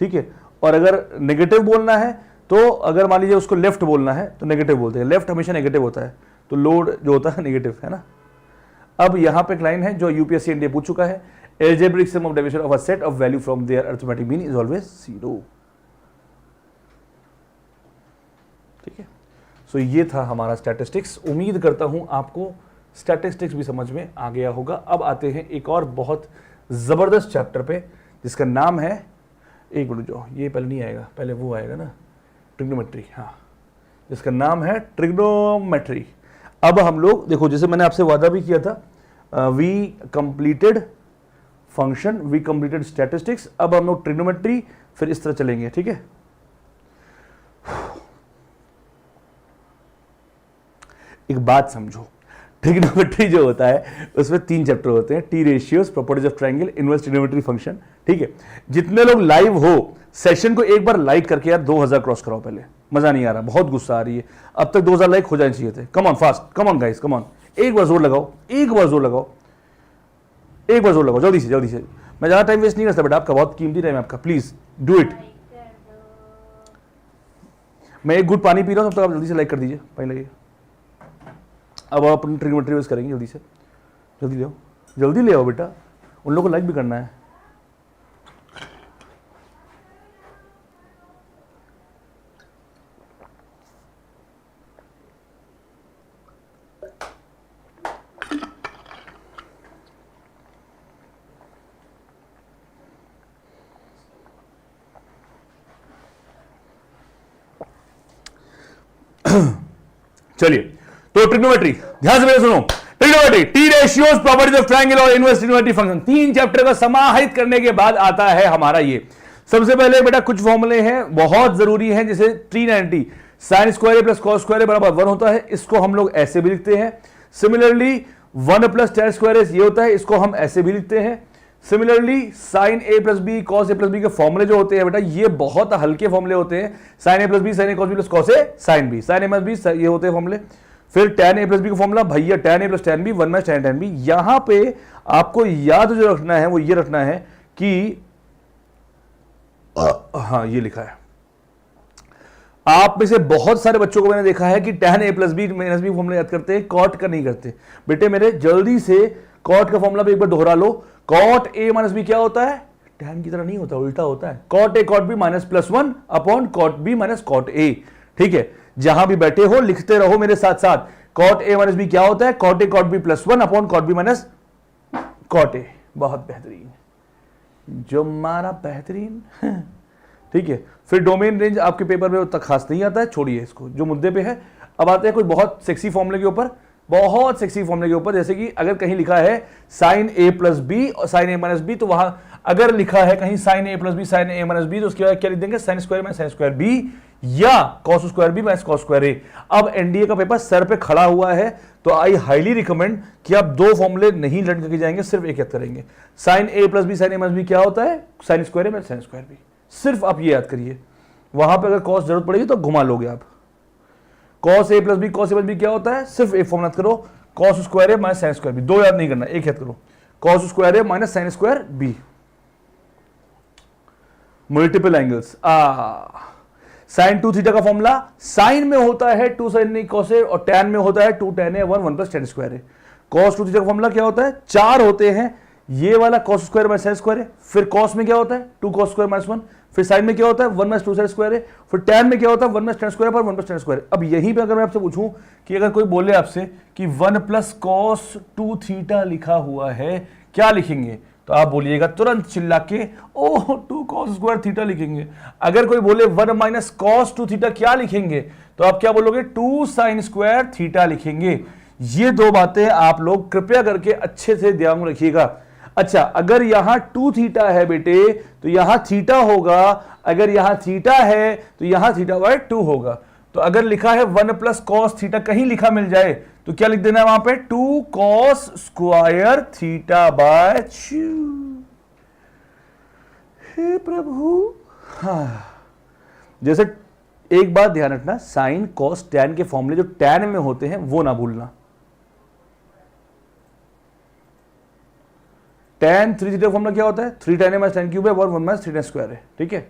ठीक है, और अगर नेगेटिव बोलना है तो अगर मान लीजिए उसको लेफ्ट बोलना है तो नेगेटिव बोल देगा। लेफ्ट हमेशा नेगेटिव होता है, तो लोड जो होता है नेगेटिव है ना। अब यहां पे एक लाइन है जो यूपीएससी एनडीए पूछ चुका है, algebraic sum of derivation of a set of value from their arithmetic mean is always 0, ठीक है। सो ये था हमारा स्टैटिस्टिक्स। उम्मीद करता हूं आपको स्टैटिस्टिक्स भी समझ में आ गया होगा। अब आते हैं एक और बहुत जबरदस्त चैप्टर पे जिसका नाम है, एक मिनट जो ये पहले नहीं आएगा, पहले वो आएगा ना, ट्रिग्नोमेट्री, हाँ, जिसका नाम है ट्रिग्नोमेट्री। अब हम लोग देखो, जैसे मैंने आपसे वादा भी किया था, we completed function, we completed statistics, अब हम लोग ट्रिग्नोमेट्री, फिर इस तरह चलेंगे, ठीक है। एक बात समझो, ट्रिग्नोमेट्री जो होता है उसमें 3 चैप्टर होते हैं, T ratios, properties of triangle, inverse trigonometry function, ठीक है। जितने लोग लाइव हो सेशन को एक बार लाइक करके यार 2000 क्रॉस कराओ, पहले मजा नहीं आ रहा, बहुत गुस्सा आ रही है। अब तक 2000 लाइक हो जाने चाहिए थे। Come on fast, come on guys, come on, एक बार जोर लगाओ, एक बार जोर लगाओ, एक बार जोर लगाओ, जल्दी से जल्दी से। मैं ज्यादा टाइम वेस्ट नहीं करता बेटा, आपका बहुत कीमती टाइम है आपका, प्लीज डू इट। मैं एक घूंट पानी पी रहा हूं, तब तक आप जल्दी से लाइक कर दीजिए, पहले लगे। अब आप अपनी ट्रिग्नोमेट्री यूज करेंगे, जल्दी से, जल्दी ले आओ, जल्दी ले आओ बेटा, उन लोगों को लाइक भी करना है। चलिए, तो ट्रिग्नोमेट्री ध्यान से मेरे सुनो। Trigonometry, T ratios, properties of triangle और इनवर्स ट्रिग्नोमेट्री फंक्शन, 3 चैप्टर का समाहित करने के बाद आता है हमारा ये। सबसे पहले बेटा कुछ फॉर्मूले हैं बहुत जरूरी हैं, जैसे 390 sine square plus cos square बराबर 1 होता है, इसको हम लोग ऐसे भी लिखते हैं। सिमिलरली 1 प्लस tan स्क्वायर ये होता है, इसको हम ऐसे भी लिखते हैं। Similarly sign A plus B cos A plus B के फॉर्मूले जो होते हैं बेटा, ये बहुत हल्के फॉर्मूले होते हैं। Sine A plus B sine A cos B plus cos A sine B, sine A plus B, ये होते हैं फॉर्मूले। फिर tan ए प्लस बी का फॉर्मूला भैया tan A plus tan B 1 minus tan B. यहां पे आपको याद जो रखना है वो ये रखना है कि हाँ ये लिखा है, आप में से बहुत सारे बच्चों को मैंने देखा है कि tan A plus B minus B formula याद करते हैं, कॉट का नहीं करते। बेटे मेरे जल्दी से कॉट का फॉर्मूला भी एक बार दोहरा लो। कॉट ए माइनस बी क्या होता है, tan की तरह नहीं होता, उल्टा होता है। Cot A cot B minus plus 1 upon cot B minus cot A, ठीक है। जहां भी बैठे हो लिखते रहो मेरे साथ साथ। कॉट ए माइनस बी क्या होता है, cot A cot B plus 1 upon cot B minus cot A. बहुत बेहतरीन, जो मारा बेहतरीन, ठीक है। फिर डोमेन रेंज आपके पेपर में उतना खास नहीं आता है, छोड़िए इसको, जो मुद्दे पे है। अब आते हैं कुछ बहुत सेक्सी फॉर्मूले के ऊपर, बहुत सेक्सी फॉर्मूले के ऊपर, जैसे कि अगर कहीं लिखा है साइन ए प्लस बी और साइन ए माइनस बी, तो वहां अगर लिखा है कहीं sine A plus B sine A minus B, तो उसके बाद क्या लिख देंगे, sine square minus sine square B या cos square B minus cos square A. अब एनडीए का पेपर सर पे खड़ा हुआ है, तो आई हाईली रिकमेंड कि आप 2 फॉर्मूले नहीं लर्न करके जाएंगे, सिर्फ एक याद करेंगे। Sine A plus B sine A minus B क्या होता है, sine square minus sine square B, सिर्फ आप ये याद करिए। वहां पर अगर कॉस जरूरत पड़ेगी तो घुमा लोगे आप। Cos A plus B cos A plus B क्या होता है, सिर्फ एक फॉर्मूला करो, cos square A minus sine square B, 2 याद नहीं करना, एक याद करो, cos square A minus sine square B, multiple angles. Sine 2 theta का फॉर्मूला, साइन में होता है 2 साइन ए कॉस ए और टैन में होता है 2 tan A 1 plus tan square है। कॉस 2 थीटा का फॉर्मूला क्या होता है, 4 होते हैं, ये वाला cos square minus sine square है, फिर कॉस में क्या होता है 2 कॉस स्क्वायर माइनस 1, फिर साइन में क्या होता है 1 माइनस 2 साइन स्क्वायर है, फिर टैन में क्या होता है 1 माइनस टैन स्क्वायर पर 1 प्लस टैन स्क्वायर। अब यहीं पे अगर मैं आपसे पूछूं कि अगर कोई बोले आपसे कि 1 प्लस कॉस 2 थीटा लिखा हुआ है, क्या लिखेंगे, तो आप बोलिएगा तुरंत चिल्ला के ओह 2 कॉस स्क्वायर थीटा लिखेंगे। अगर कोई बोले 1 माइनस कॉस 2 थीटा क्या लिखेंगे, तो आप क्या बोलोगे 2 साइन स्क्वायर थीटा लिखेंगे। ये दो बातें आप लोग कृपया करके अच्छे से ध्यान में रखिएगा। अच्छा, अगर यहां 2 थीटा है बेटे तो यहां थीटा होगा, अगर यहां थीटा है तो यहां थीटा बाय 2 होगा। तो अगर लिखा है 1 प्लस कॉस थीटा कहीं लिखा मिल जाए तो क्या लिख देना है वहां पे 2 कॉस स्क्वायर थीटा बाय 2। हे प्रभु, हाँ। जैसे एक बात ध्यान रखना, साइन कॉस टैन के फॉर्मूले जो टैन में होते हैं वो ना भूलना। टैन 3 थीटा का फॉर्मूला क्या होता है 3 tan A minus tan cube है 1 माइनस 3 टैन स्क्वायर है, ठीक है।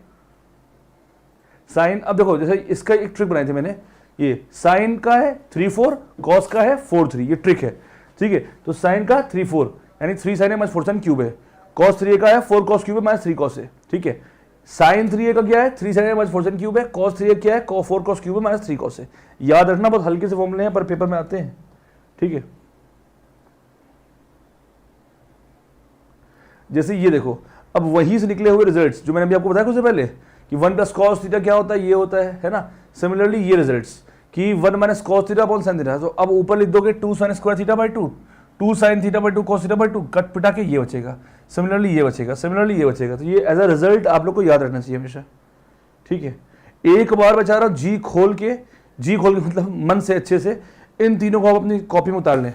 साइन, अब देखो जैसे इसका एक ट्रिक बनाई थी मैंने, ये साइन का है 3 4, कॉस का है 4 3, ये ट्रिक है, ठीक है। तो साइन का 3 4 यानी 3 sign A minus 4 sine cube है, कॉस 3 ए का है 4 कॉस क्यूब है माइनस 3 कॉस है, ठीक है। साइन 3 ए का क्या है 3 sign A minus 4 sine cube है, कॉस 3 ए क्या है 4 कॉस क्यूब है माइनस 3 कॉस है। याद रखना, बहुत हल्के से फॉर्मूले हैं पर पेपर में आते हैं, ठीक है। जैसे ये देखो, अब वहीं से निकले हुए रिजल्ट्स जो मैंने अभी आपको बताया कुछ पहले कि 1 प्लस कॉस थीटा क्या होता है, ये होता है ना। सिमिलरली ये रिजल्ट्स कि 1 minus cos theta upon sine theta, तो अब ऊपर लिख दोगे 2 sine square theta by 2, 2 sine theta by 2 cos theta by 2, cut पिटा के ये बचेगा, सिमिलरली ये बचेगा, सिमिलरली ये बचेगा। तो ये एज अ रिजल्ट आप लोग को याद रखना चाहिए हमेशा, ठीक है। एक बार बचा रहा हूं जी खोल के मतलब मन से अच्छे से इन तीनों को आप अपनी कॉपी में उतार लें,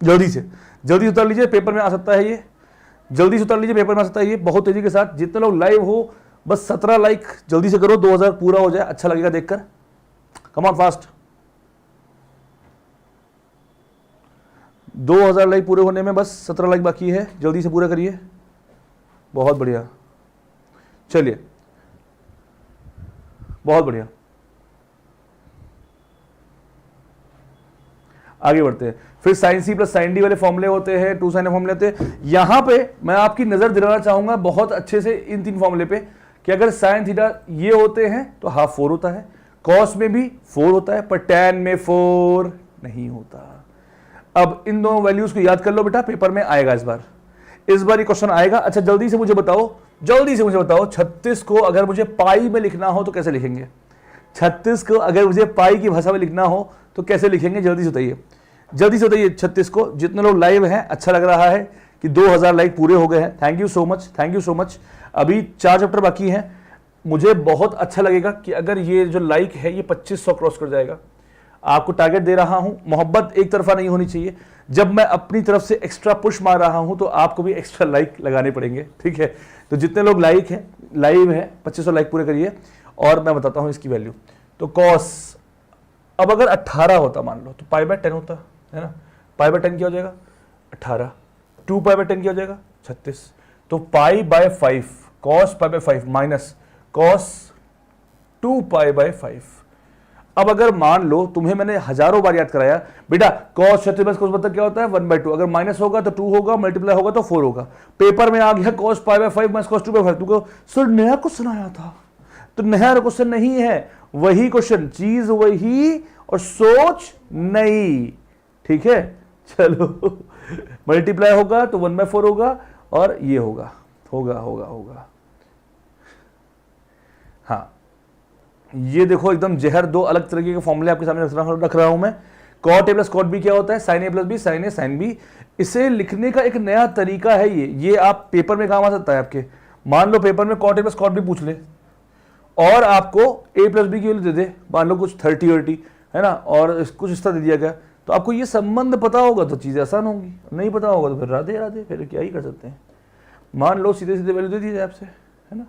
जल्दी से उतार लीजिए, पेपर में आ सकता है ये, जल्दी से उतार लीजिए, पेपर में आ सकता है ये बहुत तेजी के साथ। जितने लोग लाइव हो बस 17 लाइक जल्दी से करो, 2000 पूरा हो जाए, अच्छा लगेगा देखकर। कम ऑन फास्ट, 2000 लाइक पूरे होने में बस 17 लाइक बाकी है, जल्दी से पूरा करिए, बहुत बढ़िया। चलिए, बहुत बढ़िया, आगे बढ़ते हैं। फिर sine C plus sine D वाले फॉर्मूले होते हैं, 2 साइन फॉर्मूले होते हैं। यहां पे मैं आपकी नजर दिलाना चाहूंगा बहुत अच्छे से इन 3 फॉर्मूले पे कि अगर साइन थीटा ये होते हैं तो हाफ 4 होता है, कॉस में भी 4 होता है, पर टैन में 4 नहीं होता। अब इन दोनों वैल्यूज को याद कर लो बेटा, पेपर में आएगा इस बार ये क्वेश्चन आएगा। अच्छा, जल्दी से मुझे बताओ 36 को अगर मुझे पाई में लिखना हो तो कैसे लिखेंगे? 36 को अगर मुझे पाई की भाषा में लिखना हो तो कैसे लिखेंगे? जल्दी से बताइए, 36 को। जितने लोग लाइव हैं, अच्छा लग रहा है कि 2000 लाइक पूरे हो गए हैं, थैंक यू सो मच। अभी 4 चैप्टर बाकी हैं, मुझे बहुत अच्छा लगेगा कि अगर ये जो लाइक है ये 2500 क्रॉस कर जाएगा। आपको टारगेट दे रहा हूं, मोहब्बत एक तरफा नहीं होनी चाहिए। जब मैं अपनी तरफ से एक्स्ट्रा पुश मार रहा हूं तो आपको भी एक्स्ट्रा लाइक लगाने पड़ेंगे, ठीक है। तो जितने लोग लाइव है 2500 लाइक पूरे करिए। और मैं बताता हूं इसकी वैल्यू। तो कॉस, अब अगर 18 होता मान लो तो पाई बाय 10 होता है ना, पाई बाय 10 क्या हो जाएगा 18, 2 पाई बाय 10 क्या हो जाएगा 36। तो पाई by 5, cos pi by 5 minus cos 2 pi by 5। अब अगर मान लो तुम्हें मैंने हजारों बार याद कराया बेटा कॉस 36 को मतलब क्या होता है 1/2, अगर माइनस होगा तो 2 होगा, मल्टीप्लाई होगा तो 4 होगा। पेपर में आ गया cos pi by 5 minus cos 2 by 5। तुमको सर नया क्वेश्चन आया था, तो नया क्वेश्चन नहीं है, वही क्वेश्चन, चीज वही और सोच नहीं, ठीक है। चलो, मल्टीप्लाई होगा तो 1/4 होगा और ये होगा। हाँ, ये देखो एकदम जहर, 2 अलग तरीके के फॉर्मूले आपके सामने रख रहा हूं मैं। Cot A plus cot B क्या होता है, sine A plus B, sine A sine B. इसे लिखने का एक नया तरीका है ये आप पेपर में काम आ सकता है आपके। मान लो पेपर में cot A plus cot B पूछ ले और आपको ए प्लस बी की वैल्यू दे दे, मान लो कुछ 30 है ना, और कुछ इस तरह दे दिया गया, तो आपको ये संबंध पता होगा तो चीज़ें आसान होंगी, नहीं पता होगा तो फिर राधे फिर क्या ही कर सकते हैं। मान लो सीधे वैल्यू दे दी जाए आपसे, है ना।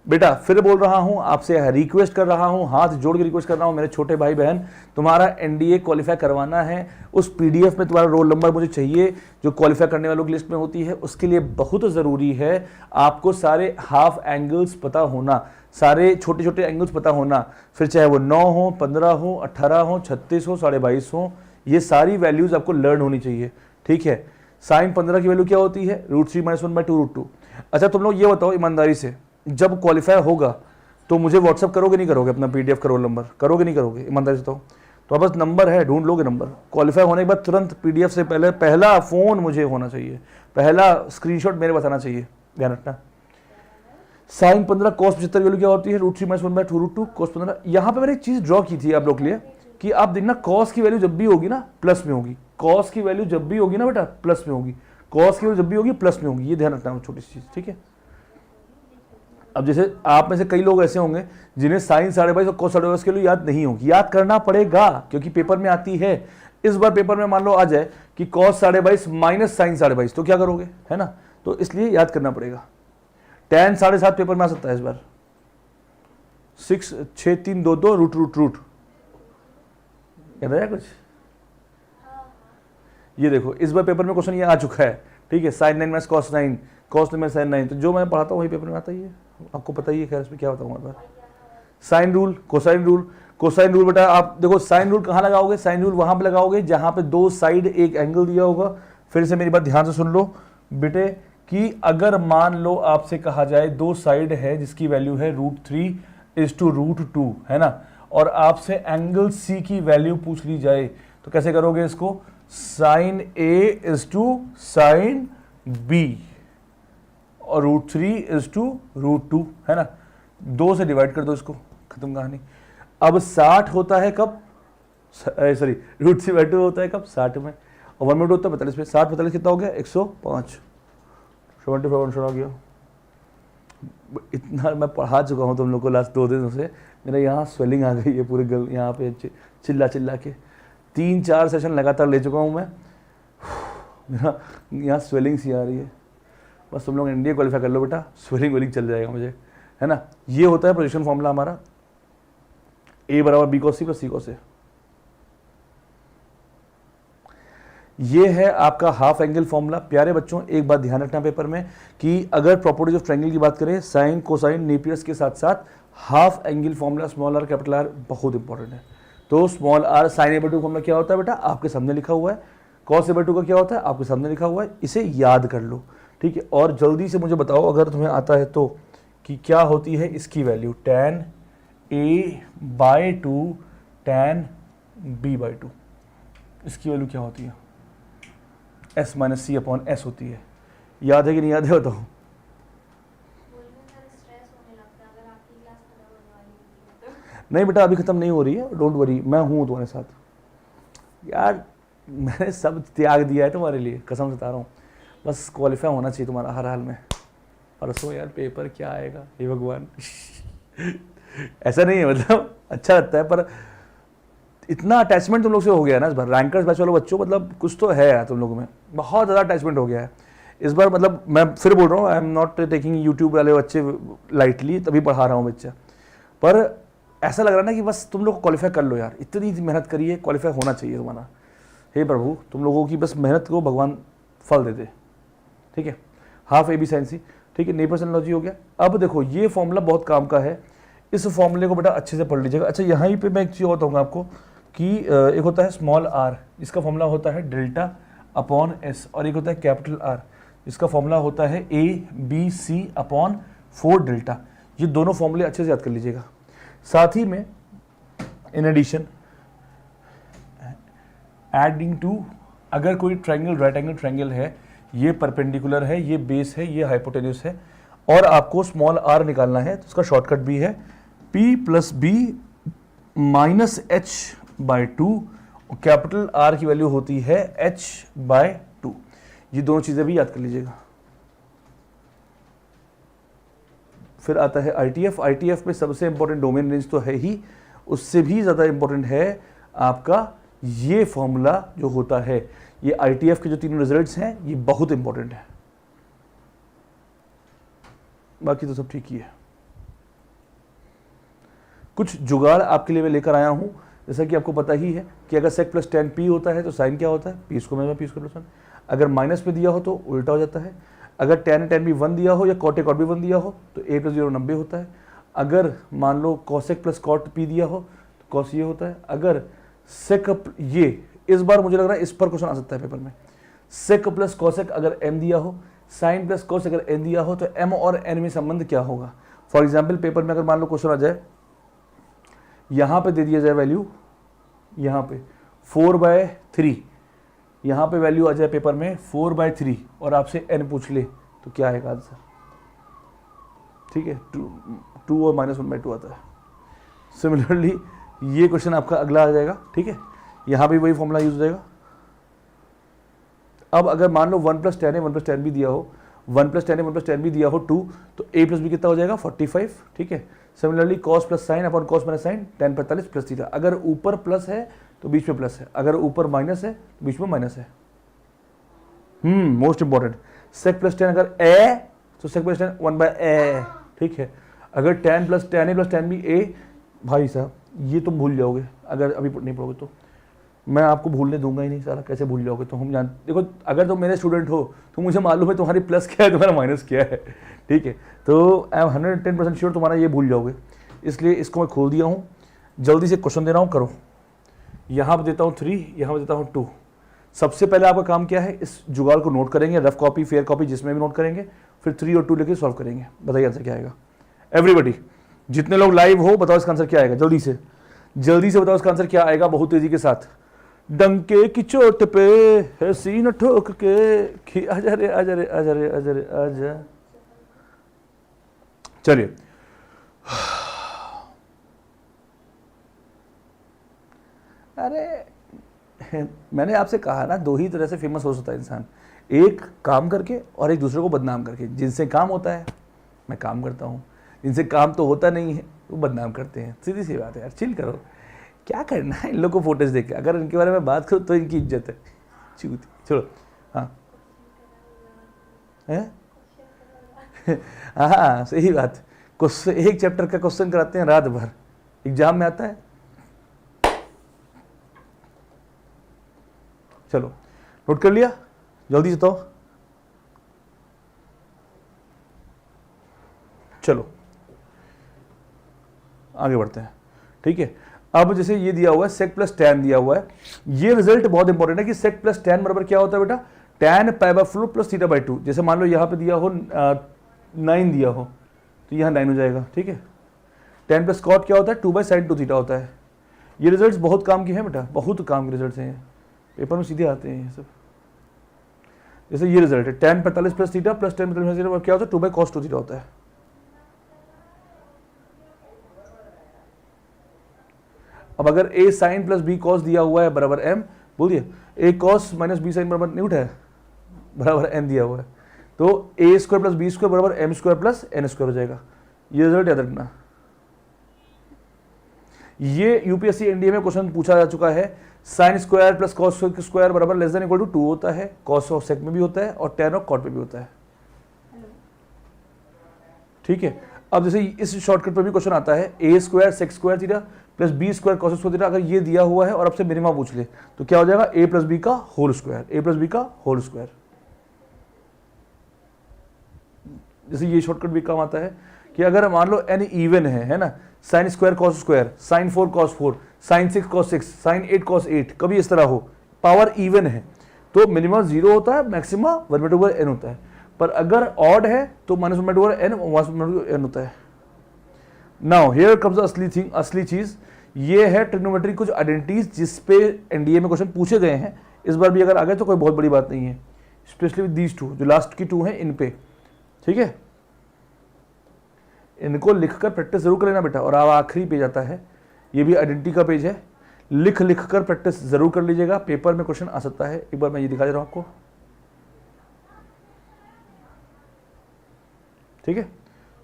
बेटा फिर बोल रहा हूं, आपसे रिक्वेस्ट कर रहा हूं, हाथ जोड़ के रिक्वेस्ट कर रहा हूं मेरे छोटे भाई बहन, तुम्हारा एनडीए क्वालिफाई करवाना है, उस पीडीएफ में तुम्हारा रोल नंबर मुझे चाहिए जो क्वालिफाई करने वालों की लिस्ट में होती है। उसके लिए बहुत ज़रूरी है आपको सारे हाफ एंगल्स पता होना, सारे छोटे छोटे एंगल्स पता होना, फिर चाहे वो 9 हो, 15 हो, 18 हो, 36 हो, 22.5 हो, ये सारी वैल्यूज आपको लर्न होनी चाहिए। ठीक है, साइन 15 की वैल्यू क्या होती है? √3 - 1/2 √2। अच्छा तुम लोग ये बताओ ईमानदारी से, जब क्वालिफाई होगा तो मुझे व्हाट्सअप करोगे नहीं करोगे? अपना पीडीएफ का रोल नंबर करोगे नहीं करोगे? ईमानदारी से तो बस नंबर है, ढूंढ लोगे नंबर। क्वालिफाई होने के बाद तुरंत पीडीएफ से पहले पहला फ़ोन मुझे होना चाहिए, पहला स्क्रीनशॉट मेरे बताना चाहिए, ध्यान रखना। साइन 15 कॉस 75 वैल्यू क्या होती है? √3 - 1/2 √2 कॉस 15। यहाँ पे मैंने एक चीज़ ड्रॉ की थी आप लोग के लिए कि आप देखना कॉस की वैल्यू जब भी होगी ना प्लस में होगी, कॉस की वैल्यू जब भी होगी ना बेटा प्लस में होगी, कॉस की वैल्यू जब भी होगी प्लस में होगी, ये ध्यान रखना है छोटी सी चीज़। ठीक है, अब जैसे आप में से कई लोग ऐसे होंगे जिन्हें साइन 22.5 और कॉस 22.5 के लिए याद नहीं होगी, याद करना पड़ेगा क्योंकि पेपर में आती है। इस बार पेपर में मान लो आ जाए कि कॉस 22.5 माइनस साइन 22.5 तो क्या करोगे, है ना? तो इसलिए याद करना पड़ेगा। tan 7.5 पेपर में आ सकता है इस बार, 6 6 3 2 2 रूट याद आया कुछ? ये देखो इस बार पेपर में क्वेश्चन ये आ चुका है। ठीक है, sine 9 minus cos 9, cos 9 minus sine 9, तो जो मैं पढ़ाता हूँ वही पेपर में आता ही है, आपको पता ही है। खैर इसमें क्या बताऊँ मैं, sine rule, cosine rule. Cosine rule बेटा आप देखो, साइन रूल कहाँ लगाओगे? साइन रूल वहां पे लगाओगे जहां पे दो साइड एक एंगल दिया होगा। फिर से मेरी बात ध्यान से सुन लो बेटे कि अगर मान लो आपसे कहा जाए दो साइड है जिसकी वैल्यू है √3 √2, है ना, और आपसे एंगल सी की वैल्यू पूछ ली जाए तो कैसे करोगे इसको? साइन A साइन B और √3 √2, है ना, 2 से डिवाइड कर दो इसको, खत्म कहानी। अब 60 होता है कब? सॉरी √3/2 होता है कब? 60 में, और 1/2 होता है 45 में। 60 45 कितना हो गया? 105, 75 आंसर आ गया। इतना मैं पढ़ा चुका हूँ तुम लोग को लास्ट 2 दिनों से, मेरा यहाँ स्वेलिंग आ गई है पूरे गल, यहाँ पे चिल्ला चिल्ला के 3-4 सेशन लगातार ले चुका हूँ मैं, मेरा यहाँ स्वेलिंग सी आ रही है। बस तुम लोग एनडीए क्वालिफाई कर लो बेटा, स्वेलिंग चल जाएगा मुझे, है ना। ये होता है प्रोजेक्शन फॉर्मूला हमारा, A बराबर B cos C plus C cos A। ये है आपका हाफ एंगल फॉर्मूला। प्यारे बच्चों एक बात ध्यान रखना पेपर में कि अगर प्रॉपर्टीज ऑफ ट्रायंगल की बात करें, साइन कोसाइन नेपियर्स के साथ साथ half angle formula small are capital R बहुत इंपॉर्टेंट है। तो small are sign A/2 formula क्या होता है बेटा? आपके सामने लिखा हुआ है। कॉस A/2 का क्या होता है? आपके सामने लिखा हुआ है। इसे याद कर लो, ठीक है। और जल्दी से मुझे बताओ अगर तुम्हें आता है तो कि क्या होती है इसकी value? tan A/2 tan B/2, इसकी वैल्यू क्या होती है? S - C/S होती है। याद है कि नहीं याद है बताओ? नहीं बेटा अभी खत्म नहीं हो रही है, डोंट वरी, मैं हूँ तुम्हारे साथ यार, मैंने सब त्याग दिया है तुम्हारे लिए, कसम से बता रहा हूँ। बस क्वालिफाई होना चाहिए तुम्हारा हर हाल में। परसों यार पेपर क्या आएगा हे भगवान ऐसा नहीं है, मतलब अच्छा लगता है पर इतना अटैचमेंट तुम लोग से हो गया है ना इस बार, रैंकर्स बैच वालों बच्चों, मतलब कुछ तो है यार तुम लोगों में, बहुत ज़्यादा अटैचमेंट हो गया है इस बार। मतलब मैं फिर बोल रहा हूँ, I am not taking YouTube वाले बच्चे लाइटली, तभी पढ़ा रहा हूँ बच्चा, पर ऐसा लग रहा है ना कि बस तुम लोग क्वालिफाई कर लो यार, इतनी मेहनत करिए, क्वालिफाई होना चाहिए तुम्हारा। हे प्रभु तुम लोगों की बस मेहनत को भगवान फल दे दे, ठीक है। हाफ AB sin C, ठीक है। नेपर्स एनालॉजी हो गया। अब देखो ये फॉर्मूला बहुत काम का है, इस फॉर्मूले को बेटा अच्छे से पढ़ लीजिएगा। अच्छा यहाँ पे मैं एक चीज़ और बताऊँगा आपको कि एक होता है स्मॉल r, इसका फॉर्मूला होता है ΔS, और एक होता है कैपिटल R, इसका फॉर्मूला होता है ABC/4 ΔT। ये दोनों फॉर्मूले अच्छे से याद कर लीजिएगा। साथ ही में इन एडिशन एडिंग टू, अगर कोई ट्रायंगल राइट एंगल ट्रायंगल है, ये परपेंडिकुलर है, ये बेस है, ये हाइपोटेन्यूस है, और आपको स्मॉल r निकालना है, तो उसका शॉर्टकट भी है P + B - h/2, capital R की वैल्यू होती है h/2। ये दोनों चीज़ें भी याद कर लीजिएगा। फिर आता है ITF में सबसे इंपॉर्टेंट डोमेन रेंज तो है ही, उससे भी ज़्यादा इंपॉर्टेंट है आपका ये फॉर्मूला जो होता है। ये ITF के जो 3 रिजल्ट्स हैं ये बहुत इंपॉर्टेंट है, बाकी तो सब ठीक ही है। कुछ जुगाड़ आपके लिए मैं लेकर आया हूँ। जैसा कि आपको पता ही है कि अगर sec प्लस tan p होता है तो साइन क्या होता है, पी स्क्वायर में पी स्क्वायर प्लस 1। अगर माइनस में दिया हो तो उल्टा हो जाता है। अगर tan b 1 दिया हो या cot a cot b 1 दिया हो तो a प्लस 0 90 होता है। अगर मान लो cosec प्लस cot p दिया हो तो cos ये होता है। अगर sec ये इस बार मुझे लग रहा है इस पर क्वेश्चन आ सकता है पेपर में, sec प्लस cosec अगर m दिया हो, sin प्लस cos अगर n दिया हो तो m और n में संबंध क्या होगा। फॉर एग्जाम्पल पेपर में अगर मान लो क्वेश्चन आ जाए, यहाँ पे दे दिया जाए वैल्यू, यहाँ पे 4/3, यहाँ पे वैल्यू आ जाए पेपर में 4/3 और आपसे n पूछ ले तो क्या आएगा आंसर। ठीक है, 2 और -1/2 आता है। सिमिलरली ये क्वेश्चन आपका अगला आ जाएगा। ठीक है, यहाँ भी वही फॉर्मूला यूज हो जाएगा। अब अगर मान लो 1 + tan a 1 + tan b दिया हो, 1 + tan a 1 + tan b दिया हो 2, तो a + b कितना हो जाएगा 45। ठीक है, similarly cos plus sine upon cos minus sine tan 45 plus theta. अगर ऊपर प्लस है तो बीच में प्लस है, अगर ऊपर माइनस है तो बीच में माइनस है। Most important, sec plus tan अगर a तो sec प्लस tan 1/a। ठीक है, अगर tan a plus tan b a, भाई साहब ये तुम भूल जाओगे अगर अभी नहीं पढ़ोगे तो। मैं आपको भूलने दूंगा ही नहीं, सारा कैसे भूल जाओगे। तो हम देखो, अगर तुम मेरे स्टूडेंट हो तो मुझे मालूम है तुम्हारी प्लस क्या है, तुम्हारा माइनस क्या है। ठीक है, तो आई एम 110% श्योर तुम्हारा ये भूल जाओगे, इसलिए इसको मैं खोल दिया हूँ। जल्दी से क्वेश्चन दे रहा हूँ, करो। यहाँ पर देता हूँ 3, यहाँ पर देता हूँ 2। सबसे पहले आपका काम क्या है, इस जुगाड़ को नोट करेंगे, रफ कॉपी फेयर कॉपी जिसमें भी नोट करेंगे, फिर 3 और 2 लेके सॉल्व करेंगे। बताइए आंसर क्या आएगा। एवरीबडी, जितने लोग लाइव हो बताओ इसका आंसर क्या आएगा, जल्दी से बताओ इसका आंसर क्या आएगा, बहुत तेजी के साथ। डंके की चोट पे है सीना ठोक के आजा रे आजा रे आजा रे आजा रे आजा। चलिए, अरे मैंने आपसे कहा ना, 2 ही तरह से फेमस हो सकता है इंसान, एक काम करके और एक दूसरे को बदनाम करके। जिनसे काम होता है मैं काम करता हूँ, जिनसे काम तो होता नहीं है वो बदनाम करते हैं। सीधी सी बात है यार, चिल करो, क्या करना है इन लोगों को फोटोज देख के। अगर इनके बारे में बात करो तो इनकी इज्जत है, चूती। छोड़ो, हाँ हाँ सही बात। क्वेश्चन, एक चैप्टर का क्वेश्चन कराते हैं रात भर, एग्जाम में आता है। चलो नोट कर लिया, जल्दी से तो चलो आगे बढ़ते हैं। ठीक है, अब जैसे ये दिया हुआ है sec प्लस tan दिया हुआ है, ये रिजल्ट बहुत इंपॉर्टेंट है कि sec प्लस tan बराबर क्या होता है बेटा, tan π/4 प्लस θ/2। जैसे मान लो यहाँ पे दिया हो 9 दिया हो तो यहाँ 9 हो जाएगा। ठीक है, tan प्लस cot क्या होता है, 2/sin 2θ होता है। ये रिजल्ट बहुत काम की है बेटा, बहुत काम के रिजल्ट हैं, पेपर में सीधे आते हैं ये सब। जैसे ये रिजल्ट है tan 45 plus theta plus tan 45 theta क्या होता है, 2/cos 2θ होता है। अब अगर a sin plus b cos दिया हुआ है बराबर m, बोलिए a cos minus b sin बराबर नहीं उठा है, बराबर m दिया हुआ है, तो a square plus b square बराबर m square plus n square हो जाएगा। ये रिजल्ट याद रखना। ये यूपीएससी एनडीए में क्वेश्चन पूछा जा चुका है। Sine square plus cos square बराबर लेस देन इक्वल टू 2 होता है, कॉस ऑफ सेक में भी होता है और टेन ऑफ कॉट में भी होता है। ठीक है, अब जैसे इस शॉर्टकट पर भी क्वेश्चन आता है, A square sec square theta plus B square cos square theta. अगर ये दिया हुआ है और आपसे मिनिमा पूछ ले तो क्या हो जाएगा, ए प्लस बी का होल स्क्वायर, ए प्लस बी का होल स्क्वायर। जैसे ये शॉर्टकट भी काम आता है कि अगर मान लो n इवन है ना, sine square cos square, sine 4 cos 4, sine 6 cos 6, sine 8 cos 8, कभी इस तरह हो, पावर इवन है तो मिनिमम 0 होता है, मैक्सिमम 1/n होता है। पर अगर ऑड है तो -1/n 1/n होता है। नाउ हियर कम्स असली थिंग, असली चीज ये है ट्रिग्नोमेट्री कुछ आइडेंटिटीज जिस पे एनडीए में क्वेश्चन पूछे गए हैं। इस बार भी अगर आ गए तो कोई बहुत बड़ी बात नहीं है, स्पेशली विद दीज 2, जो लास्ट की 2 हैं इन पे। ठीक है, इनको लिखकर प्रैक्टिस जरूर कर लेना बेटा। और अब आखिरी पेज आता है, ये भी आइडेंटिटी का पेज है, लिख कर प्रैक्टिस जरूर कर लीजिएगा, पेपर में क्वेश्चन आ सकता है। एक बार मैं ये दिखा दे रहा हूं आपको। ठीक है,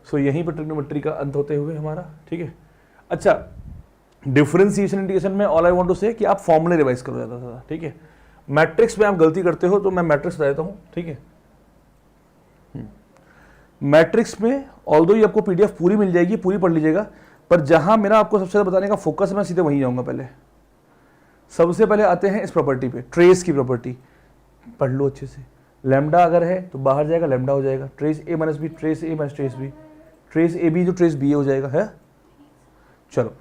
सो यहीं पर ट्रिग्नोमेट्री का अंत होते हुए हमारा। ठीक है, अच्छा डिफरेंशिएशन इंटीग्रेशन में ऑल आई वांट टू से कि आप फॉर्मूले रिवाइज करो ज़्यादा से ज़्यादा। ठीक है, मैट्रिक्स में आप गलती करते हो तो मैं मैट्रिक्स बता देता हूँ। ठीक है, मैट्रिक्स में ऑल्दो ये आपको पीडीएफ पूरी मिल जाएगी, पूरी पढ़ लीजिएगा, पर जहां मेरा आपको सबसे ज्यादा बताने का फोकस है, मैं सीधे वहीं जाऊंगा। पहले सबसे पहले आते हैं इस प्रॉपर्टी पे, ट्रेस की प्रॉपर्टी पढ़ लो अच्छे से। लैम्डा अगर है तो बाहर जाएगा लैम्डा हो जाएगा, trace A minus B, trace A minus trace B, trace A B जो ट्रेस बी हो जाएगा है। चलो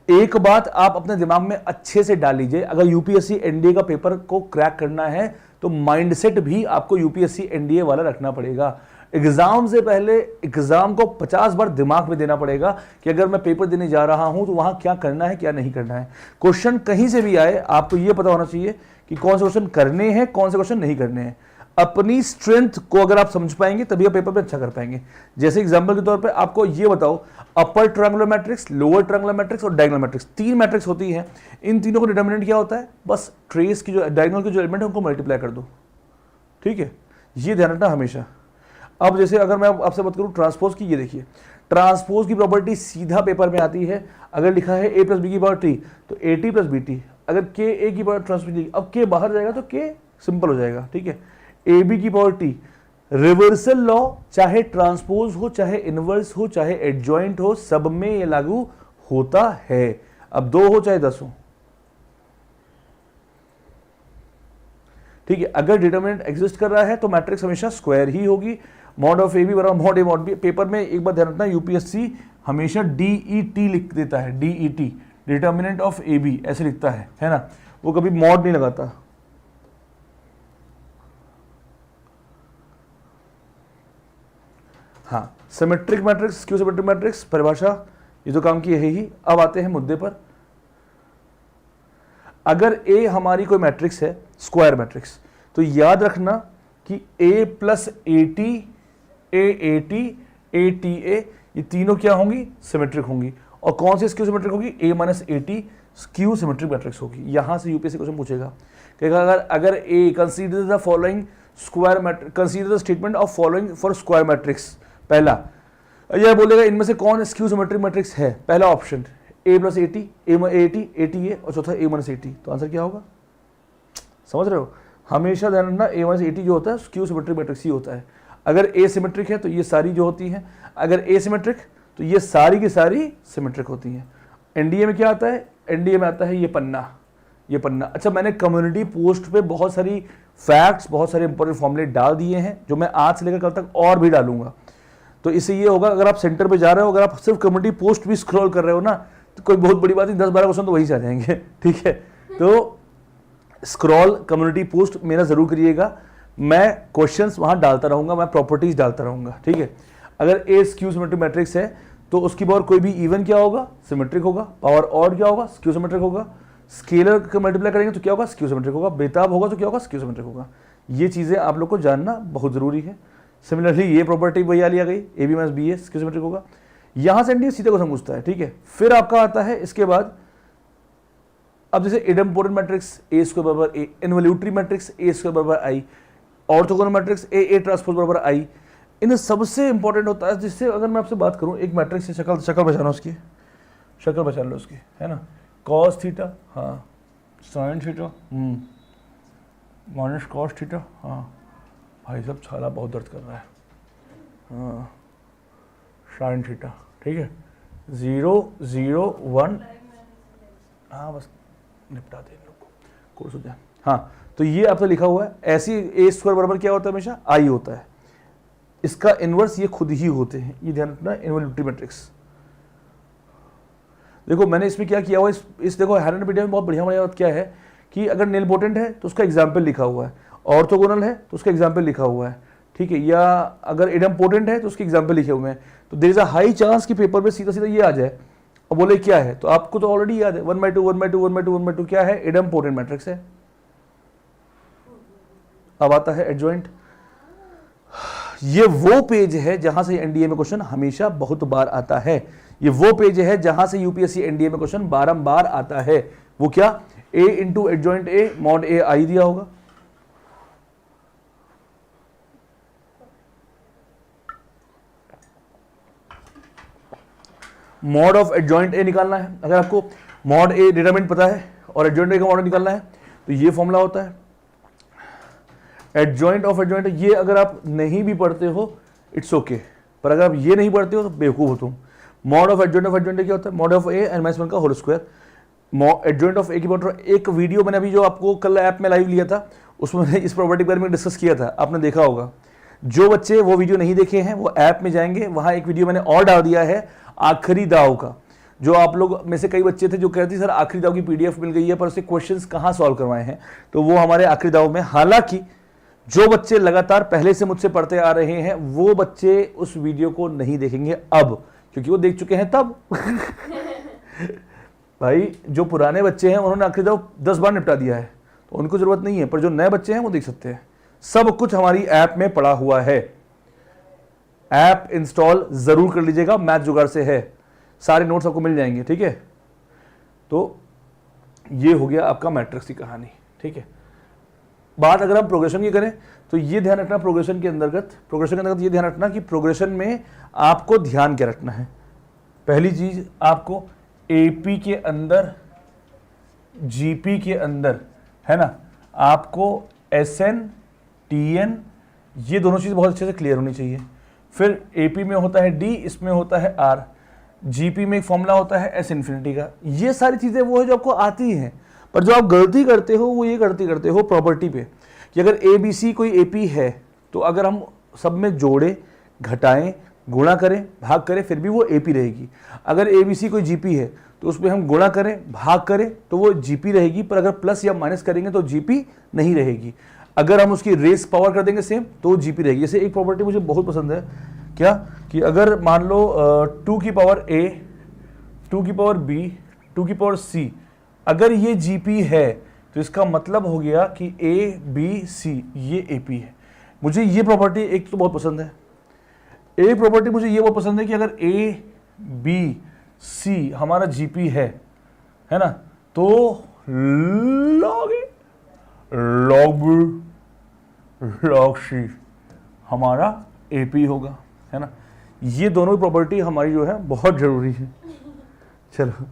एक बात आप अपने दिमाग में अच्छे से डाल लीजिए, अगर यूपीएससी एनडीए का पेपर को क्रैक करना है तो माइंडसेट भी आपको यूपीएससी एनडीए वाला रखना पड़ेगा। एग्जाम से पहले एग्जाम को 50 बार दिमाग में देना पड़ेगा कि अगर मैं पेपर देने जा रहा हूं तो वहां क्या करना है क्या नहीं करना है। क्वेश्चन कहीं से भी आए आपको यह पता होना चाहिए कि कौन से क्वेश्चन करने हैं कौन से क्वेश्चन नहीं करने हैं। अपनी स्ट्रेंथ को अगर आप समझ पाएंगे तभी आप पेपर पे अच्छा कर पाएंगे। जैसे एग्जांपल के तौर पे आपको ये बताओ, upper triangular matrix, lower triangular matrix और डायगोनल मैट्रिक्स, 3 मैट्रिक्स होती हैं। इन तीनों को डिटर्मिनेंट क्या होता है? बस ट्रेस की जो डायगोनल के जो एलिमेंट है उनको मल्टीप्लाई कर दो, ठीक है, ये ध्यान रखना हमेशा। अब जैसे अगर मैं आपसे बात करूं ट्रांसपोज की, ये देखिए ट्रांसपोज की प्रॉपर्टी सीधा पेपर में आती है। अगर लिखा है a प्लस बी की पावर टी तो A T plus B T, अगर के ए की पावर ट्रांसपोज, अब के बाहर जाएगा तो के सिंपल हो जाएगा, ठीक है, ए बी की पावर टी। रिवर्सल लॉ चाहे ट्रांसपोज हो चाहे इनवर्स हो चाहे एडजॉइंट हो, सब में ये लागू होता है। अब 2 हो चाहे 10 हो, ठीक है। अगर डिटरमिनेंट एग्जिस्ट कर रहा है तो मैट्रिक्स हमेशा स्क्वायर ही होगी। मॉड ऑफ ए बी बराबर mod A mod B. Paper में एक बार ध्यान रखना, यूपीएससी हमेशा डीईटी लिख देता है, DET determinant of A B ऐसे लिखता है ना, वो कभी मॉड नहीं लगाता। हाँ, symmetric matrix, skew symmetric matrix परिभाषा ये तो काम की है ही। अब आते हैं मुद्दे पर। अगर ए हमारी कोई मैट्रिक्स है स्क्वायर मैट्रिक्स, तो याद रखना कि A plus A T, A T, A T A, ये तीनों क्या होंगी? सिमेट्रिक होंगी। और कौन सी स्क्यू सिमेट्रिक होगी? A minus A T skew symmetric matrix होगी। यहां से यूपीएससी क्वेश्चन पूछेगा, कहेगा अगर A consider the following square matrix, consider the statement of following for square matrix, पहला यह बोलेगा इनमें से कौन स्क्यू सिमेट्रिक मैट्रिक्स है? पहला option A plus A T, A T ए, और चौथा ए माइनस ए टी। तो आंसर क्या होगा? समझ रहे हो? हमेशा ध्यान रखना ए माइनस ए टी जो होता है स्क्यू सिमेट्रिक मैट्रिक्स ही होता है। अगर ए सिमेट्रिक है तो ये सारी जो होती हैं, अगर ए सिमेट्रिक तो ये सारी की सारी सिमेट्रिक होती हैं। एनडीए में क्या आता है? एनडीए में आता है ये पन्ना, ये पन्ना। अच्छा, मैंने कम्युनिटी पोस्ट पे बहुत सारी फैक्ट्स, बहुत सारे इंपॉर्टेंट फॉर्मूले डाल दिए हैं जो मैं आज से लेकर कल तक और भी डालूंगा। तो इससे ये होगा, अगर आप सेंटर पे जा रहे हो, अगर आप सिर्फ कम्युनिटी पोस्ट भी स्क्रॉल कर रहे हो ना, तो कोई बहुत बड़ी बात नहीं, 10-12 क्वेश्चन तो वहीं से आ जाएंगे, ठीक है। तो स्क्रॉल कम्युनिटी पोस्ट मेरा जरूर करिएगा, मैं क्वेश्चंस वहां डालता रहूंगा, मैं प्रॉपर्टीज डालता रहूंगा, ठीक है। अगर ए स्क्यू सिमेट्रिक मैट्रिक्स है तो उसकी पावर कोई भी इवन क्या होगा? सिमेट्रिक होगा। पावर ऑड क्या होगा? स्क्यू सिमेट्रिक होगा। स्केलर का मल्टीप्लाई करेंगे तो क्या होगा? स्क्यू सिमेट्रिक होगा। बेताब होगा तो क्या होगा? स्क्यू सिमेट्रिक होगा। ये चीजें आप लोग को जानना बहुत जरूरी है। सिमिलरली ये प्रॉपर्टी वही आ लिया गई, A B minus B A skew symmetric होगा। यहां से एनडीए सीधे को समझता है, ठीक है। फिर आपका आता है इसके बाद, अब जैसे इडम्पोर्टेंट मैट्रिक्स ए स्क्वायर बराबर ए, इनवॉल्यूटरी मैट्रिक्स ए स्क्वायर बराबर आई, ऑर्थोगोनल मैट्रिक्स ए ट्रांसपोज बराबर आई। इन सबसे इंपॉर्टेंट होता है, जिससे अगर मैं आपसे बात करूं, एक मैट्रिक्स से शक्ल बचाना, उसकी शक्ल बचान लो उसकी, है ना, कॉस थीटा, हाँ, sine theta, minus cos theta, हाँ भाई साहब छाला बहुत दर्द कर रहा है, हाँ, साइन थीटा, ठीक है, 0 0 1, हाँ बस निपटा दे इन लोग को, कोर्स हो जाए। हाँ, तो ये आपसे लिखा हुआ है, ऐसी ए स्क्वायर बराबर क्या होता है? हमेशा आई होता है। इसका इनवर्स ये खुद ही होते हैं, ये ध्यान रखना, इनवॉल्यूटरी मैट्रिक्स। देखो मैंने इसमें क्या किया हुआ, इस देखो हैरन पीडिया में बहुत बढ़िया बात क्या है कि अगर निलपोटेंट है तो उसका एग्जाम्पल लिखा हुआ है, ऑर्थोगोनल है तो उसका एग्जाम्पल लिखा हुआ है, ठीक है, या अगर इडम्पोटेंट है तो उसके एग्जाम्पल लिखे हुए हैं। तो there is a high chance कि पेपर में सीधा सीधा ये आ जाए और बोले क्या है, तो आपको तो ऑलरेडी याद है 1/2 1/2 1/2 1/2 क्या है? इडम्पोटेंट मैट्रिक्स है। अब आता है एडजॉइंट। ये वो पेज है जहां से एनडीए में क्वेश्चन हमेशा बहुत बार आता है। ये वो पेज है जहां से यूपीएससी एनडीए में क्वेश्चन बारंबार आता है। वो क्या? ए इंटू एडजॉइंट ए मॉड ए आई दिया होगा, मॉड ऑफ एडजॉइंट ए निकालना है। अगर आपको मॉड ए डिटरमिनेंट पता है और एडजॉइंट ए का मॉड निकालना है तो ये फॉर्मूला होता है एडजॉइंट ऑफ एडजॉइंट। ये अगर आप नहीं भी पढ़ते हो इट्स ओके, पर अगर आप ये नहीं पढ़ते हो तो बेवकूफ हो तुम। मॉड ऑफ एडजॉइंट क्या होता है? मॉड ऑफ ए n-1 का होल स्क्वायर। एडजॉइंट ऑफ ए की पावर, एक वीडियो मैंने अभी जो आपको कल ऐप में लाइव लिया था उसमें मैंने इस प्रॉपर्टी के बारे में डिस्कस किया था, आपने देखा होगा। जो बच्चे वो वीडियो नहीं देखे हैं वो ऐप में जाएंगे, वहां एक वीडियो मैंने और डाल दिया है आखिरी दाव का। जो आप लोग में से कई बच्चे थे जो कहते थे सर आखिरी दाव की पीडीएफ मिल गई है पर उससे क्वेश्चंस कहाँ सॉल्व करवाए हैं, तो वो हमारे आखिरी दाव में। हालांकि जो बच्चे लगातार पहले से मुझसे पढ़ते आ रहे हैं वो बच्चे उस वीडियो को नहीं देखेंगे अब, क्योंकि वो देख चुके हैं तब। भाई जो पुराने बच्चे हैं उन्होंने आखिरी दाव 10 बार निपटा दिया है तो उनको जरूरत नहीं है, पर जो नए बच्चे हैं वो देख सकते हैं। सब कुछ हमारी ऐप में पड़ा हुआ है, ऐप इंस्टॉल जरूर कर लीजिएगा, मैथ जुगाड़ से है, सारे नोट्स आपको मिल जाएंगे। ठीक है, तो ये हो गया आपका मैट्रिक्स की कहानी। ठीक है, बात अगर हम प्रोग्रेशन की करें तो ये ध्यान रखना, प्रोग्रेशन के अंतर्गत ये ध्यान रखना कि प्रोग्रेशन में आपको ध्यान क्या रखना है। पहली चीज, आपको एपी के अंदर, जीपी के अंदर, है ना, आपको एसएन, टीएन, ये दोनों चीज बहुत अच्छे से क्लियर होनी चाहिए। फिर एपी में होता है डी, इसमें होता है आर, जीपी में एक फॉर्मूला होता है एस इन्फिनिटी का। ये सारी चीजें वो है जो आपको आती हैं, पर जो आप गलती करते हो वो ये गलती करते हो प्रॉपर्टी पे कि अगर ए बी सी कोई एपी है तो अगर हम सब में जोड़े, घटाएं, गुणा करें, भाग करें फिर भी वो एपी रहेगी। अगर ए बी सी कोई जीपी है तो उसमें हम गुणा करें, भाग करें तो वो जीपी रहेगी, पर अगर प्लस या माइनस करेंगे तो जीपी नहीं रहेगी। अगर हम उसकी रेस पावर कर देंगे सेम तो वो जीपी रहेगी। जैसे एक प्रॉपर्टी मुझे बहुत पसंद है, क्या कि अगर मान लो 2 की पावर a, 2 की पावर b, 2 की पावर c, अगर ये जीपी है तो इसका मतलब हो गया कि a, b, c ये एपी है। मुझे ये प्रॉपर्टी एक तो बहुत पसंद है। एक प्रॉपर्टी मुझे ये बहुत पसंद है कि अगर a, b, c हमारा जीपी है ना, तो log a, log b, log c हमारा एपी होगा, है ना। ये दोनों प्रॉपर्टी हमारी जो है बहुत जरूरी है। चलो,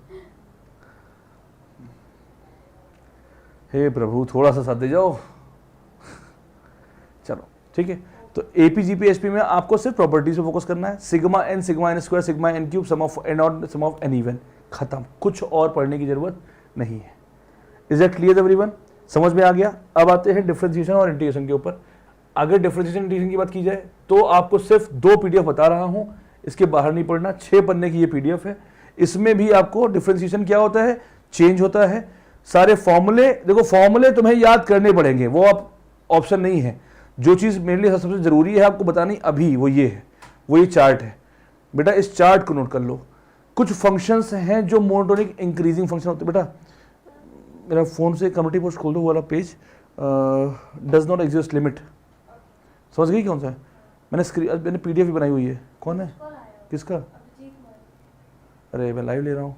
हे प्रभु थोड़ा सा साथ दे जाओ। चलो ठीक है, तो एपी जीपी एसपी में आपको सिर्फ प्रॉपर्टीज पे फोकस करना है। Sigma n square, sigma n cube, sum of n odd, sum of n even, खत्म, कुछ और पढ़ने की जरूरत नहीं है। Is that clear everyone? समझ में आ गया? अब आते हैं डिफरेंशिएशन और इंटीग्रेशन के ऊपर। अगर डिफरेंशिएशन इंटीग्रेशन की बात की जाए तो आपको सिर्फ 2 पीडीएफ बता रहा हूं, इसके बाहर नहीं पढ़ना। 6 पन्ने की ये पीडीएफ है, इसमें भी आपको डिफरेंशिएशन क्या होता है, चेंज होता है। सारे फॉर्मूले, देखो फॉर्मूले तुम्हें याद करने पड़ेंगे, वो आप ऑप्शन नहीं है। जो चीज मेरे लिए सबसे जरूरी है आपको बतानी अभी, वो ये है, वो ये चार्ट है। बेटा इस चार्ट को नोट कर लो। कुछ फंक्शंस हैं जो मोनोटोनिक इंक्रीजिंग फंक्शन होते हैं। बेटा मेरा फोन से कम्युनिटी पोस्ट खोल दो, वाला page does not exist limit, समझ गई कौन सा है? मैंने पीडीएफ भी बनाई हुई है। कौन है, किसका? अरे मैं लाइव ले रहा हूँ।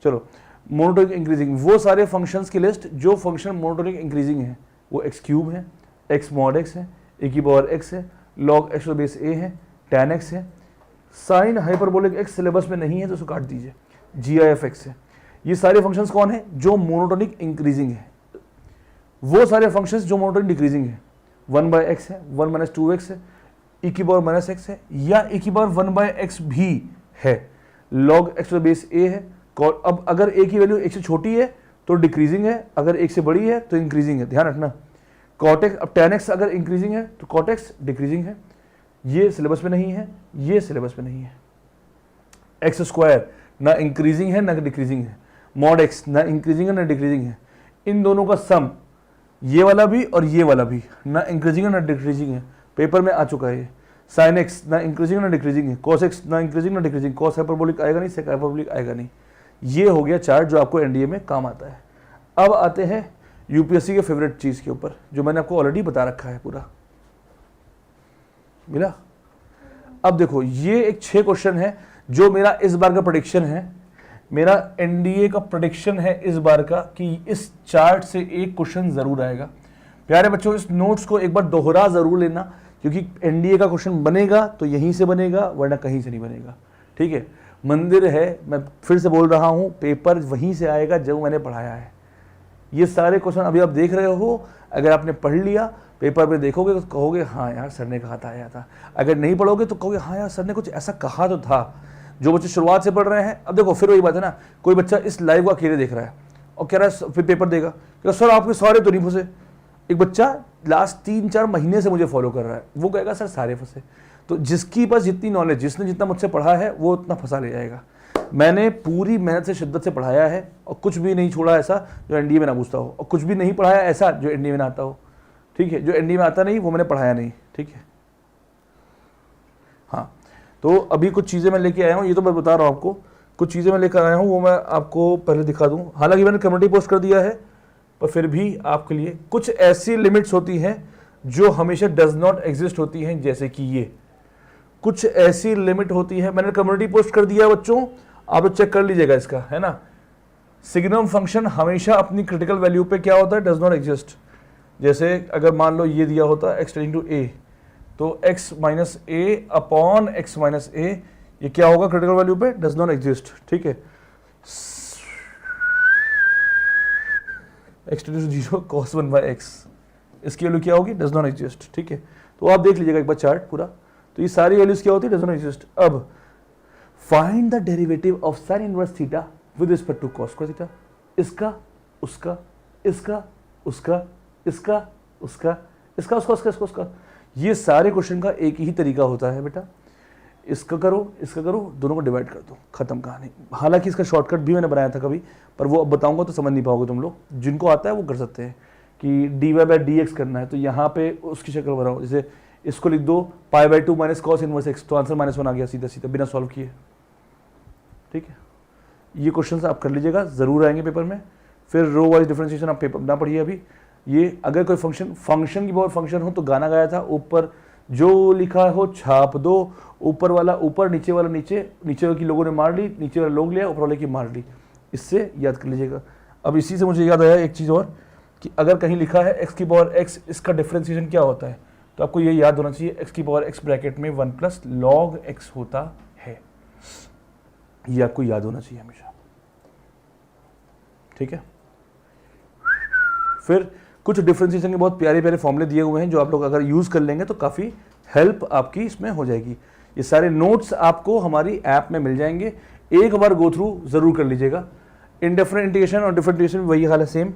चलो, मोनोटोनिक इंक्रीजिंग, वो सारे फंक्शंस की लिस्ट जो फंक्शन मोनोटोनिक इंक्रीजिंग है, वो एक्स क्यूब है, एक्स मॉड एक्स है, ए की पावर एक्स है, लॉग एक्स बेस ए है, टैन एक्स है, साइन हाइपरबोलिक एक्स सिलेबस में नहीं है तो उसको काट दीजिए, जी आई एफ एक्स है। ये सारे फंक्शंस कौन है? जो मोनोटोनिक इंक्रीजिंग है। वो सारे फंक्शंस जो मोनोटोनिक डिक्रीजिंग है, 1/x है, 1 - 2x है, e की पावर -x है, या e की पावर 1/x भी है, log x बेस a है। अब अगर a की वैल्यू 1 से छोटी है तो डिक्रीजिंग है, अगर 1 से बड़ी है तो इंक्रीजिंग है, ध्यान रखना। cot x, अब tan x अगर इंक्रीजिंग है तो cot x डिक्रीजिंग है। ये सिलेबस में नहीं है, ये सिलेबस में नहीं है। एक्स स्क्वायर ना इंक्रीजिंग है ना डिक्रीजिंग है, मॉड x ना इंक्रीजिंग है ना डिक्रीजिंग है। इन दोनों का सम, ये वाला भी और ये वाला भी, ना इंक्रीजिंग है ना डिक्रीजिंग है, पेपर में आ चुका है। साइन एक्स ना इंक्रीजिंग ना डिक्रीजिंग है, कॉस एक्स ना इंक्रीजिंग ना डिक्रीजिंग, कॉस हाइपरबोलिक आएगा नहीं, सेक हाइपरबोलिक आएगा नहीं। ये हो गया चार्ट जो आपको एनडीए में काम आता है। अब आते हैं यूपीएससी के फेवरेट चीज के ऊपर, जो मैंने आपको ऑलरेडी बता रखा है पूरा, मिला? अब देखो, ये एक 6 क्वेश्चन है जो मेरा इस बार का प्रेडिक्शन है, मेरा एनडीए का प्रेडिक्शन है इस बार का कि इस चार्ट से एक क्वेश्चन जरूर आएगा। प्यारे बच्चों, इस नोट्स को एक बार दोहरा जरूर लेना, क्योंकि एनडीए का क्वेश्चन बनेगा तो यहीं से बनेगा, वरना कहीं से नहीं बनेगा। ठीक है, मंदिर है, मैं फिर से बोल रहा हूं, पेपर वहीं से आएगा जो मैंने पढ़ाया है। ये सारे क्वेश्चन अभी आप देख रहे हो, अगर आपने पढ़ लिया, पेपर पे देखोगे तो कहोगे हाँ यार सर ने कहा था, आया था। अगर नहीं पढ़ोगे तो कहोगे हाँ यार सर ने कुछ ऐसा कहा तो था। जो बच्चे शुरुआत से पढ़ रहे हैं, अब देखो फिर वही बात है ना, कोई बच्चा इस लाइव को अकेले देख रहा है और कह रहा है फिर पेपर देगा, क्या सर आपके सारे तो नहीं फंसे। एक बच्चा लास्ट 3-4 महीने से मुझे फॉलो कर रहा है, वो कहेगा सर सारे फंसे। तो जिसकी पास जितनी नॉलेज, जिसने जितना मुझसे पढ़ा है वो उतना फंसा ले जाएगा। मैंने पूरी मेहनत से शिद्दत से पढ़ाया है और कुछ भी नहीं छोड़ा ऐसा जो एनडीए में ना पूछता हो, और कुछ भी नहीं पढ़ाया ऐसा जो एनडीए में ना आता हो। ठीक है, जो एनडीए में आता नहीं वो मैंने पढ़ाया नहीं। ठीक है, हाँ, तो अभी कुछ चीज़ें मैं लेके आया हूँ, ये तो मैं बता रहा हूँ आपको, कुछ चीज़ें मैं लेकर आया हूँ, वो मैं आपको पहले दिखा दूँ। हालांकि मैंने कम्युनिटी पोस्ट कर दिया है, पर फिर भी आपके लिए कुछ ऐसी लिमिट्स होती हैं जो हमेशा डज नॉट एग्जिस्ट होती हैं, जैसे कि ये कुछ ऐसी लिमिट होती है। मैंने कम्युनिटी पोस्ट कर दिया है बच्चों, आप लोग चेक कर लीजिएगा इसका, है ना। सिग्नम फंक्शन हमेशा अपनी क्रिटिकल वैल्यू पे क्या होता है, डज नॉट एग्जिस्ट। जैसे अगर मान लो ये दिया होता x टेंडिंग टू a, तो x minus A upon x minus A, ये क्या होगा क्रिटिकल वैल्यू पे, डज नॉट एग्जिस्ट। ठीक है, x tending to 0 cos 1 by x, इसकी वैल्यू क्या होगी, डज नॉट एग्जिस्ट। ठीक है, तो आप देख लीजिएगा एक बार चार्ट पूरा, तो ये सारी वैल्यूज क्या होती है, डज नॉट एग्जिस्ट। अब find the derivative of sine inverse theta with respect to cos square theta. इसका उसका इसका उसका इसका उसका इसका उसका उसका इसका उसका, ये सारे क्वेश्चन का एक ही तरीका होता है बेटा, इसका करो, दोनों को डिवाइड कर दो, खत्म कहानी। हालांकि इसका शॉर्टकट भी मैंने बनाया था कभी, पर वो अब बताऊंगा तो समझ नहीं पाओगे तुम लोग। जिनको आता है वो कर सकते हैं कि dy बाई डी एक्स करना है, तो यहाँ पे उसकी शक्ल बनाओ, जैसे इसको लिख दो pi by 2 minus cos inverse x, तो आंसर -1 आ गया सीधा सीधा बिना सॉल्व किए। ठीक है, ये क्वेश्चंस आप कर लीजिएगा, जरूर आएंगे पेपर में। फिर रो वाइज डिफरेंशिएशन आप पेपर ना पढ़िए अभी। ये अगर कोई फंक्शन की बहुत फंक्शन हो तो गाना गाया था, ऊपर जो लिखा हो छाप दो, ऊपर वाला ऊपर, नीचे वाला नीचे, नीचे वाले की लोगों ने मार ली, नीचे वाला लोग लिया, ऊपर वाले की मार ली। इससे याद कर लीजिएगा। अब इसी से मुझे याद आया एक चीज़ और, कि अगर कहीं लिखा है x की पावर x, इसका डिफरेंशिएशन क्या होता है, तो आपको ये याद होना चाहिए x की पावर x ब्रैकेट में 1 प्लस log x होता है, ये आपको याद होना चाहिए हमेशा। ठीक है, फिर कुछ डिफरेंशिएशन के बहुत प्यारे प्यारे फॉर्मूले दिए हुए हैं, जो आप लोग अगर यूज़ कर लेंगे तो काफ़ी हेल्प आपकी इसमें हो जाएगी। ये सारे नोट्स आपको हमारी ऐप में मिल जाएंगे, एक बार गो थ्रू ज़रूर कर लीजिएगा। इंडेफिनिट इंटीग्रेशन और डिफरेंशिएशन वही हाल है, सेम।